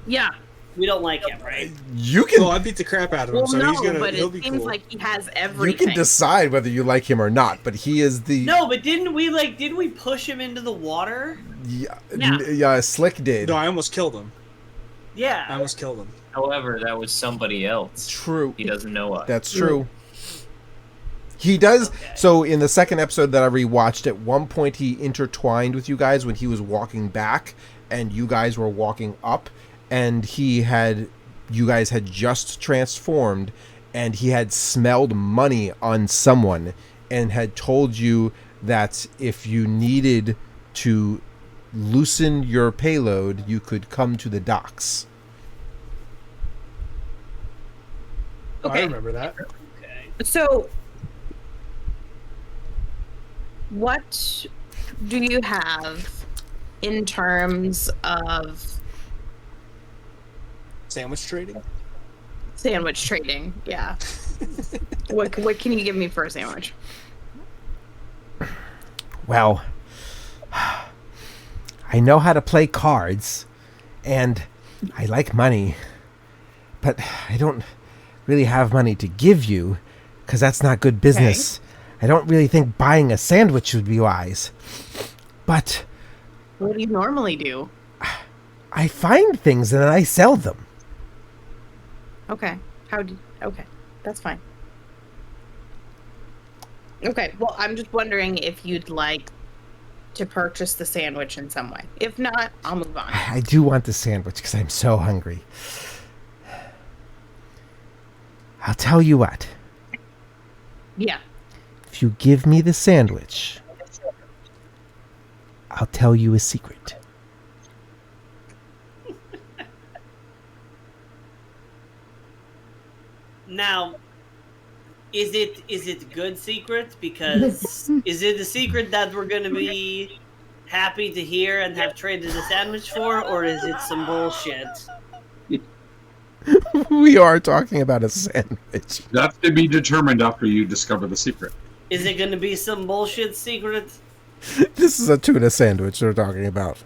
Yeah. We don't like him, right? You Well, I beat the crap out of him, Well, so no, he'll but it be seems cool. like he has you everything. can decide whether you like him or not, but he is the No, but didn't we push him into the water? yeah, Slick did. No, I almost killed him. I Yeah. almost killed him. However, that was somebody else. True. He doesn't know us. That's true. He does. Okay. So in the second episode that I rewatched, at one point he intertwined with you guys when he was walking back, and you guys were walking up, and you guys had just transformed, and he had smelled money on someone, and had told you that if you needed to loosen your payload, you could come to the docks. Oh, I Okay. remember that. Okay. So, what do you have in terms of Sandwich trading? sandwich trading? Yeah. What can you give me for a sandwich? Well, I know how to play cards, and I like money, but I don't really have money to give you, because that's not good business. I don't really think buying a sandwich would be wise. But What do you normally do? I find things and then I sell them. Okay. Okay, that's fine. Okay, well, I'm just wondering if you'd like to purchase the sandwich in some way. If not, I'll move on. I do want the sandwich because I'm so hungry. I'll tell you what. Yeah. If you give me the sandwich, I'll tell you a secret. Now, is it good secret? Because is it a secret that we're gonna be happy to hear and have traded a sandwich for, or is it some bullshit? We are talking about a sandwich. That's to be determined after you discover the secret. Is it gonna be some bullshit secret? This is a tuna sandwich we're talking about.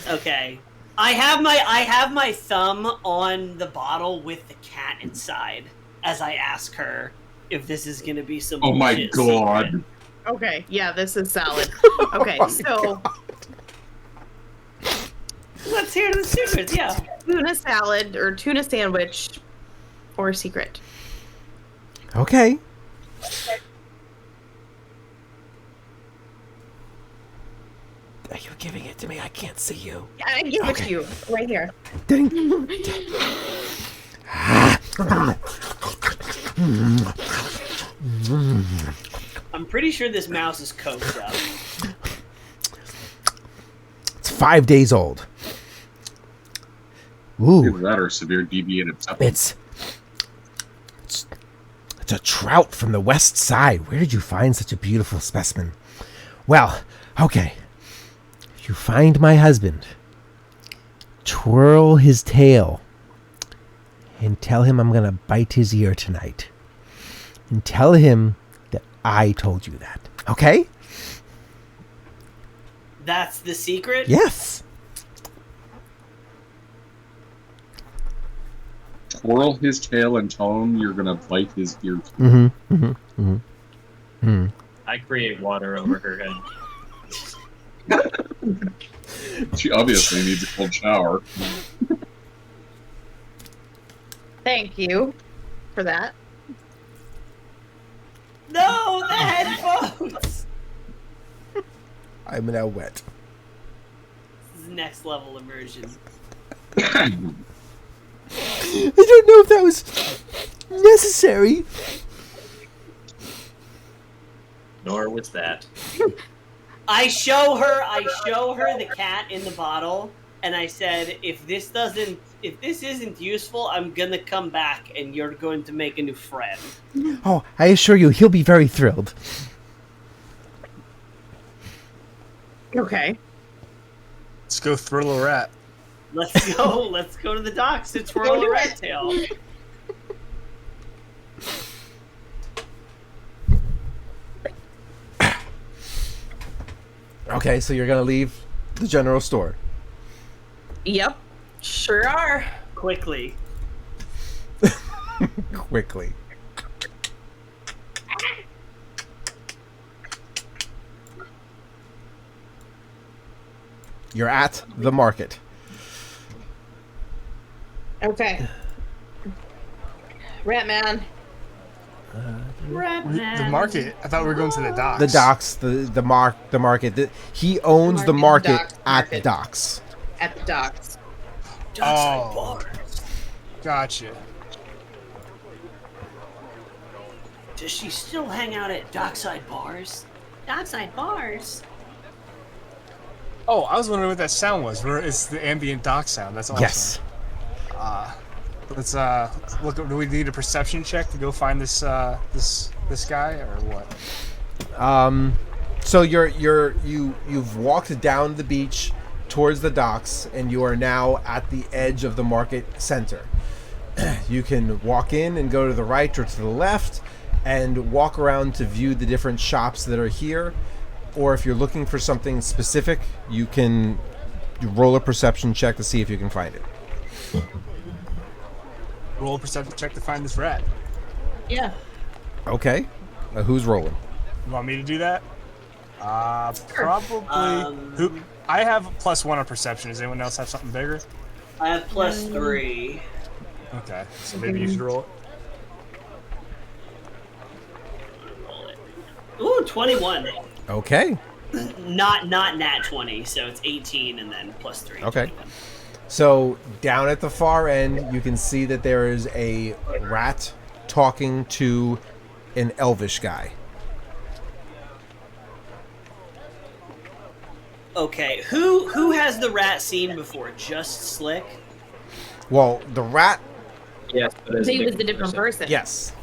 Okay. I have my thumb on the bottle with the cat inside as I ask her if this is gonna be some Oh my bullshit god. secret. Okay, yeah, this is salad. Okay, so Let's hear the secret, yeah. tuna salad or tuna sandwich or secret. Okay. Are you giving it to me? I can't see you. Yeah, I give it to you right here. Ding. I'm pretty sure this mouse is coked up. It's 5 days old. Either Ooh, that or severe deviated septum. it's a trout from the west side. Where did you find such a beautiful specimen? Well, okay. If you find my husband, twirl his tail and tell him I'm gonna bite his ear tonight. And tell him that I told you that. Okay? That's the secret? Yes. Twirl his tail and tell him you're gonna bite his ear. Mm-hmm. Mm-hmm. Mm-hmm. Mm. I create water over her head. She obviously needs a cold shower. Thank you for that. No, the headphones! I'm now wet. This is next level immersion. I don't know if that was necessary. Nor was that. I show her the cat in the bottle, and I said, if this isn't useful, I'm gonna come back and you're going to make a new friend. Oh, I assure you, he'll be very thrilled. Okay. Let's go thrill a rat. Let's go to the docks to twirl a rat tail. Okay, so you're gonna leave the general store. Yep. Sure are. Quickly. Quickly. You're at the market. Okay. Ratman. The market? I thought we were going to the docks. The docks, the market. He owns the market at the docks. At the docks. Oh. Gotcha. Does she still hang out at dockside bars? Dockside bars? Oh, I was wondering what that sound was. It's the ambient dock sound. That's awesome. Yes. Let's look. Do we need a perception check to go find this this guy or what? So you've walked down the beach towards the docks, and you are now at the edge of the market center. You can walk in and go to the right or to the left, and walk around to view the different shops that are here. or if you're looking for something specific, you can roll a perception check to see if you can find it. Roll a perception check to find this rat. Yeah. Okay. Who's rolling? You want me to do that? Probably. Who? I have +1 on perception. Does anyone else have something bigger? I have +3. Okay, so maybe you should roll it. Ooh, 21. Okay. Not nat 20, so it's 18 and then +3. Okay. 21. So down at the far end, you can see that there is a rat talking to an elvish guy. Okay, who has the rat seen before? Just Slick? Well, the rat, Yes, but as He was a different person. yes.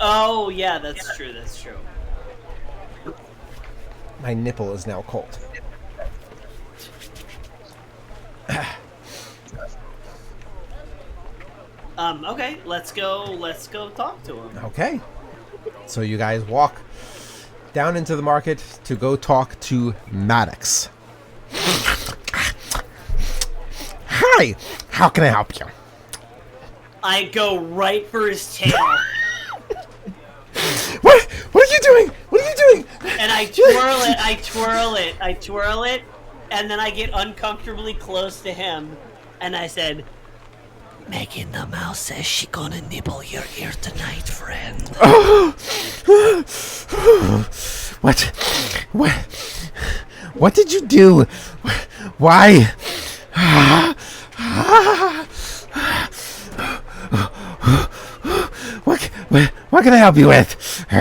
Oh, yeah, that's true, that's true. My nipple is now cold. Okay, let's go talk to him. Okay. So you guys walk down into the market to go talk to Maddox. Hi, how can I help you? I go right for his tail, What are you doing? What are you doing? and I twirl it, and then I get uncomfortably close to him, and I said, Megan the Mouse says she gonna nibble your ear tonight, friend. What did you do? Why? What can I help you with? You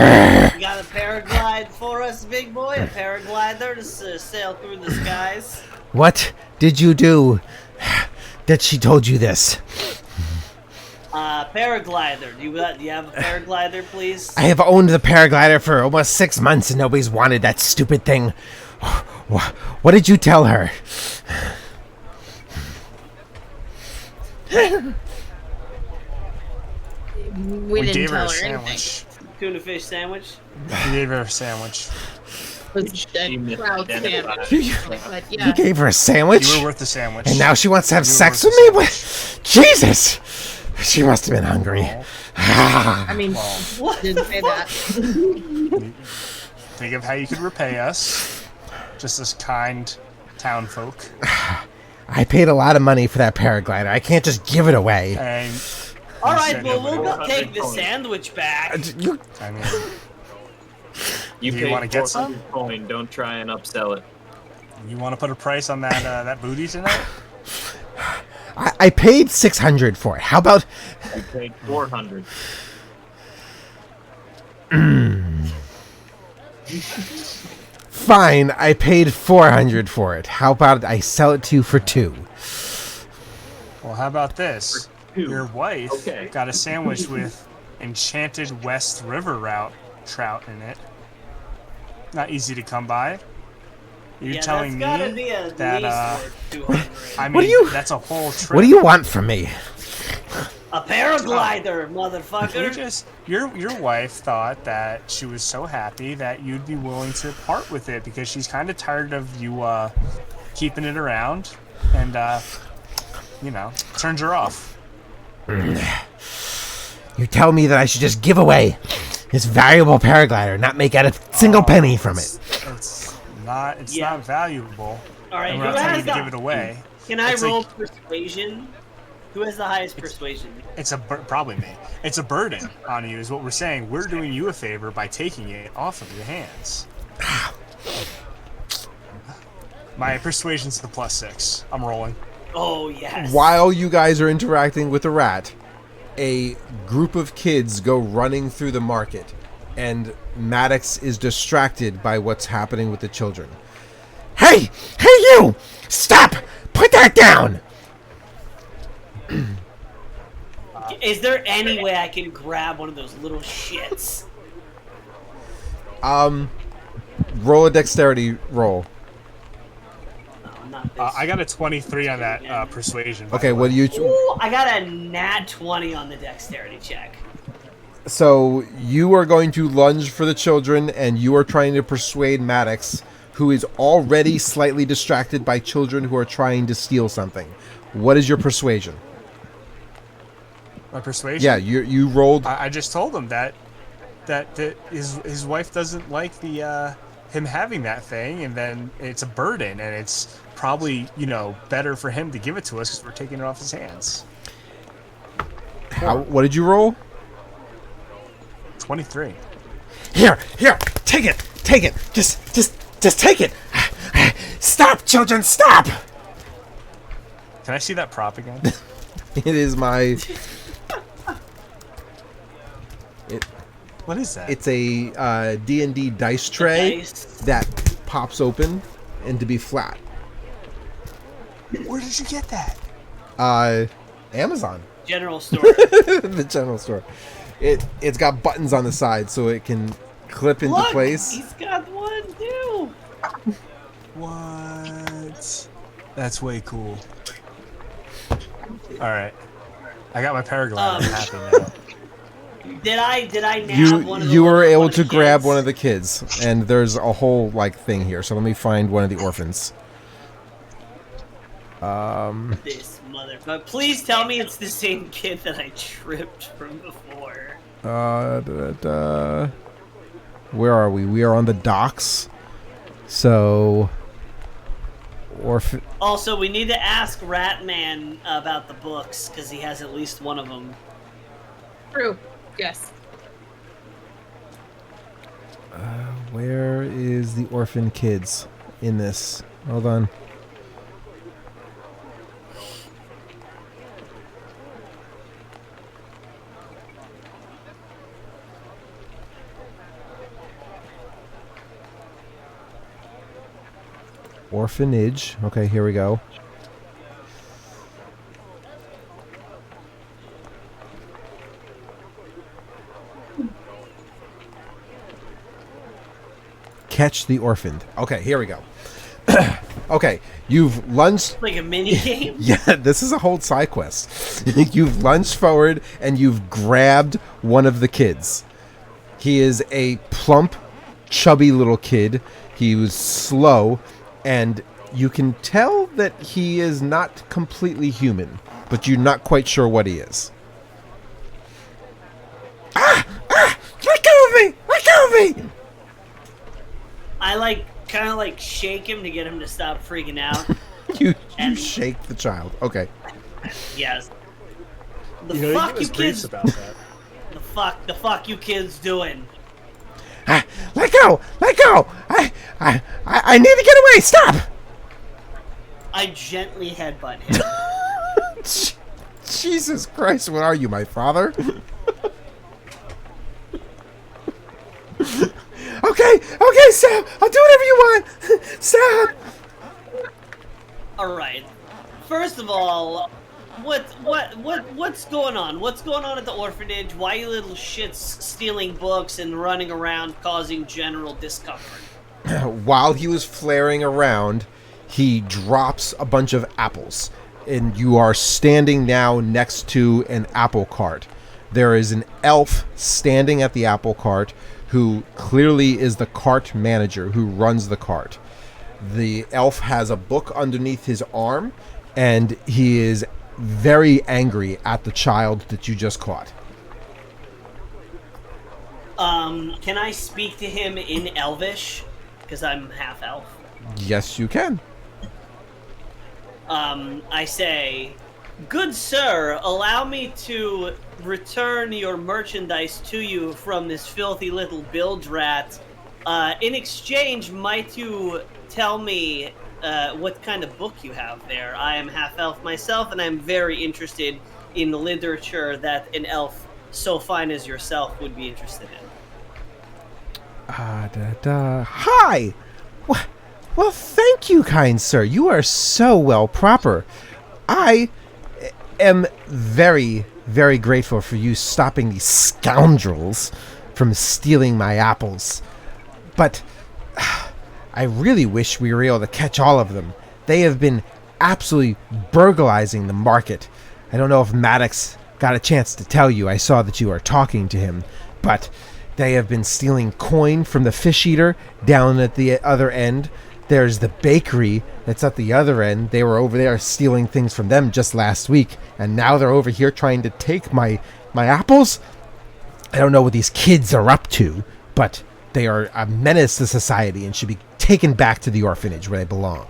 got a paraglide for us, big boy? A paraglider to sail through the skies? What did you do that she told you this? Paraglider. Do you have a paraglider, please? I have owned the paraglider for almost 6 months and nobody's wanted that stupid thing. What did you tell her? We didn't gave her tell a her anything. sandwich. Tuna fish sandwich? We gave her a sandwich. It was a crowd sandwich. You But yeah, gave her a sandwich? You were worth the sandwich. And now she wants to have You were sex worth with the me? What? Jesus! She must have been hungry. I mean, Well, didn't say that. think of how you could repay us. Just as kind town folk. I paid a lot of money for that paraglider. I can't just give it away. And Alright, said well, nobody we'll would. take the sandwich back. I mean, You Do you paid wanna get some? 400 coin. Don't try and upsell it. you want to put a price on that that booty tonight? I paid 600 for it. How about... You paid 400. Fine, I paid 400 for it. How about I sell it to you for 2? Well, how about this? Your wife Okay. got a sandwich with enchanted West River route trout in it. Not easy to come by. You're Yeah, telling that's gotta me be at that least worth 200. I mean What do you- that's a whole trip. What do you want from me? A paraglider, You motherfucker. just your wife thought that she was so happy that you'd be willing to part with it because she's kind of tired of you keeping it around and turns her off. You tell me that I should just give away this valuable paraglider, not make out a single penny from it. It's Yeah. not valuable. Alright, And who we're not telling has you to give it the... away. Can I It's roll like- persuasion? Who has the highest persuasion? It's probably me. It's a burden on you, is what we're saying. We're doing you a favor by taking it off of your hands. My persuasion's the +6. I'm rolling. Oh, yes. While you guys are interacting with the rat, a group of kids go running through the market, and Maddox is distracted by what's happening with the children. Hey! Hey, you! Stop! Put that down! Is there any way I can grab one of those little shits? Roll a dexterity roll. No, not this. I got a 23 on that persuasion. by Okay, the what way. do you... Ooh, I got a nat 20 on the dexterity check. So you are going to lunge for the children, and you are trying to persuade Maddox who is already slightly distracted by children who are trying to steal something. What is your persuasion? My persuasion? Yeah, you rolled... I just told him that his wife doesn't like the him having that thing, and then it's a burden, and it's probably, better for him to give it to us because we're taking it off his hands. What did you roll? 23. Here, take it. Just take it. Stop, children, stop. Can I see that prop again? It is my... What is that? It's a D&D dice tray that pops open and to be flat. Where did you get that? Amazon. General store. The general store. It's got buttons on the side so it can clip into Look, place. He's got one too. What? That's way cool. All right, I got my paraglider. I'm happy now. Did I nab one of the You were able one of to the grab kids? one of the kids, and there's a whole thing here. So let me find one of the orphans. This motherfucker. Please tell me it's the same kid that I tripped from before. Where are we? We are on the docks. So, Also, we need to ask Ratman about the books because he has at least one of them. True. Yes. Where is the orphan kids in this? Hold on. Orphanage. Okay, here we go. Catch the orphaned. Okay, here we go. Okay, you've lunged... Like a mini game? Yeah, this is a whole side quest. You've lunged forward and you've grabbed one of the kids. He is a plump, chubby little kid. He was slow, and you can tell that he is not completely human, but you're not quite sure what he is. Ah! Let go of me! Let go of me! I kind of shake him to get him to stop freaking out. You And- shake the child. Okay. Yes. The He fuck was you briefs kids? about that. The fuck you kids doing? Ah, let go! Let go! I need to get away! Stop! I gently headbutt him. Jesus Christ, what are you, my father? Okay, Sam, I'll do whatever you want. Sam. All right. First of all, what's going on? What's going on at the orphanage? Why you little shits stealing books and running around causing general discomfort? While he was flaring around, he drops a bunch of apples, and you are standing now next to an apple cart. There is an elf standing at the apple cart who clearly is the cart manager who runs the cart. The elf has a book underneath his arm, and he is very angry at the child that you just caught. Can I speak to him in Elvish? Because I'm half elf. Yes, you can. I say, good sir, allow me to return your merchandise to you from this filthy little bilge rat. In exchange, might you tell me what kind of book you have there? I am half elf myself, and I'm very interested in literature that an elf so fine as yourself would be interested in. Hi! Well, thank you, kind sir. You are so well proper. I am very, very grateful for you stopping these scoundrels from stealing my apples. But I really wish we were able to catch all of them. They have been absolutely burglarizing the market. I don't know if Maddox got a chance to tell you. I saw that you are talking to him. But They have been stealing coin from the fish eater down at the other end. There's the bakery that's at the other end. They were over there stealing things from them just last week, and now they're over here trying to take my apples. I don't know what these kids are up to, but they are a menace to society and should be taken back to the orphanage where they belong.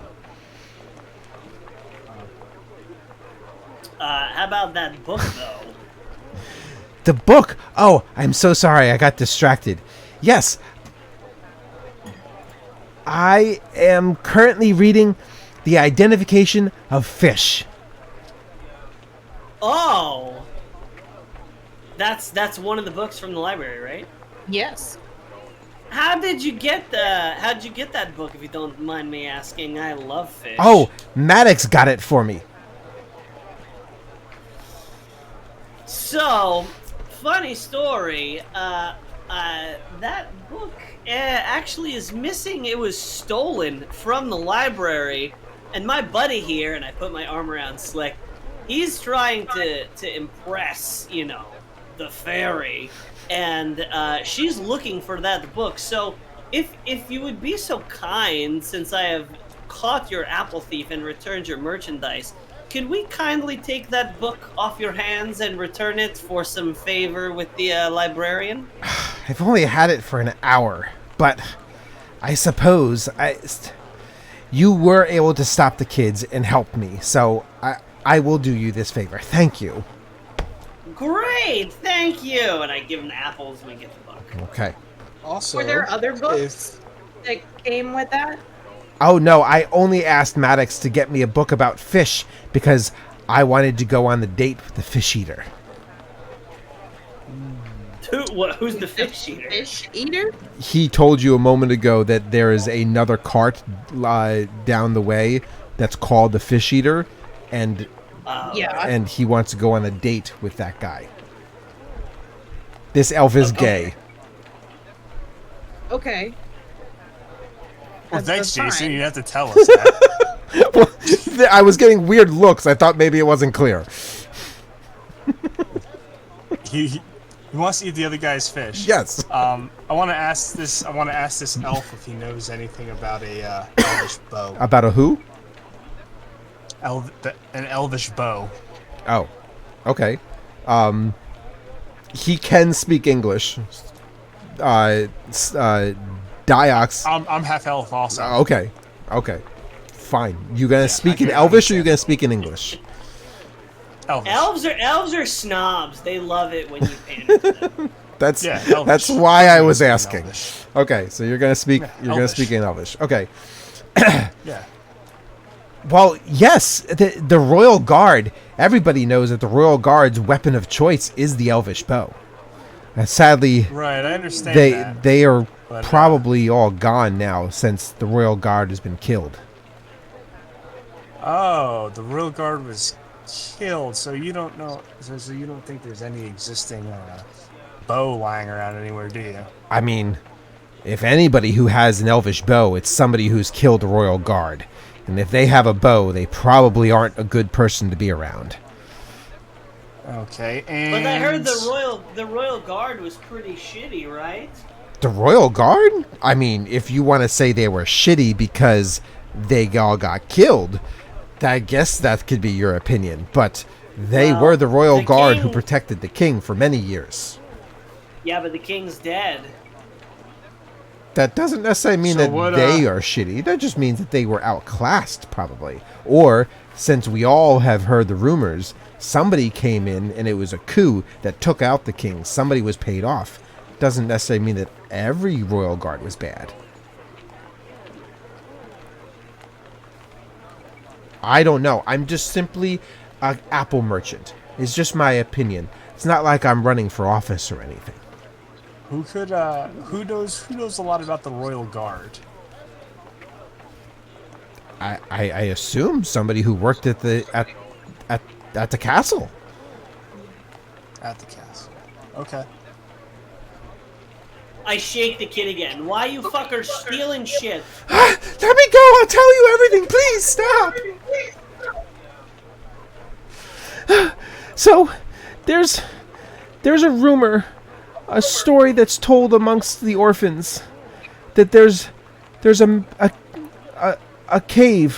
How about that book, though? The book! Oh, I'm so sorry. I got distracted. Yes. I am currently reading The Identification of Fish. Oh! That's one of the books from the library, right? Yes. How'd you get that book, if you don't mind me asking? I love fish. Oh, Maddox got it for me. So, funny story. That book actually is missing. It was stolen from the library, and my buddy here, and I put my arm around Slick, he's trying to impress, the fairy, and she's looking for that book. So, if you would be so kind, since I have caught your apple thief and returned your merchandise, could we kindly take that book off your hands and return it for some favor with the librarian? I've only had it for an hour, but I suppose you were able to stop the kids and help me, so I will do you this favor. Thank you. Great, thank you. And I give him the apples and we get the book. Okay. Also, Were there other books that came with that? Oh no, I only asked Maddox to get me a book about fish because I wanted to go on the date with the fish eater. Who's the fish eater? Fish eater? He told you a moment ago that there is another cart down the way that's called the fish eater, and Yeah. and he wants to go on a date with that guy. This elf is gay. Okay. Well, thanks, That's Jason. fine. You have to tell us that. Well, I was getting weird looks. I thought maybe it wasn't clear. he wants to eat the other guy's fish. Yes. I want to ask this elf if he knows anything about a elvish bow. About a who? An elvish bow. Oh, okay. He can speak English. Diox. I'm half elf also. Okay. Fine. You gonna speak in Elvish or you gonna speak in English? Elvish. Elves are snobs. They love it when you pander to them. That's Elvish. why I was asking. Elvish. Okay, so you're gonna speak. You're gonna Elvish. speak in Elvish. Okay. Yeah. Well, yes, the Royal Guard. Everybody knows that the Royal Guard's weapon of choice is the Elvish bow. And sadly, Right, I understand that. they are But, probably all gone now since the Royal Guard has been killed. Oh, the Royal Guard was killed, so you don't know. So you don't think there's any existing bow lying around anywhere, do you? I mean, if anybody who has an Elvish bow, it's somebody who's killed the Royal Guard. And if they have a bow, they probably aren't a good person to be around. Okay, and But I heard the Royal Guard was pretty shitty, right? The Royal Guard? I mean, if you want to say they were shitty because they all got killed, I guess that could be your opinion. But they Well, were the Royal the Guard who king- protected the king for many years. Yeah, but the king's dead. That doesn't necessarily mean So that what, they are shitty. That just means that they were outclassed, probably. Or, since we all have heard the rumors, somebody came in and it was a coup that took out the king. Somebody was paid off. Doesn't necessarily mean that every Royal Guard was bad. I don't know. I'm just simply an apple merchant. It's just my opinion. It's not like I'm running for office or anything. who knows a lot about the Royal Guard? I assume somebody who worked at the castle. At the castle. Okay. I shake the kid again. Why you fuckers stealing shit? Let me go. I'll tell you everything. Please stop. So, there's a rumor a story that's told amongst the orphans that there's a cave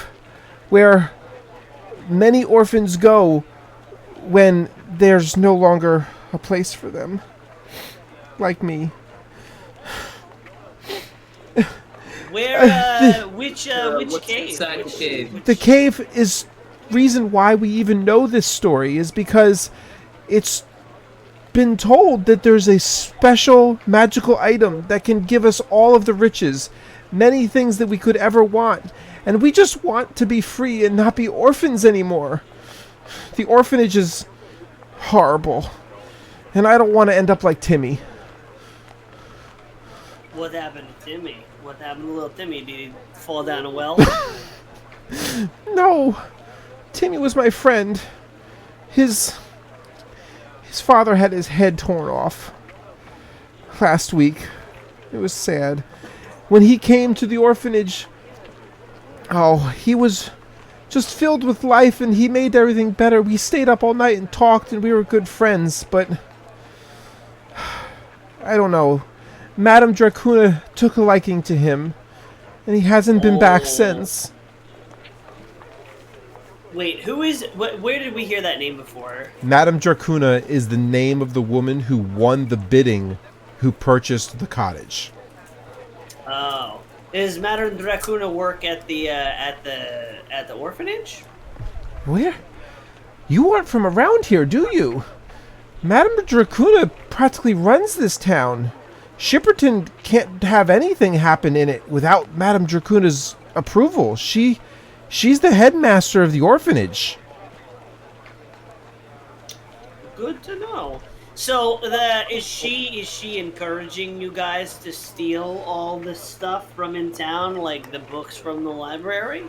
where many orphans go when there's no longer a place for them, like me. Where? Which What's cave? inside the cave? The cave is reason why we even know this story is because it's been told that there's a special magical item that can give us all of the riches, many things that we could ever want, and we just want to be free and not be orphans anymore. The orphanage is horrible, and I don't want to end up like Timmy. What happened to Timmy? What happened to little Timmy? Did he fall down a well? No, Timmy was my friend. His father had his head torn off last week. It was sad. When he came to the orphanage, he was just filled with life, and he made everything better. We stayed up all night and talked, and we were good friends, but I don't know. Madame Dracuna took a liking to him, and he hasn't been back since. Wait, who is... Where did we hear that name before? Madame Dracuna is the name of the woman who won the bidding, who purchased the cottage. Oh. Does Madame Dracuna work at the orphanage? Where? You aren't from around here, do you? Madame Dracuna practically runs this town. Shipperton can't have anything happen in it without Madame Dracuna's approval. She's the headmaster of the orphanage. Good to know. So, is she encouraging you guys to steal all the stuff from in town, like the books from the library?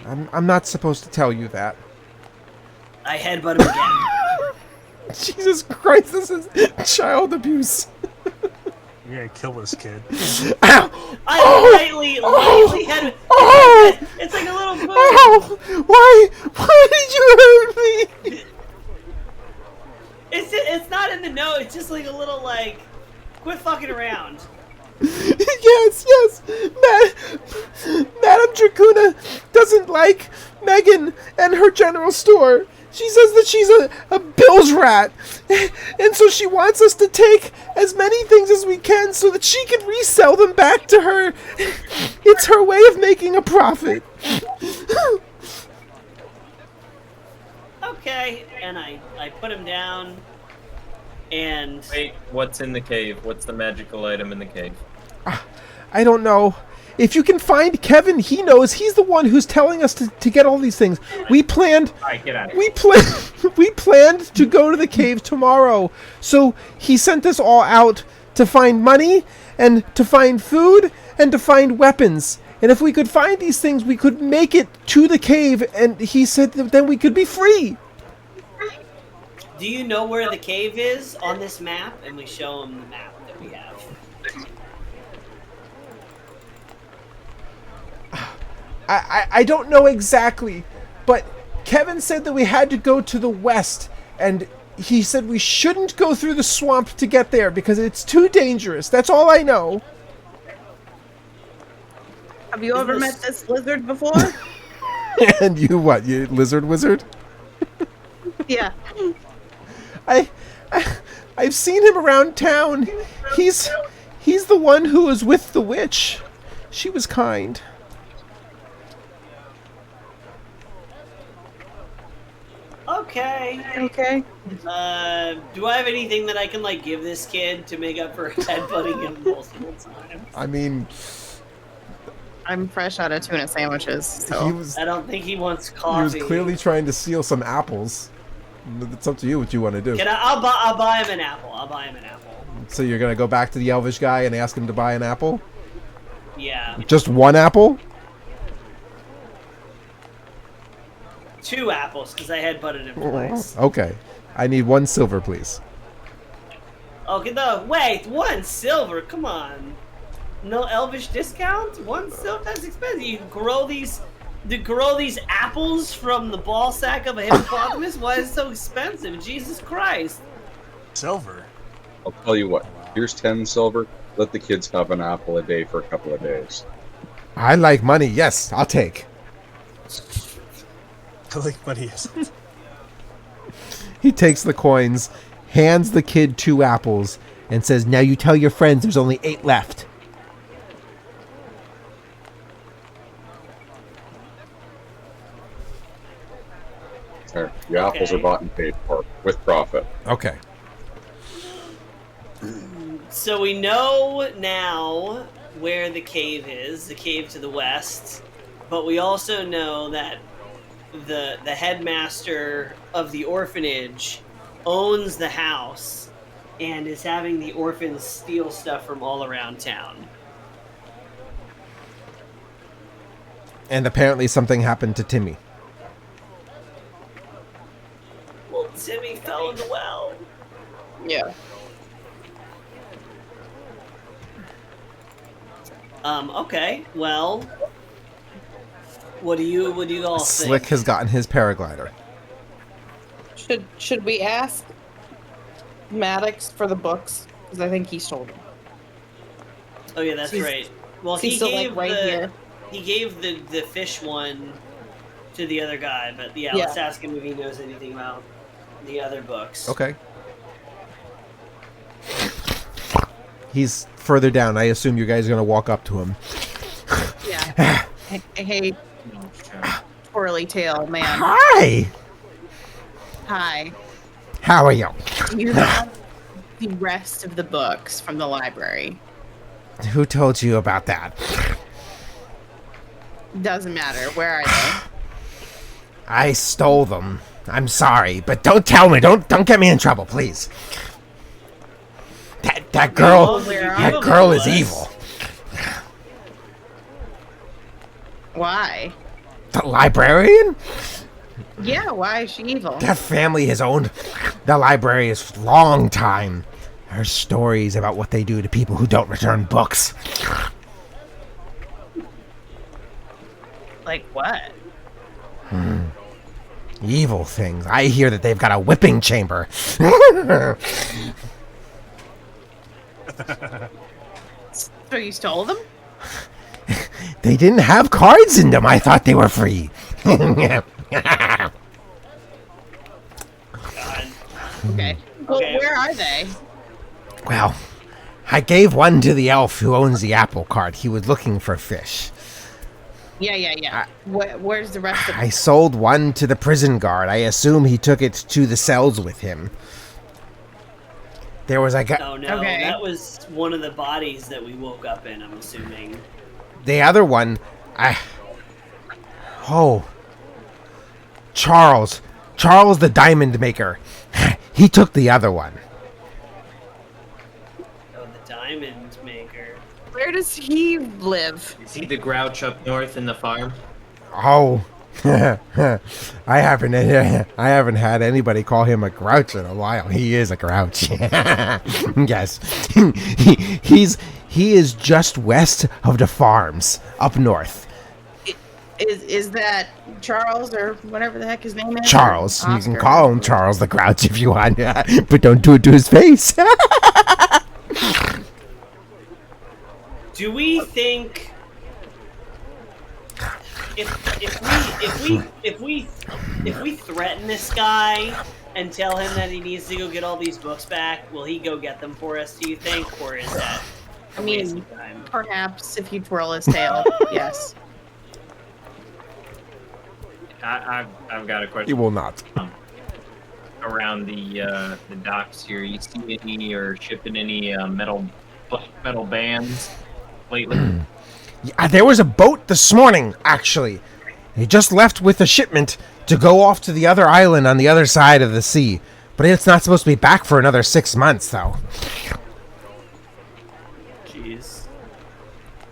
I'm not supposed to tell you that. I headbutt him again. Jesus Christ, this is child abuse. You're gonna kill this kid. Ow! I lightly head. It's like a little boo. Ow! Why did you hurt me? It's not in the note. It's just like a little like, quit fucking around. Yes. Madame Dracuna doesn't like Megan and her general store. She says that she's a Bill's rat, and so she wants us to take as many things as we can so that she can resell them back to her. It's her way of making a profit. Okay, and I put him down, and... Wait, what's in the cave? What's the magical item in the cave? I don't know. If you can find Kevin, he knows. He's the one who's telling us to get all these things. We planned. All right, get out of here. We planned to go to the cave tomorrow. So he sent us all out to find money and to find food and to find weapons. And if we could find these things, we could make it to the cave. And he said that then we could be free. Do you know where the cave is on this map? And we show him the map that we have. I don't know exactly, but Kevin said that we had to go to the west, and he said we shouldn't go through the swamp to get there because it's too dangerous. That's all I know. Have you ever met this lizard before? And you what? You lizard wizard? Yeah. I've seen him around town. He's the one who was with the witch. She was kind. Okay. Do I have anything that I can like give this kid to make up for headbutting him multiple times? I mean, I'm fresh out of tuna sandwiches, so I don't think he wants coffee. He was clearly trying to steal some apples. It's up to you what you want to do. I'll buy him an apple. So you're gonna go back to the elvish guy and ask him to buy an apple? Yeah. Just one apple? 2 apples, because I headbutted him twice. Okay. I need 1 silver, please. Okay, no, wait, 1 silver? Come on. No elvish discount? 1 silver? That's expensive. You grow these apples from the ball sack of a hippopotamus? Why is it so expensive? Jesus Christ. Silver? I'll tell you what. Here's 10 silver. Let the kids have an apple a day for a couple of days. I like money. Yes, I'll take. I like money. Isn't. He takes the coins, hands the kid 2 apples, and says, "Now you tell your friends there's only 8 left." There, the apples are bought and paid for with profit. Okay. So we know now where the cave is, the cave to the west, but we also know that the headmaster of the orphanage owns the house and is having the orphans steal stuff from all around town. And apparently something happened to Timmy. Well, Timmy fell in the well. Yeah. Okay, well, what do you all Slick think? has gotten his paraglider. Should we ask Maddox for the books? Because I think he stole them. Oh yeah, that's He's- right. Well, He's he still gave like right here. he gave the fish one to the other guy, but yeah, Yeah. let's ask him if he knows anything about the other books. Okay. He's further down. I assume you guys are going to walk up to him. Yeah. Hey, twirly tail man. Hi! Hi. How are you? You have the rest of the books from the library. Who told you about that? Doesn't matter. Where are they? I stole them. I'm sorry, but don't tell me. Don't get me in trouble, please. That girl, that girl is evil. Why? The librarian? Yeah, why is she evil? That family has owned the library a long time. Her stories about what they do to people who don't return books. Like what? Evil things. I hear that they've got a whipping chamber. So you stole them? They didn't have cards in them. I thought they were free. God. Okay. Well, Okay. where are they? Well, I gave one to the elf who owns the apple cart. He was looking for fish. Yeah. Where's the rest of I sold one to the prison guard. I assume he took it to the cells with him. There was a guy. Oh no, Okay. that was one of the bodies that we woke up in, I'm assuming. The other one, Charles the diamond maker. He took the other one. Oh, the diamond maker. Where does he live? Is he the grouch up north in the farm? Oh, I haven't had anybody call him a grouch in a while. He is a grouch. Yes, he is just west of the farms up north. Is that Charles or whatever the heck his name is? Charles, you Oscar? can call him Charles the Grouch if you want, but don't do it to his face. Do we think if we threaten this guy and tell him that he needs to go get all these books back, will he go get them for us, do you think? Or is that I a waste mean, of time? perhaps if you twirl his tail, yes. I've got a He question will not. around the docks here. You see any or shipping any metal bands lately? Yeah, there was a boat this morning, actually. He just left with a shipment to go off to the other island on the other side of the sea. But it's not supposed to be back for another 6 months, though. Jeez.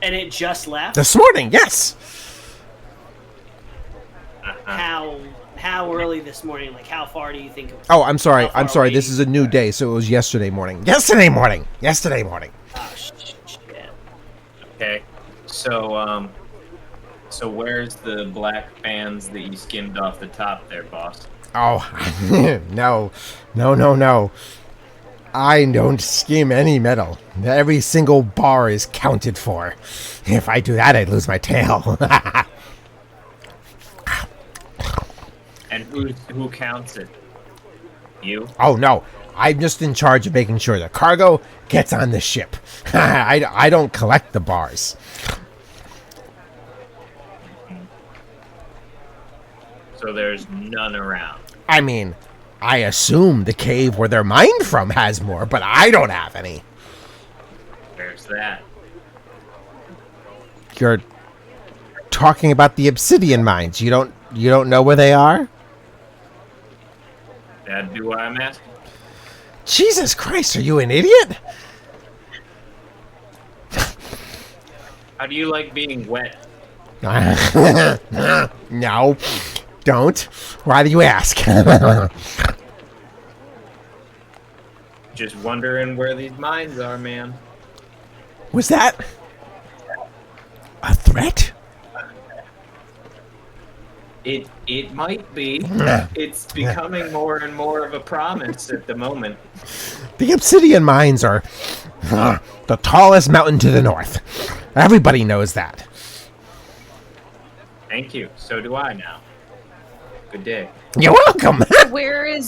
And it just left? This morning, yes. How early this morning? Like, how far do you think? Oh, I'm sorry. How far I'm sorry. away? This is a new day, so it was yesterday morning. Yesterday morning. Oh, shit. Okay. So so where's the black bands that you skimmed off the top there, boss? Oh, no. I don't skim any metal. Every single bar is counted for. If I do that, I'd lose my tail. And who counts it? You? Oh, no. I'm just in charge of making sure the cargo gets on the ship. I don't collect the bars. So there's none around. I mean, I assume the cave where they're mined from has more, but I don't have any. There's that. You're talking about the obsidian mines. You don't know where they are? That'd be why I'm asking. Jesus Christ, are you an idiot? How do you like being wet? No, don't. Why do you ask? Just wondering where these mines are, man. Was that a threat? It might be. It's becoming more and more of a promise at the moment. The obsidian mines are the tallest mountain to the north. Everybody knows that. Thank you. So do I now. Good day. You're welcome. Where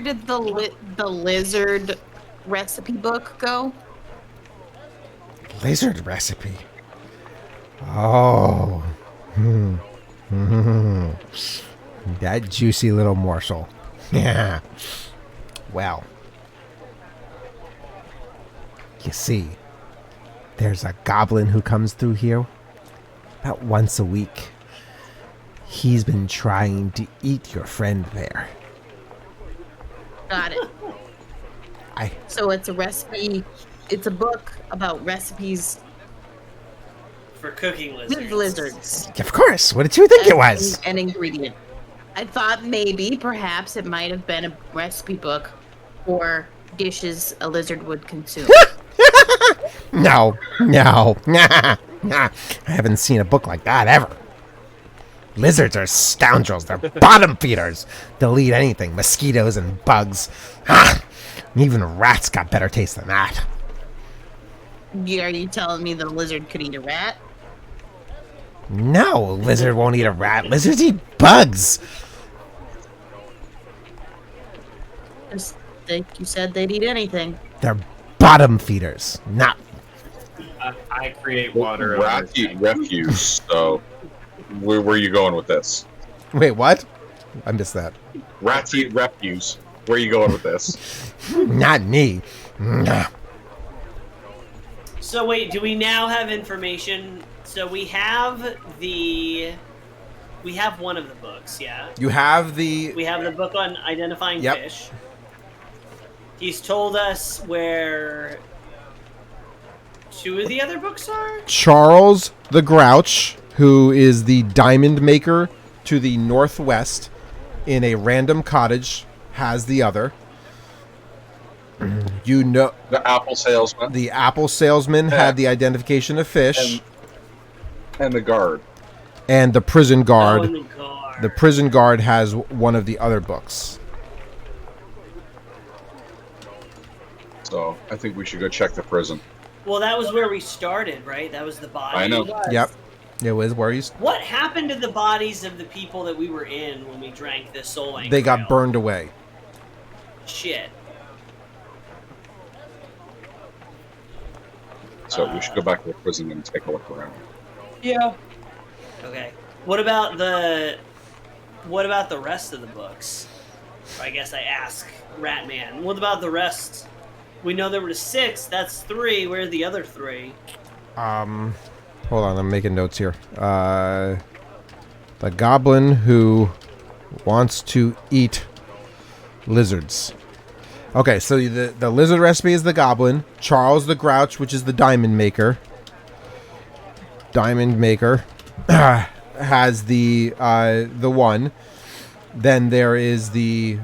did the lizard recipe book go? Lizard recipe. Oh. That juicy little morsel. Yeah. Well. You see, there's a goblin who comes through here about once a week. He's been trying to eat your friend there. Got it. So it's a recipe. It's a book about recipes For cooking lizards. with lizards. Of course. What did you think it was? An ingredient. I thought perhaps it might have been a recipe book for dishes a lizard would consume. No. I haven't seen a book like that ever. Lizards are scoundrels. They're bottom feeders. They'll eat anything. Mosquitoes and bugs. Even rats got better taste than that. Are you telling me the lizard could eat a rat? No, a lizard won't eat a rat. Lizards eat bugs. Just like you said, they'd eat anything. They're bottom feeders. Not. I create water. Rats eat refuse, so where are you going with this? Wait, what? I missed that. Rats eat refuse. Where are you going with this? Not me. So wait, do we now have information? So we have one of the books, yeah? You have the... We have the book on identifying Yep. fish. He's told us where two of the other books are? Charles the Grouch, who is the diamond maker to the northwest in a random cottage, has the other. You know, The apple salesman the apple salesman had the identification of fish, and the guard. and the prison guard. Oh, and the guard. The prison guard has one of the other books. So I think we should go check the prison. Well, that was where we started, right? That was the body. I know. Yep. It was where he's... What happened to the bodies of the people that we were in when we drank this soul anchor They got ale? burned away. Shit. So we should go back to the prison and take a look around. Yeah. Okay. What about the rest of the books? I guess I ask Ratman. What about the rest? We know there were 6. That's 3. Where are the other 3? Hold on, I'm making notes here. The goblin who wants to eat lizards. Okay, so the lizard recipe is the goblin. Charles the Grouch, which is the diamond maker. Has the one. Then there is the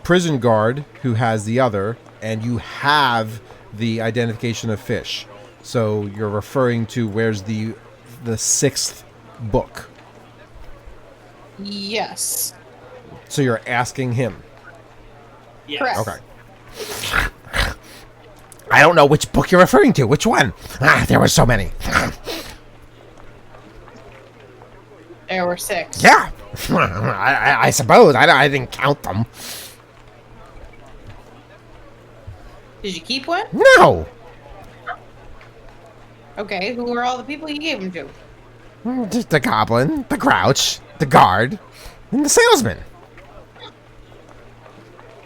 prison guard who has the other, and you have the identification of fish. So you're referring to where's the 6th book. Yes. So you're asking him. Yes. Correct. Okay. I don't know which book you're referring to. Which one? There were so many. There were 6. Yeah. I suppose. I didn't count them. Did you keep one? No. Okay, who were all the people you gave them to? Just the goblin, the grouch, the guard, and the salesman.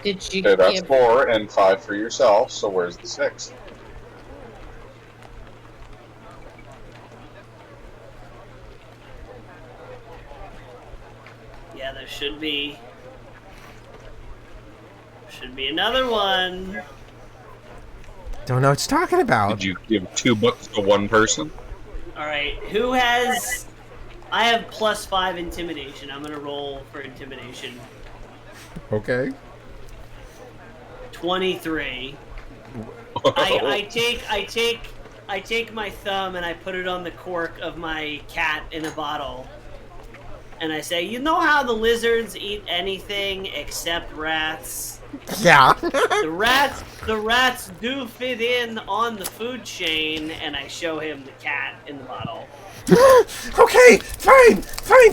Did you Okay, that's give... 4 and 5 for yourself, so where's the 6? Yeah, there should be another one. Don't know what you're talking about. Did you give 2 books to one person? All right, who has? I have +5 intimidation. I'm gonna roll for intimidation. Okay. 23. I take my thumb and I put it on the cork of my cat in a bottle, and I say, "You know how the lizards eat anything except rats? Yeah. The rats do fit in on the food chain." And I show him the cat in the bottle. Okay, fine,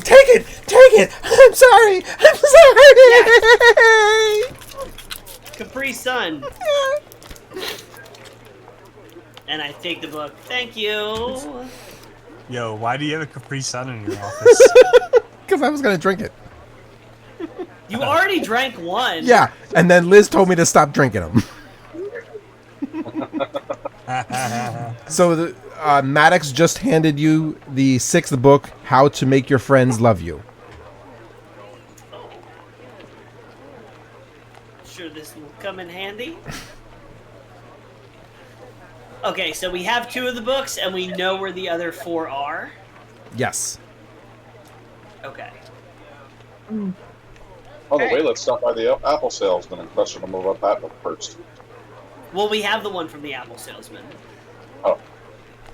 take it. I'm sorry. Capri Sun. And I take the book. Thank you. Yo, why do you have a Capri Sun in your office? Because I was gonna drink it. You already drank one. Yeah, and then Liz told me to stop drinking them. So the Maddox just handed you the 6th book, How to Make Your Friends Love You. Sure, this will come in handy. Okay, so we have 2 of the books, and we know where the other 4 are. Yes. Okay. By the way, let's stop by the apple salesman and question him about that book first. Well, we have the one from the apple salesman. Oh.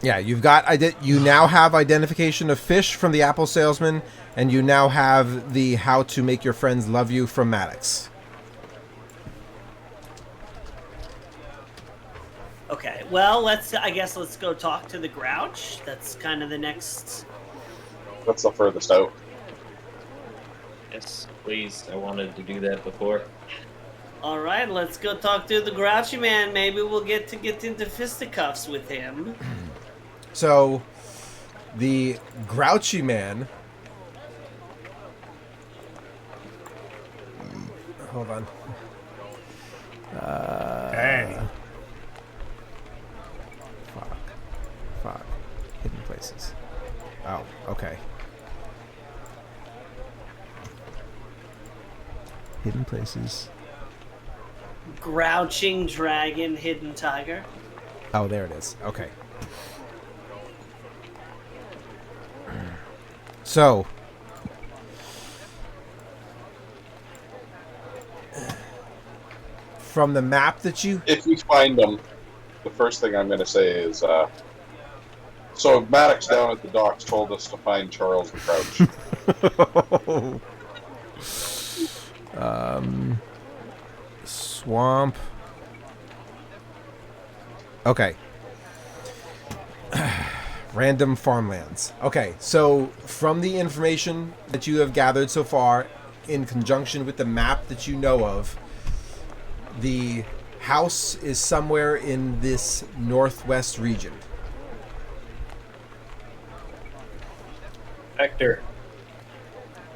Yeah, you've got you now have identification of fish from the apple salesman, and you now have the How to Make Your Friends Love You from Maddox. Okay, well, I guess let's go talk to the Grouch. That's kind of the next... That's the furthest out. Yes, please. I wanted to do that before. All right, let's go talk to the Grouchy Man. Maybe we'll get into fisticuffs with him. So, the Grouchy Man... Hold on. Hey. Fuck. Hidden places. Oh, okay. Hidden places. Grouching dragon, hidden tiger. Oh, there it is. Okay. So, from the map that you... If we find them, the first thing I'm going to say is, so Maddox down at the docks told us to find Charles the Crouch. Swamp. Okay. Random farmlands. Okay, so from the information that you have gathered so far, in conjunction with the map that you know of, the house is somewhere in this northwest region. Hector,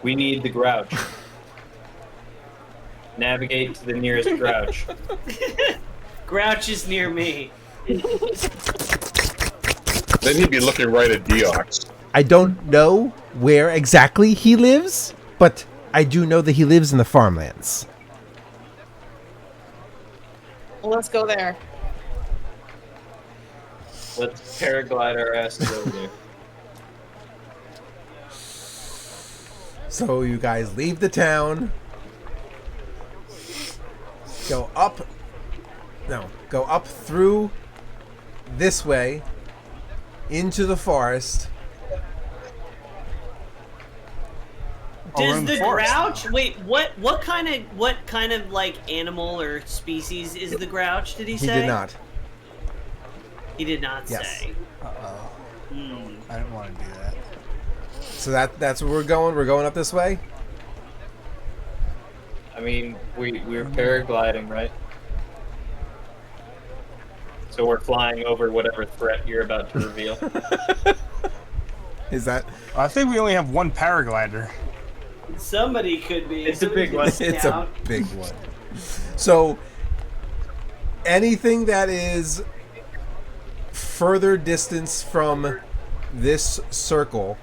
we need the Grouch. Navigate to the nearest Grouch. Grouch is near me. Then he'd be looking right at Diox. I don't know where exactly he lives, but I do know that he lives in the farmlands. Well, let's go there. Let's paraglide our asses over there. So you guys leave the town, go up through this way into the forest. Does the forest. Grouch? Wait, what kind of like animal or species is the Grouch? Did he say? He did not. He did not Yes. say. Uh-oh. Hmm. I didn't want to do that. So that's where we're going. We're going up this way. I mean, we're paragliding, right? So we're flying over whatever threat you're about to reveal. Is that? I think we only have one paraglider. Somebody could be. It's a somebody big could one. It's a scout. big one. So anything that is further distance from this circle,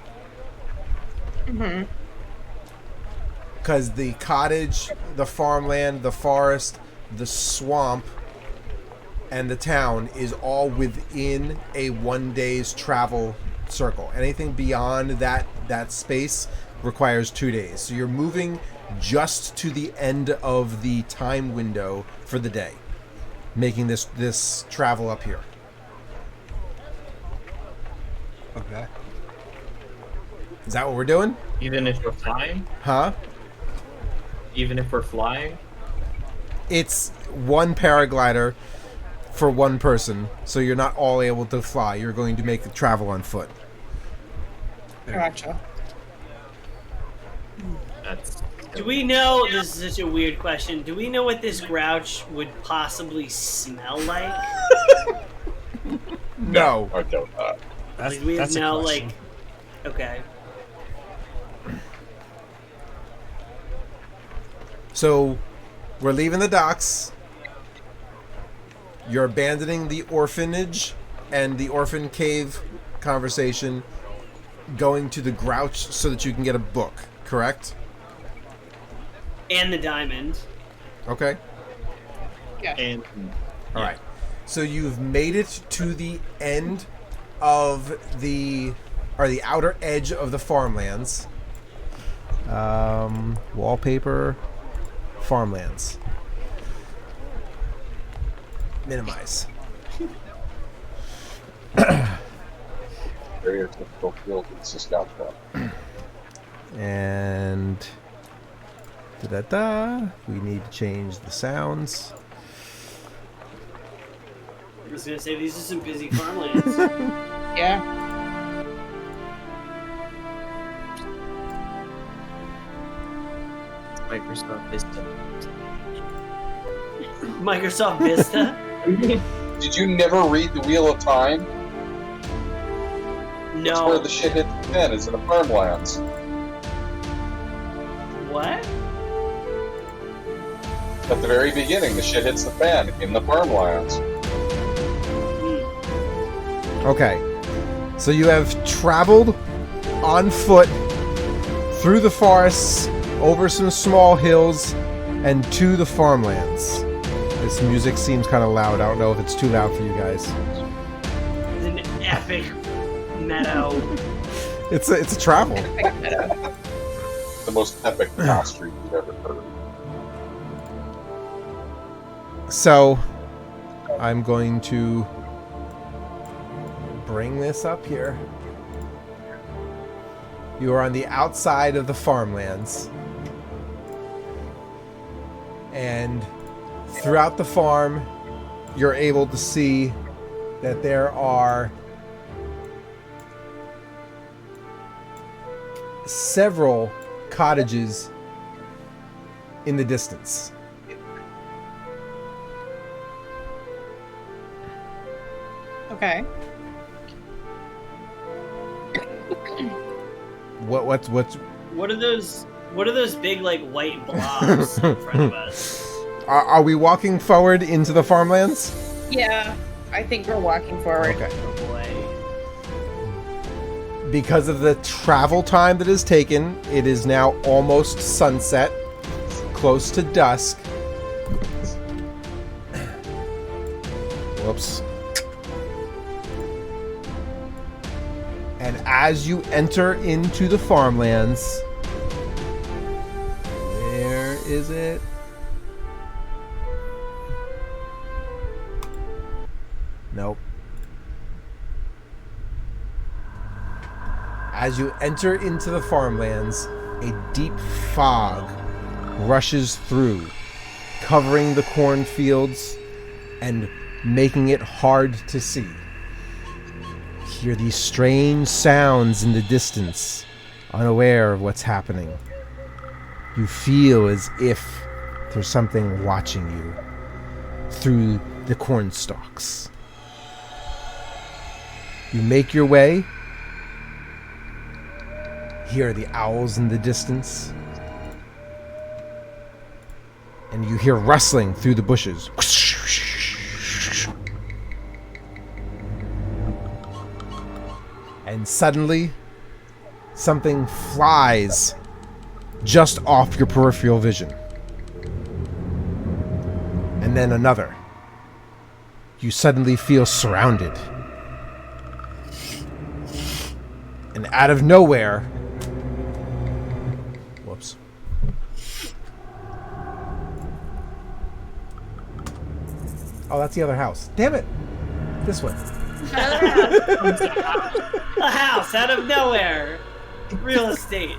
because the cottage, the farmland, the forest, the swamp, and the town is all within a 1 day's travel circle. Anything beyond that space requires 2 days. So you're moving just to the end of the time window for the day, making this travel up here. Okay. Is that what we're doing? Even if we're flying? Huh? Even if we're flying? It's one paraglider for one person, so you're not all able to fly. You're going to make the travel on foot. Gotcha. That's Do we know? This is such a weird question. Do we know what this grouch would possibly smell like? No. I don't know. That's, Like, we have that's a no question. like. Okay. So we're leaving the docks. You're abandoning the orphanage and the orphan cave conversation, going to the grouch so that you can get a book, correct? And the diamond. Okay. and All right. So you've made it to the end of the outer edge of the farmlands. Wallpaper, farmlands. Minimize. Very typical field in Saskatchewan. And we need to change the sounds. I was gonna say these are some busy farmlands. Yeah. Microsoft Vista. Microsoft Vista. Did you never read The Wheel of Time? That's where No. the shit hit the fan, is in the farmlands. What? At the very beginning, the shit hits the fan in the farmlands. Hmm. Okay. So you have traveled on foot through the forests, over some small hills, and to the farmlands. This music seems kind of loud. I don't know if it's too loud for you guys. It's an epic meadow. It's a travel. The most epic path street you've ever heard. So I'm going to bring this up here. You are on the outside of the farmlands. And throughout the farm, you're able to see that there are several cottages in the distance. Okay. What's What are those? What are those big like white blobs in front of us? are we walking forward into the farmlands? Yeah. I think we're walking forward. Okay. Oh boy. Because of the travel time that is taken, it is now almost sunset, close to dusk. Whoops. And as you enter into the farmlands, where is it? Nope. As you enter into the farmlands, a deep fog rushes through, covering the cornfields and making it hard to see. hear these strange sounds in the distance, unaware of what's happening. You feel as if there's something watching you through the corn stalks. You make your way. Hear the owls in the distance. And you hear rustling through the bushes. And suddenly, something flies just off your peripheral vision. And then another. You suddenly feel surrounded. And out of nowhere... Whoops. Oh, that's the other house. Damn it! This one. A house out of nowhere. Real estate.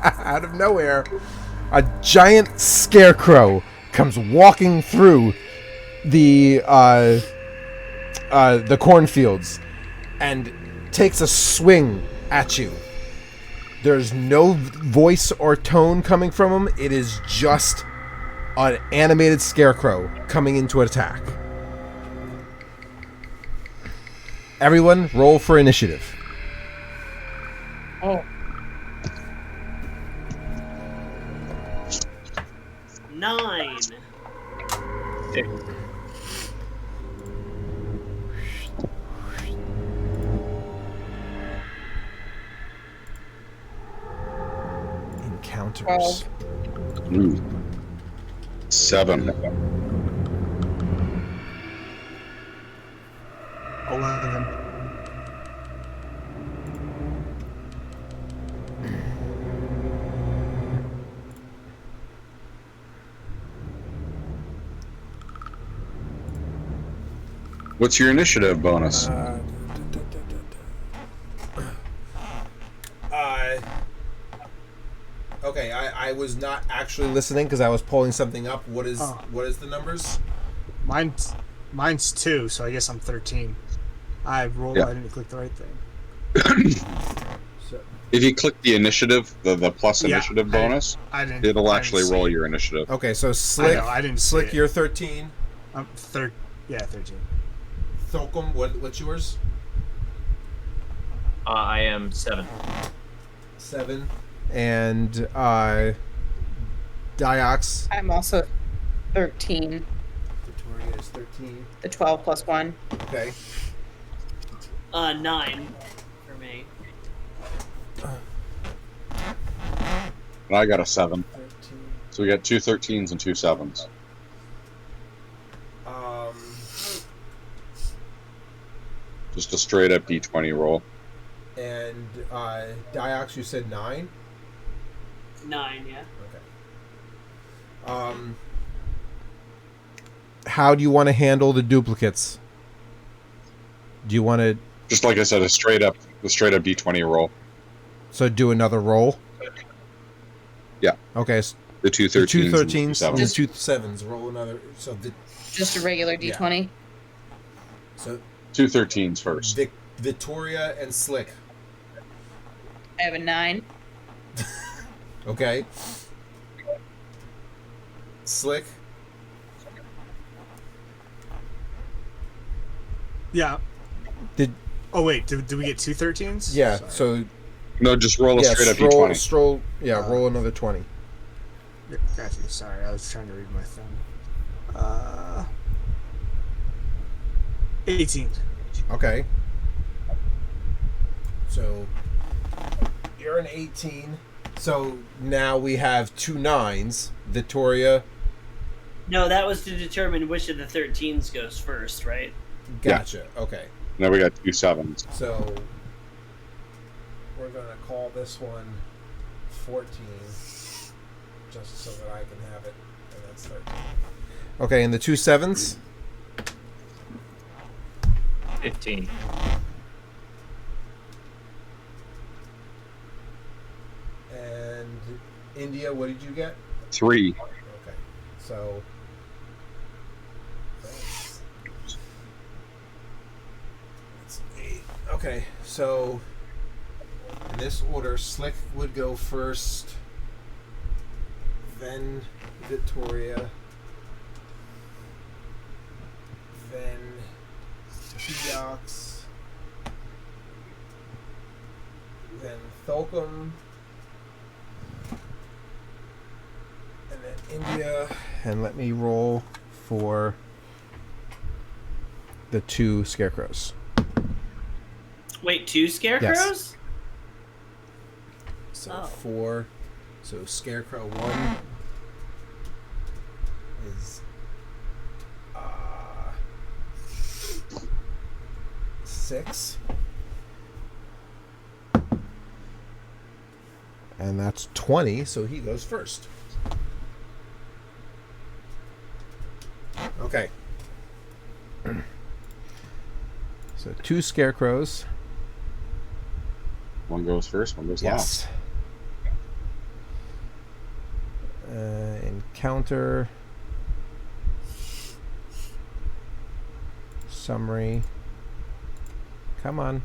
Out of nowhere, a giant scarecrow comes walking through the cornfields and takes a swing at you. There's no voice or tone coming from him. It is just an animated scarecrow coming into attack. Everyone, roll for initiative. Oh. 9. 6. Encounters. 7. 11. What's your initiative bonus? Okay, I was not actually listening because I was pulling something up. What is the numbers? Mine's 2, so I guess I'm 13. I rolled. Yeah. I didn't click the right thing. If you click the initiative, the plus Yeah, initiative bonus, I didn't. it'll I actually didn't roll see your initiative. Okay, so Slick, I didn't see Slick, it. you're 13. I'm 13. Therkolm, what's yours? I am 7. 7. And Diox. I'm also 13. Vittoria is 13. The 12 plus 1. Okay. 9 for me. And I got a 7. 13. So we got 2 13s and 2 7s. Just a straight up D20 roll. And Diox, you said 9? 9, yeah. Okay. How do you want to handle the duplicates? Do you want to... Just like I said, a straight up D20 roll. So do another roll? Yeah. Okay. The 2 The 2 13s and 13s and 2 the 7s. 2 7s. Roll another... So Just a regular D20. So 2 13s first. Vittoria and Slick. I have a 9. Okay. Slick. Yeah. Did we get 2 13s? yeah? Sorry. So No, just roll a straight up roll, D20. roll another 20. Yeah, gotcha. Sorry, I was trying to read my thing. 18. Okay. So you're an 18. So now we have 2 9s. Vittoria. No, that was to determine which of the 13s goes first, right? Gotcha. Okay. Now we got 2 7s. So we're gonna call this one 14, just so that I can have it, and that's 13. Okay, and the 2 7s. 15. And India, what did you get? 3. Okay, so that's Okay, so in this order, Slick would go first, then Vittoria, then Diox, then Therkolm, and then India. And let me roll for the 2 scarecrows. Wait, 2 scarecrows? Yes. So Oh. 4. So scarecrow 1 is 6. And that's 20, so he goes first. Okay. So 2 scarecrows. One goes first, one goes last. Encounter. Summary. Come on.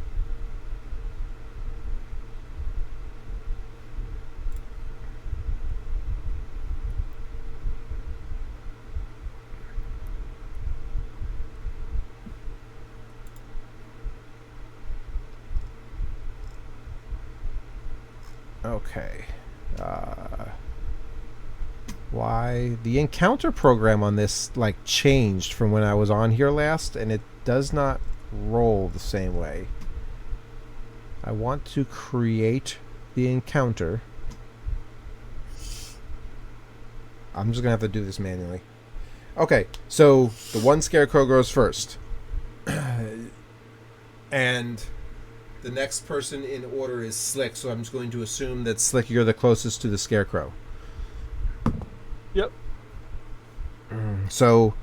Okay. Why the encounter program on this changed from when I was on here last, and it does not roll the same way. I want to create the encounter. I'm just gonna have to do this manually. Okay, so the 1 scarecrow goes first. And the next person in order is Slick, so I'm just going to assume that Slick, you're the closest to the scarecrow. Yep. So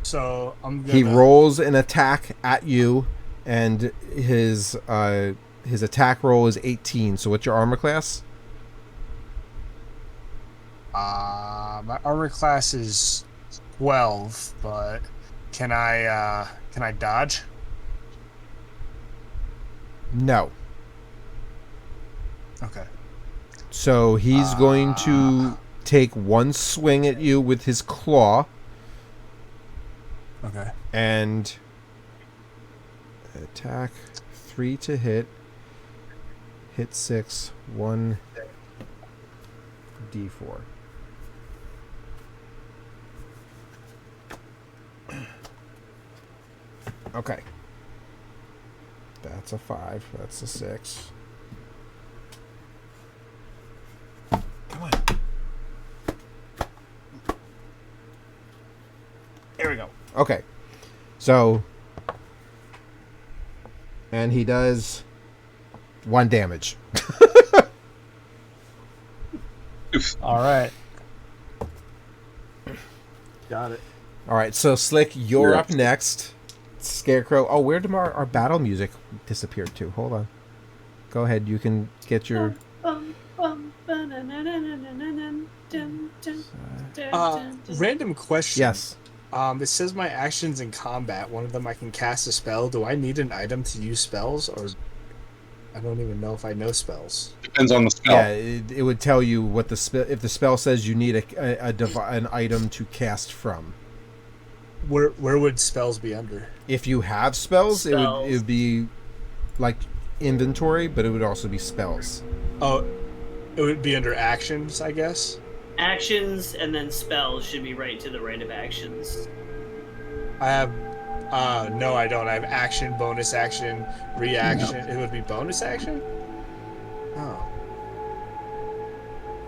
I'm gonna... he rolls an attack at you, and his attack roll is 18. So what's your armor class? My armor class is 12, but can I dodge? No. Okay. So he's going to take 1 swing at you with his claw. Okay. And attack 3 to hit. Hit 6. 1 D4. Okay. That's a 5. That's a 6. Come on. There we go. Okay. So, and he does 1 damage. All right. Got it. All right. So, Slick, you're up next. Scarecrow. Oh, where did our battle music disappear to? Hold on. Go ahead. You can get your... Random question. Yes. It says my actions in combat. One of them I can cast a spell. Do I need an item to use spells, or I don't even know if I know spells? Depends on the spell. Yeah, it would tell you what the spell. If the spell says you need an item to cast from. Where would spells be under? If you have spells, it would be like inventory, but it would also be spells. Oh, it would be under actions, I guess. Actions and then spells should be right to the right of actions. I have no, I don't. I have action, bonus action, reaction. No. It would be bonus action? Oh.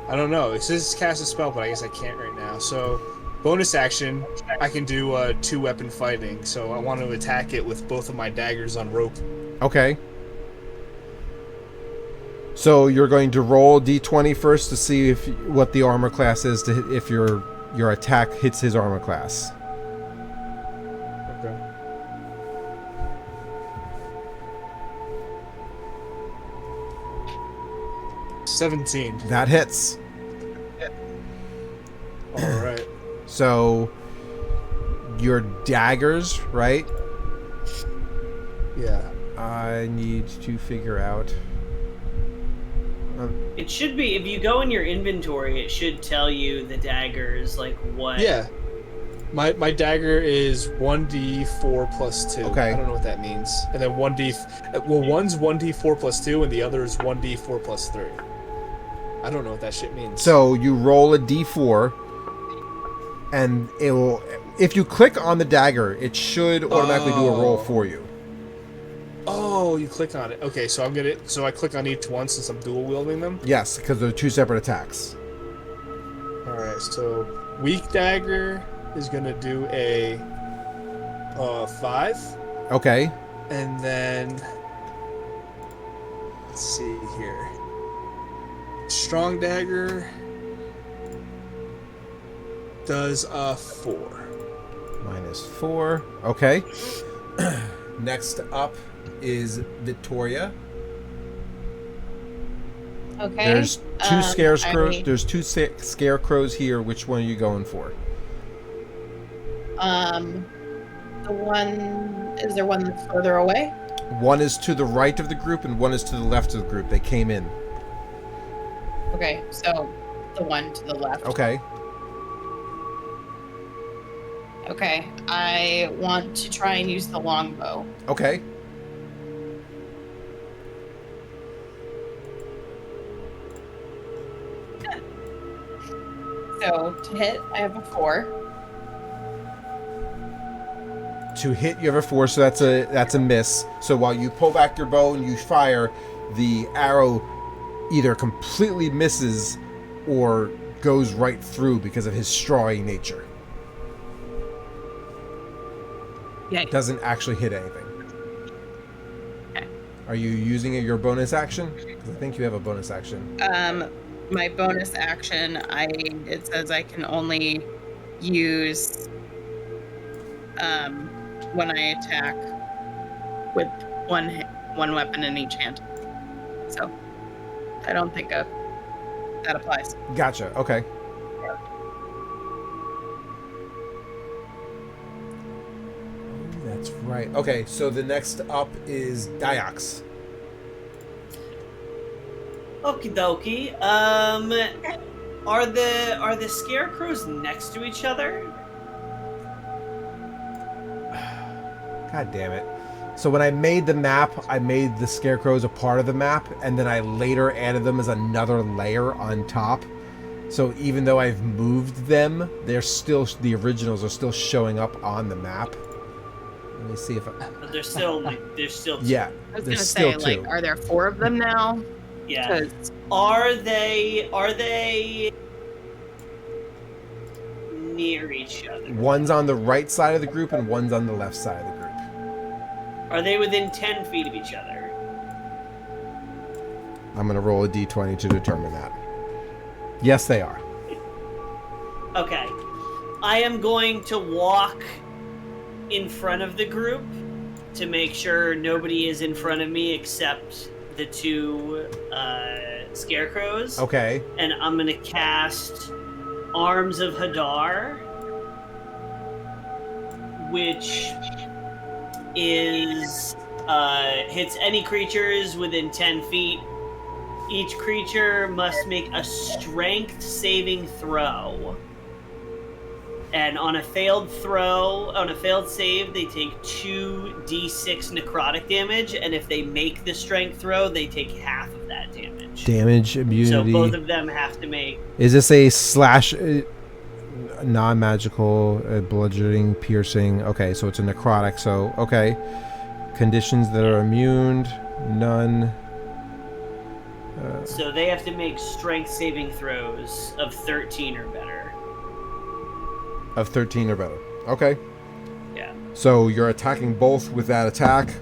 I don't know. It says cast a spell, but I guess I can't right now. So, bonus action, I can do 2-weapon fighting. So I want to attack it with both of my daggers on rope. Okay. So you're going to roll D20 first to see what the armor class is, to hit, if your attack hits his armor class. Okay. $17. That hits. All right. So your daggers, right? Yeah. I need to figure out. It should be, if you go in your inventory, it should tell you the daggers, like what. Yeah. My dagger is 1d4 plus 2. Okay. I don't know what that means. And then one's 1d4 plus 2 and the other is 1d4 plus 3. I don't know what that shit means. So you roll a d4, and it will. If you click on the dagger, it should automatically do a roll for you. Oh, you click on it. Okay, so I click on each one since I'm dual wielding them. Yes, because they're two separate attacks. All right, so weak dagger is gonna do a 5, Okay. and then let's see here. Strong dagger does a 4. -4. Okay. Next up is Vittoria. Okay. There's two scarecrows. I- There's two scarecrows here. Which one are you going for? The one, is there one that's further away? One is to the right of the group, and one is to the left of the group. They came in. Okay, so the one to the left. Okay. Okay, I want to try and use the longbow. Okay. So to hit, I have a 4. To hit, you have a 4, so that's a miss. So while you pull back your bow and you fire, the arrow either completely misses or goes right through because of his strawy nature. Yeah. It doesn't actually hit anything. Okay. Are you using your bonus action? 'Cause I think you have a bonus action. My bonus action, it says I can only use when I attack with one weapon in each hand. So I don't think that applies. Gotcha. Okay. Oh, that's right. Okay, so the next up is Diox. Okie dokie. Are the scarecrows next to each other? God damn it. So when I made the map, I made the scarecrows a part of the map, and then I later added them as another layer on top. So even though I've moved them, the originals are still showing up on the map. Let me see if But there's still yeah, I was there's gonna still say, two. like, are there 4 of them now? yeah. 'Cause- Are they near each other? One's on the right side of the group and one's on the left side of the group. Are they within 10 feet of each other? I'm going to roll a d20 to determine that. Yes, they are. Okay. I am going to walk in front of the group to make sure nobody is in front of me except the two scarecrows. Okay. And I'm going to cast Arms of Hadar, which is hits any creatures within 10 feet. Each creature must make a strength saving throw. And on a failed save, they take 2d6 necrotic damage, and if they make the strength throw, they take half of that damage. Damage, immunity. So both of them have to make... Is this a slash... non-magical, bludgeoning, piercing. Okay, so it's a necrotic, so... Okay. Conditions that are immune. None. So they have to make strength saving throws of 13 or better. Of 13 or better. Okay. Yeah. So you're attacking both with that attack.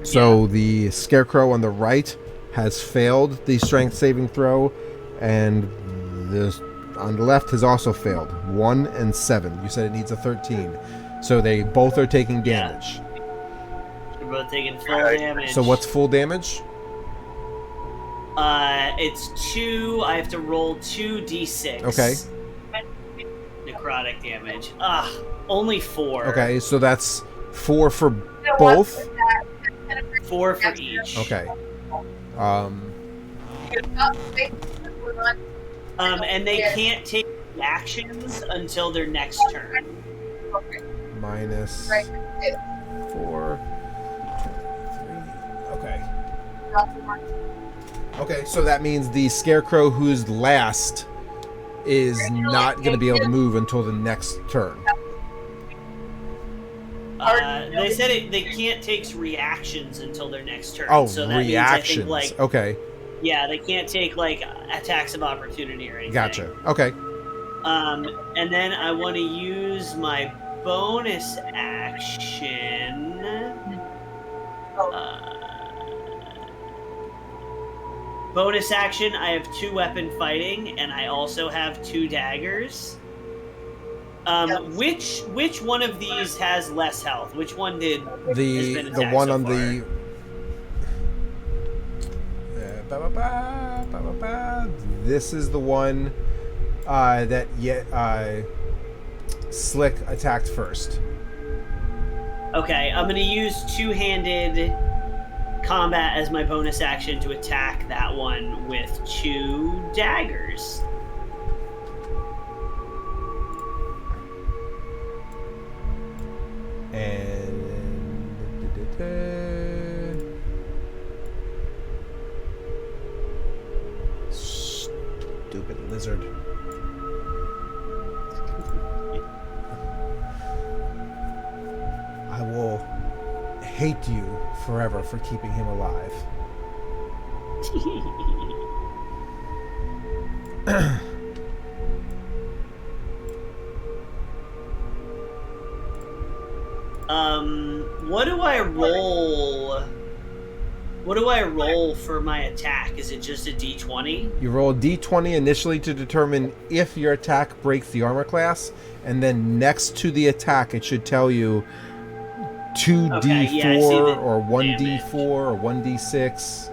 So the scarecrow on the right has failed the strength saving throw, and the on the left has also failed. 1 and 7. You said it needs a 13. So they both are taking damage. They're both taking full damage. So what's full damage? It's 2. I have to roll 2d6. Okay. Necrotic damage. Only 4. Okay, so that's 4 for both. 4 for each. Okay. And they can't take actions until their next turn. Minus 4. 3. Okay. Okay, so that means the scarecrow who's last is not going to be able to move until the next turn. They said they can't take reactions until their next turn. Oh, so that reactions. Means, I think, okay. Yeah, they can't take attacks of opportunity or anything. Gotcha. Okay. And then I want to use my bonus action. Bonus action, I have 2 weapon fighting, and I also have 2 daggers. Which one of these has less health? Which one did the one on the this is the one that Slick attacked first. Okay, I'm going to use two-handed combat as my bonus action to attack that one with 2 daggers. Stupid lizard. I will hate you forever for keeping him alive. What do I roll? What do I roll for my attack? Is it just a d20? You roll a d20 initially to determine if your attack breaks the armor class, and then next to the attack it should tell you 2d4 or 1d4 or 1d6.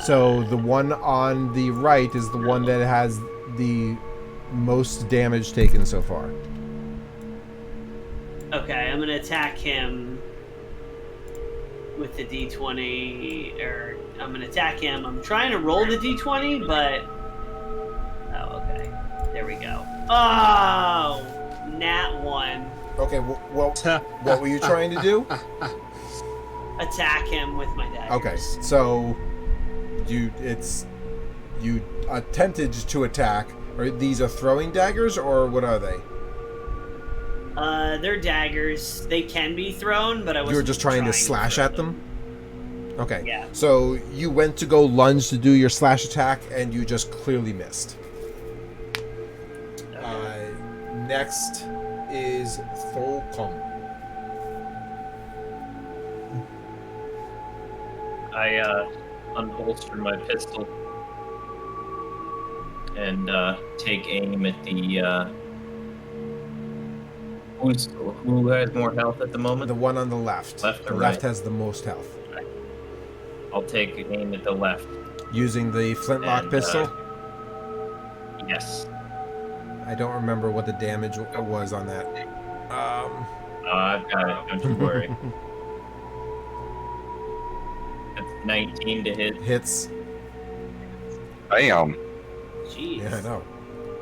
So the one on the right is the one that has the most damage taken so far. Okay, I'm gonna attack him with the d20, or I'm gonna attack him. I'm trying to roll the d20, but oh, okay, there we go. Oh, nat 1. Okay, well, what were you trying to do? Attack him with my daggers. Okay, so you attempted to attack. Or these are throwing daggers, or what are they? They're daggers. They can be thrown, but I wasn't. You were just trying to slash at them? Okay. Yeah. So you went to go lunge to do your slash attack, and you just clearly missed. Okay. Next is Therkolm. I unholster my pistol and take aim at the who has more health at the moment? The one on the left. Left or the right? left has the most health. I'll take aim at the left. Using the flintlock pistol? Yes. I don't remember what the damage was on that. I've got it. Don't you worry. That's 19 to hit. Hits. Damn. Jeez. Yeah, I know.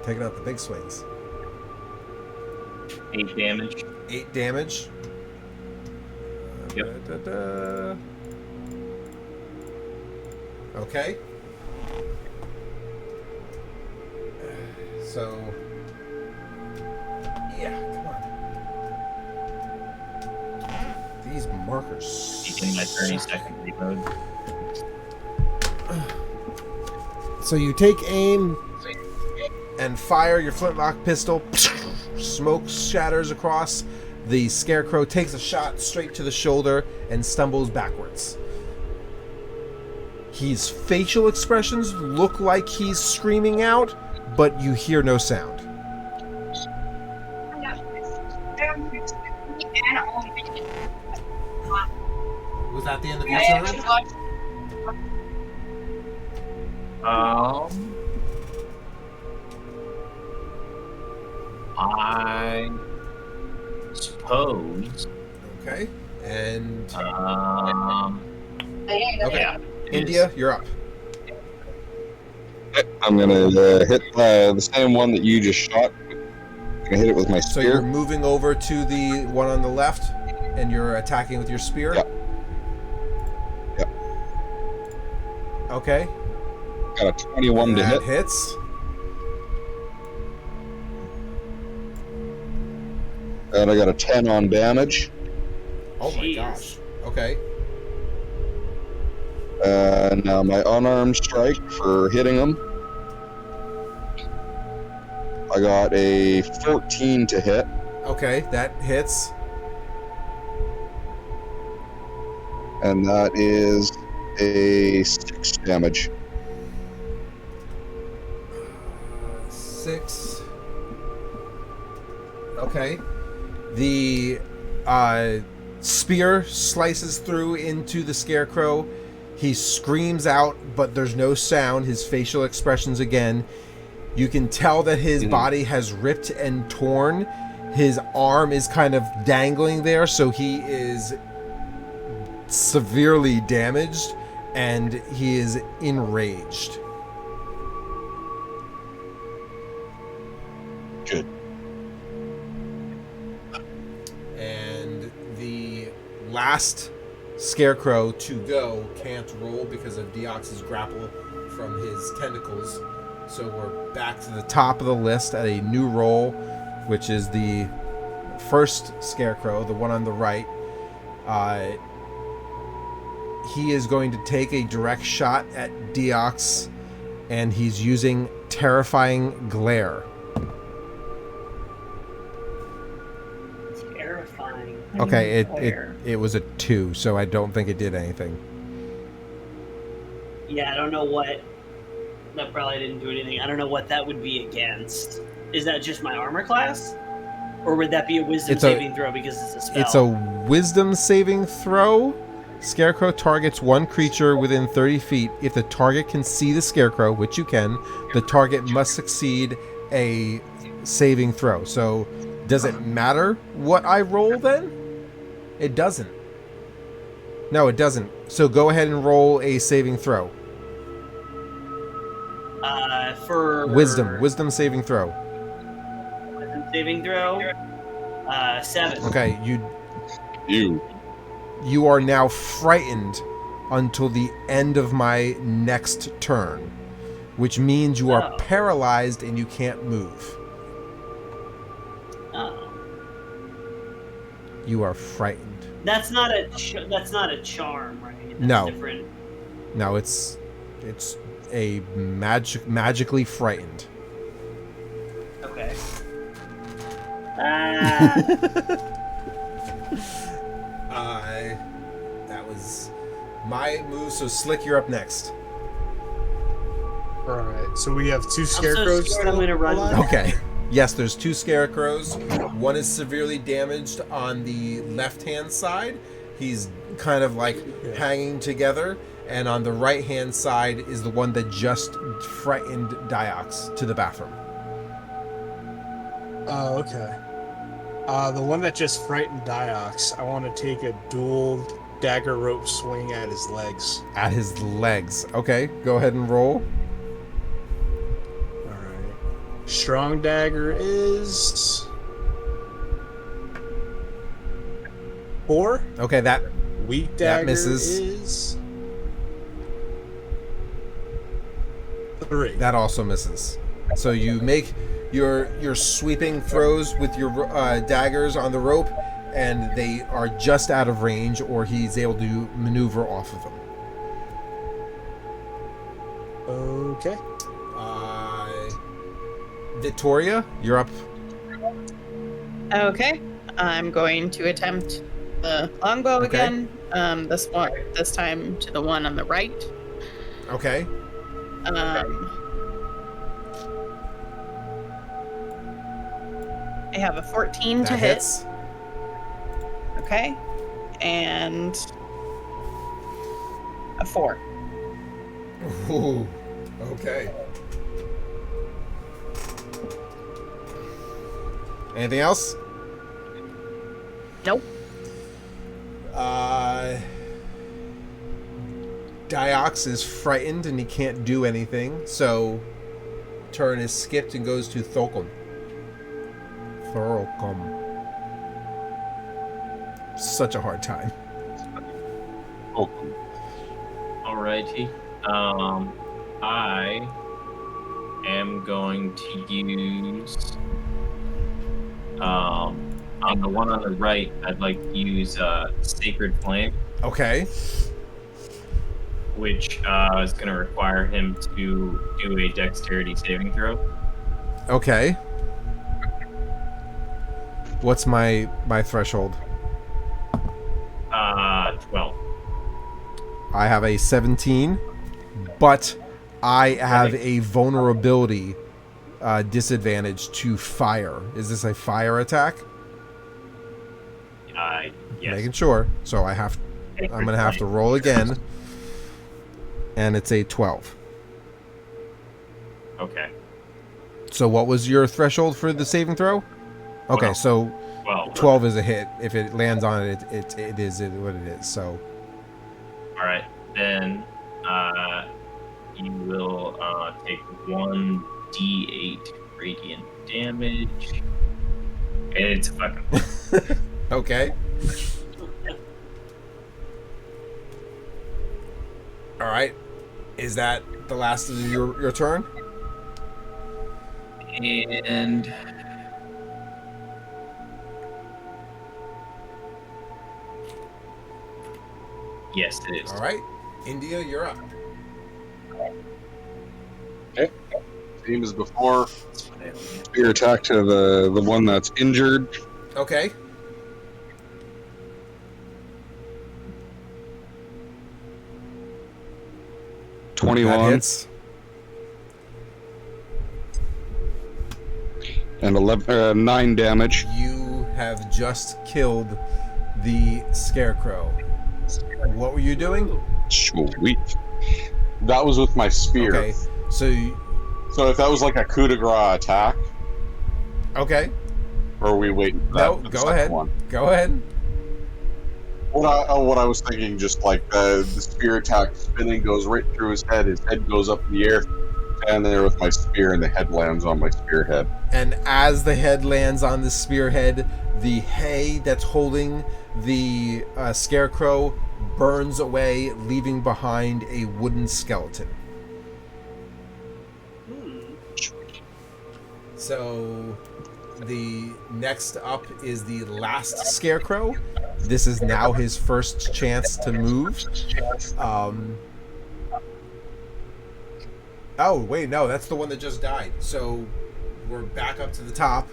Taking out the big swings. 8 damage. 8 damage. Yep. Okay. So, yeah, come on. These markers. Taking my 30-second reload. So you take aim and fire your flintlock pistol. Smoke shatters across. The scarecrow takes a shot straight to the shoulder and stumbles backwards. His facial expressions look like he's screaming out, but you hear no sound. Was that the end of your turn? I suppose. Okay. And Okay. Yeah. India, you're up. I'm gonna hit the same one that you just shot. I'm gonna hit it with my So you're spear. moving over to the one on the left, and you're attacking with your spear? Yep. Yep. Okay. Got a 21 to hit. That hits. And I got a 10 on damage. Oh my Jeez. gosh. Okay. Now my unarmed strike for hitting him. I got a 14 to hit. Okay, that hits. And that is a 6 damage. 6. Okay. The spear slices through into the scarecrow. He screams out, but there's no sound. His facial expressions again. You can tell that his body has ripped and torn. His arm is kind of dangling there, so he is severely damaged, and he is enraged. Good. And the last scarecrow to go can't roll because of Diox's grapple from his tentacles. So we're back to the top of the list at a new roll, which is the first scarecrow, the one on the right. He is going to take a direct shot at Diox, and he's using Terrifying Glare. Terrifying. Okay, it was a 2, so I don't think it did anything. Yeah, I don't know what. That probably didn't do anything. I don't know what that would be against. Is that just my armor class? Or would that be a wisdom saving throw because it's a spell? It's a wisdom saving throw. Scarecrow targets one creature within 30 feet. If the target can see the scarecrow, which you can, the target must succeed a saving throw. So, does it matter what I roll then? It doesn't. No, it doesn't. So go ahead and roll a saving throw. For Wisdom saving throw. Wisdom saving throw. 7. Okay, You. you are now frightened until the end of my next turn, which means you are paralyzed and you can't move. You are frightened. That's not a charm, right? That's No. Different. No, it's a magically frightened. Okay. That was my move. So Slick, you're up next. Alright, so we have two I'm so scarecrows scared I'm gonna run. alive? Okay. Yes, there's 2 scarecrows. One is severely damaged on the left-hand side. He's kind of like hanging together. And on the right-hand side is the one that just frightened Diox to the bathroom. Oh, okay. The one that just frightened Diox, I want to take a dual dagger rope swing at his legs. At his legs. Okay, go ahead and roll. Alright. Strong dagger is 4. Okay, that Weak dagger misses. is 3. That also misses. So you make your sweeping throws with your daggers on the rope, and they are just out of range, or he's able to maneuver off of them. Okay. Vittoria, you're up. Okay. I'm going to attempt the longbow Okay. again. This time to the one on the right. Okay. I have a 14 to That hit. hits. Okay. And a 4. Ooh. Okay. Anything else? Nope. Diox is frightened and he can't do anything, so turn is skipped and goes to Therkolm. Such a hard time. Alrighty. I am going to use on the one on the right. I'd like to use Sacred Flame, Okay. which is going to require him to do a Dexterity saving throw. Okay. What's my threshold? 12. I have a 17, but I have a vulnerability disadvantage to fire. Is this a fire attack? Yes. Making sure. So I'm gonna have to roll again, and it's a 12. Okay. So what was your threshold for the saving throw? Okay, 12. so 12. 12 is a hit. If it lands on it, it is what it is. So. All right, then you will take 1d8 radiant damage, and it's a fucking. Okay. All right. Is that the last of your turn? And yes, it is. All right. India, you're up. Same as before. Spear attack to the one that's injured. Okay. That 21 hits. and 9 damage. You have just killed the scarecrow. What were you doing? Sweet. That was with my spear. Okay. So if that was like a coup de grace attack, okay. or are we waiting for that? No, for the go second ahead. One? Go ahead. What I was thinking, just like the spear attack spinning goes right through his head goes up in the air, and there with my spear, and the head lands on my spearhead. And as the head lands on the spearhead, the hay that's holding the scarecrow burns away, leaving behind a wooden skeleton. So the next up is the last scarecrow. This is now his first chance to move. Oh, wait, no, that's the one that just died. So we're back up to the top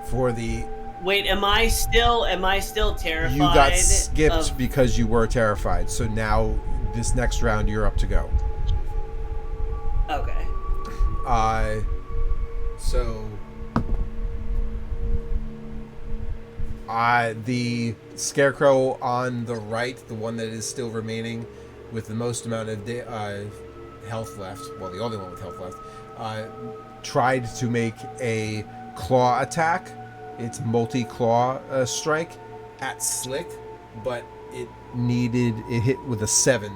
for the... Wait, am I still terrified? You got skipped of... because you were terrified. So now, this next round, you're up to go. Okay. The scarecrow on the right, the one that is still remaining with the most amount of health left, well, the only one with health left, tried to make a claw attack. It's multi-claw strike at Slick, but it hit with a 7,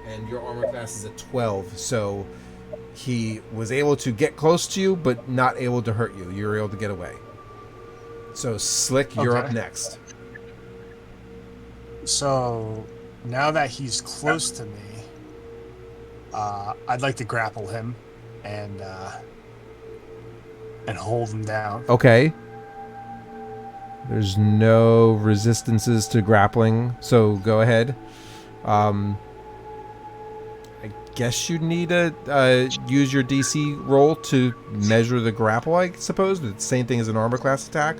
and your armor class is a 12, so he was able to get close to you, but not able to hurt you. You were able to get away. So, Slick, you're up next. So, now that he's close to me, I'd like to grapple him and hold him down. Okay. There's no resistances to grappling, so go ahead. I guess you need to use your DC roll to measure the grapple, I suppose. It's the same thing as an armor class attack.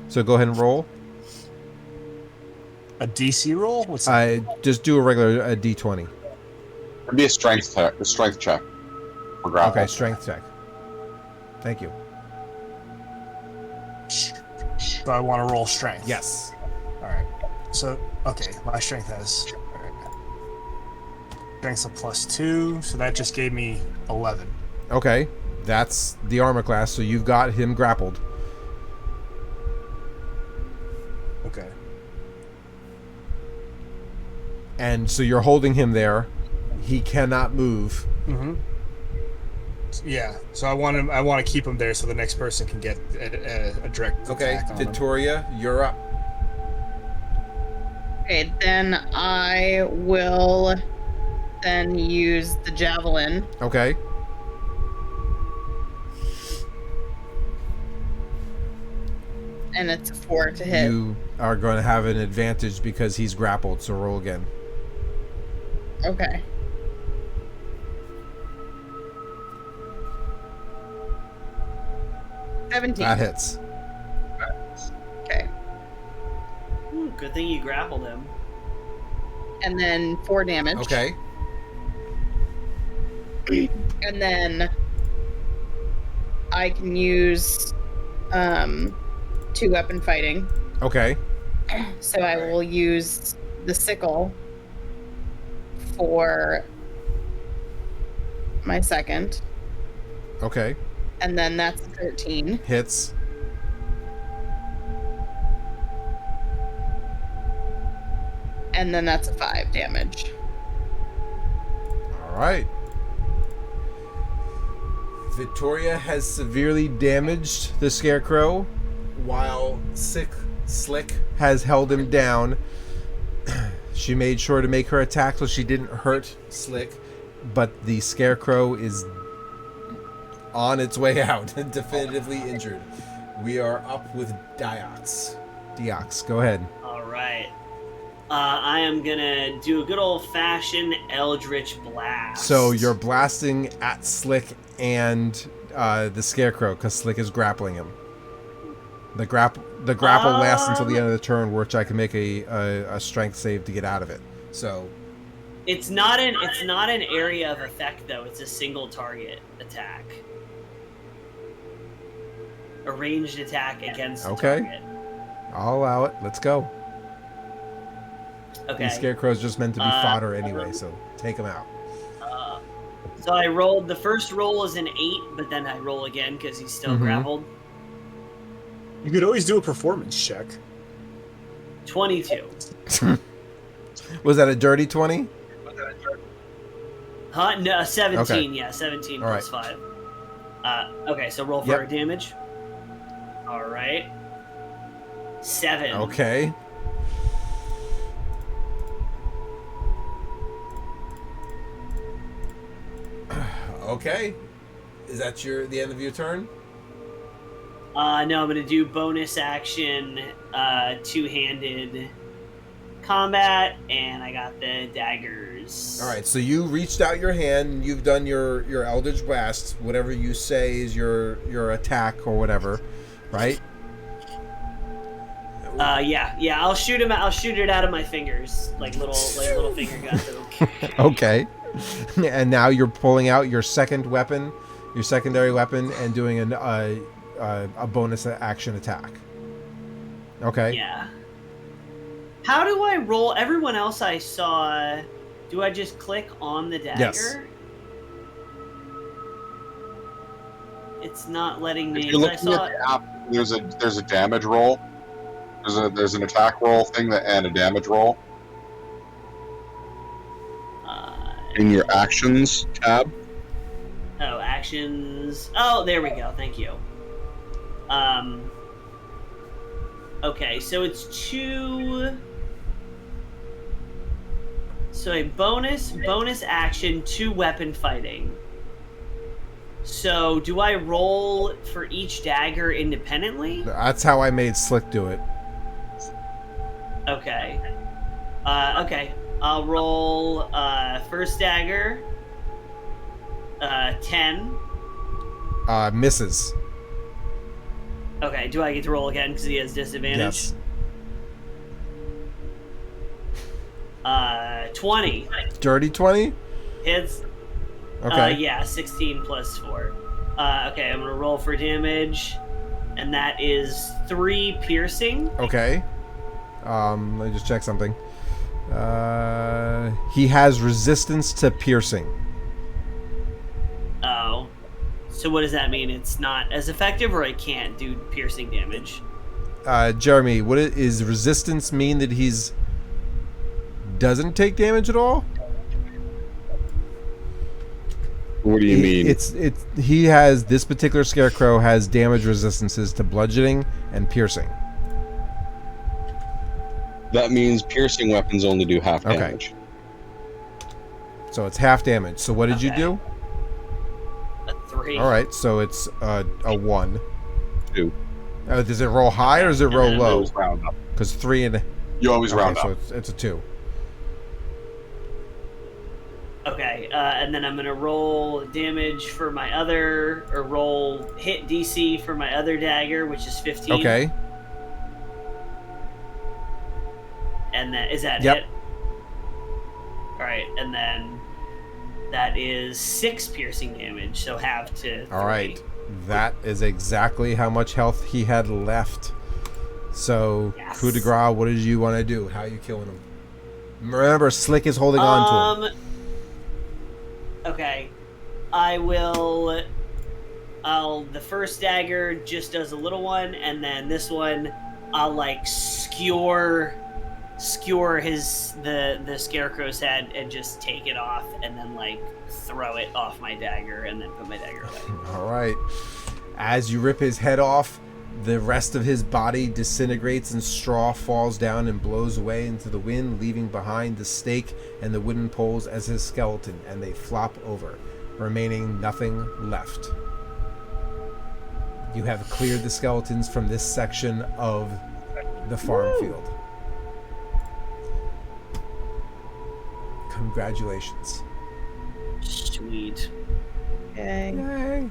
So go ahead and roll. A DC roll? What's that? Just do a regular D20. It'd be a strength check. For grapple. Okay, strength check. Thank you. So I want to roll strength. Yes. Alright. So, okay, my strength has... Alright. Strength's a +2, so that just gave me 11. Okay, that's the armor class, so you've got him grappled. Okay. And so you're holding him there. He cannot move. Mm-hmm. Yeah, so I want to keep him there so the next person can get a direct attack on him. Vittoria, you're up. Okay, then I will then use the javelin. Okay. And it's a 4 to hit. You are going to have an advantage because he's grappled, so roll again. Okay. That hits. Okay. Good thing you grappled him. And then 4 damage. Okay. And then I can use 2 weapon fighting. Okay. So I will use the sickle for my second. Okay. And then that's 13. Hits. And then that's a 5 damage. All right. Vittoria has severely damaged the Scarecrow, while Slick has held him down. She made sure to make her attack so she didn't hurt Slick, but the Scarecrow is on its way out and definitively injured. We are up with Diox. Diox, go ahead. All right. I am gonna do a good old-fashioned Eldritch Blast. So you're blasting at Slick and the Scarecrow because Slick is grappling him. The grapple lasts until the end of the turn, which I can make a strength save to get out of it. So it's not an area of effect though. It's a single target attack. A ranged attack against the target. I'll allow it. Let's go. Okay. The Scarecrow's just meant to be fodder anyway, so take him out. So I rolled. The first roll is an 8, but then I roll again because he's still grappled. You could always do a performance check. 22. Was that a dirty 20? Huh? No, 17. Okay. Yeah, 17 All plus 5. Okay, so roll for damage. All right. 7. Okay. Okay. Is that the end of your turn? No, I'm gonna do bonus action, two-handed combat, and I got the daggers. All right. So you reached out your hand. And you've done your Eldritch Blast. Whatever you say is your attack or whatever, right? Yeah. I'll shoot him. I'll shoot it out of my fingers, like little finger guns. Okay. And now you're pulling out your second weapon, your secondary weapon, and doing a bonus action attack. Okay. Yeah. How do I roll? Everyone else I saw, do I just click on the dagger? Yes. It's not letting me. If you're looking at the app, there's a damage roll. There's an attack roll thing and a damage roll. In your actions tab. Oh, actions. Oh, there we go. Thank you. Okay, so it's 2. So a bonus action, 2 weapon fighting. So do I roll for each dagger independently? That's how I made Slick do it. Okay. Okay. I'll roll first dagger. 10. Misses. Okay, do I get to roll again because he has disadvantage? Yes. 20. Dirty 20? Hits. Okay. Yeah, 16 plus 4. Okay, I'm gonna roll for damage, and that is 3 piercing. Okay. Let me just check something. He has resistance to piercing. Oh. So what does that mean? It's not as effective, or I can't do piercing damage? Jeremy, is resistance mean that he's doesn't take damage at all. What do you mean? This particular scarecrow has damage resistances to bludgeoning and piercing. That means piercing weapons only do half Okay. damage. So it's half damage. So what did you do? A 3. All right, so it's a 1. 2. Does it roll high or does it roll low? Always round up. Because 3 and You always round so up. it's a 2. Okay, and then I'm gonna roll damage for my other, or roll hit DC for my other dagger, which is 15. Okay. And that is that Yep. hit? Alright, and then that is 6 piercing damage, so half to 3. All right. That is exactly how much health he had left. So, Yes. coup de grace, what did you want to do? How are you killing him? Remember, Slick is holding on to him. Okay. The first dagger just does a little one, and then this one, I'll like skewer the scarecrow's head and just take it off, and then like throw it off my dagger, and then put my dagger away. All right. As you rip his head off, the rest of his body disintegrates and straw falls down and blows away into the wind, leaving behind the stake and the wooden poles as his skeleton, and they flop over, remaining nothing left. You have cleared the skeletons from this section of the farm field. Congratulations. Sweet. Okay. Yay.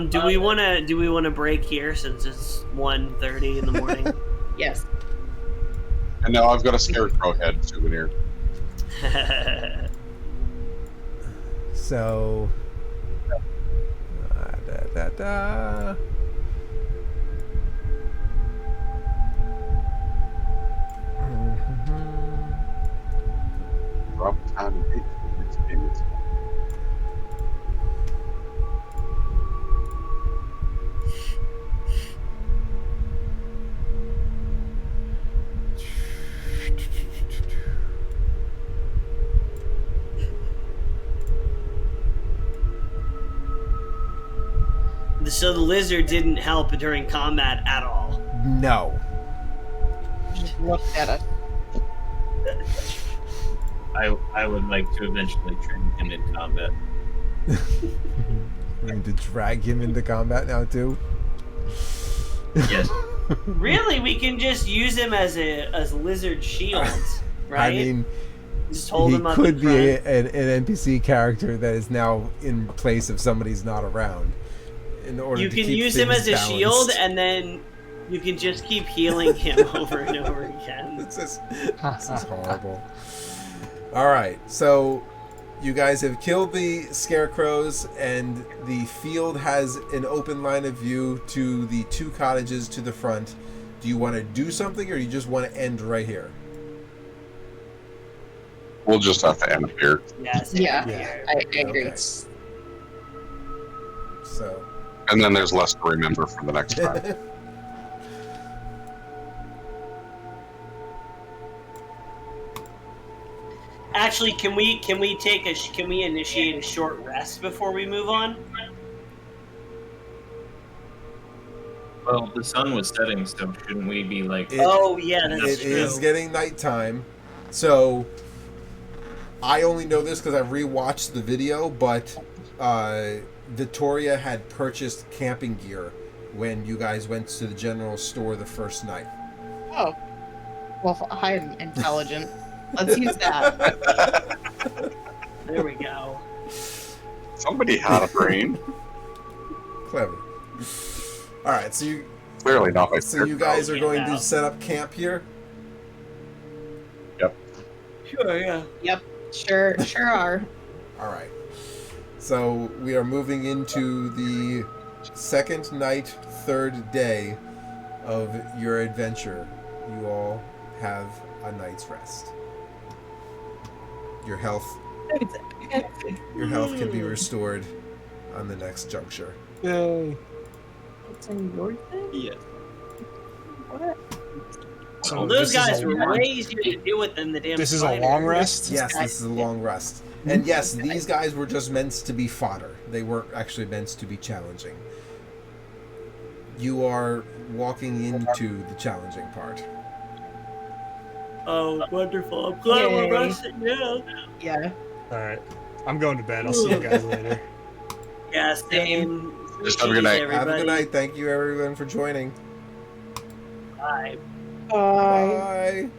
Do we wanna break here since it's 1:30 in the morning? Yes. And now I've got a scarecrow head souvenir. So, Drop time and date for the next payments. So the lizard didn't help during combat at all. no. Just looked at it. I would like to eventually train him in combat. We need to drag him into combat now too. Yes. Really, we can just use him as a lizard shield, right? I mean, just hold he him up could in be front. an NPC character that is now in place if somebody's not around. In order You to can keep use him things as a balanced. shield, and then you can just keep healing him over and over again. This is horrible. All right, so you guys have killed the scarecrows, and the field has an open line of view to the 2 cottages to the front. Do you want to do something, or you just want to end right here? We'll just have to end up here. Yes. Yeah. here. I agree. Okay. So. And then there's less to remember for the next time. Actually, can we initiate a short rest before we move on? Well, the sun was setting, so shouldn't we be like? Oh yeah, that's It true. is getting nighttime, so I only know this because I rewatched the video, but Vittoria had purchased camping gear when you guys went to the general store the first night. Oh. Well, I'm intelligent. Let's use that. There we go. Somebody had a brain. Clever. All right, so you Clearly not my so you guys are Get going to out. set up camp here. Sure, yeah. Yep. Sure are. All right. So we are moving into the second night, third day of your adventure. You all have a night's rest. Your health can be restored on the next juncture. Yay. It's in your thing? Yeah. What? So Those this is guys a were long- way easier to deal with than the damn This is a spider. long rest. Yes, this is a long rest. And yes, these guys were just meant to be fodder. They weren't actually meant to be challenging. You are walking into the challenging part. Oh, wonderful. I'm glad we're Yay. resting now. Yeah. All right, I'm going to bed. I'll see you guys later. Yeah, same. Just have a good night. Everybody. Have a good night. Thank you, everyone, for joining. Bye. Bye. Bye.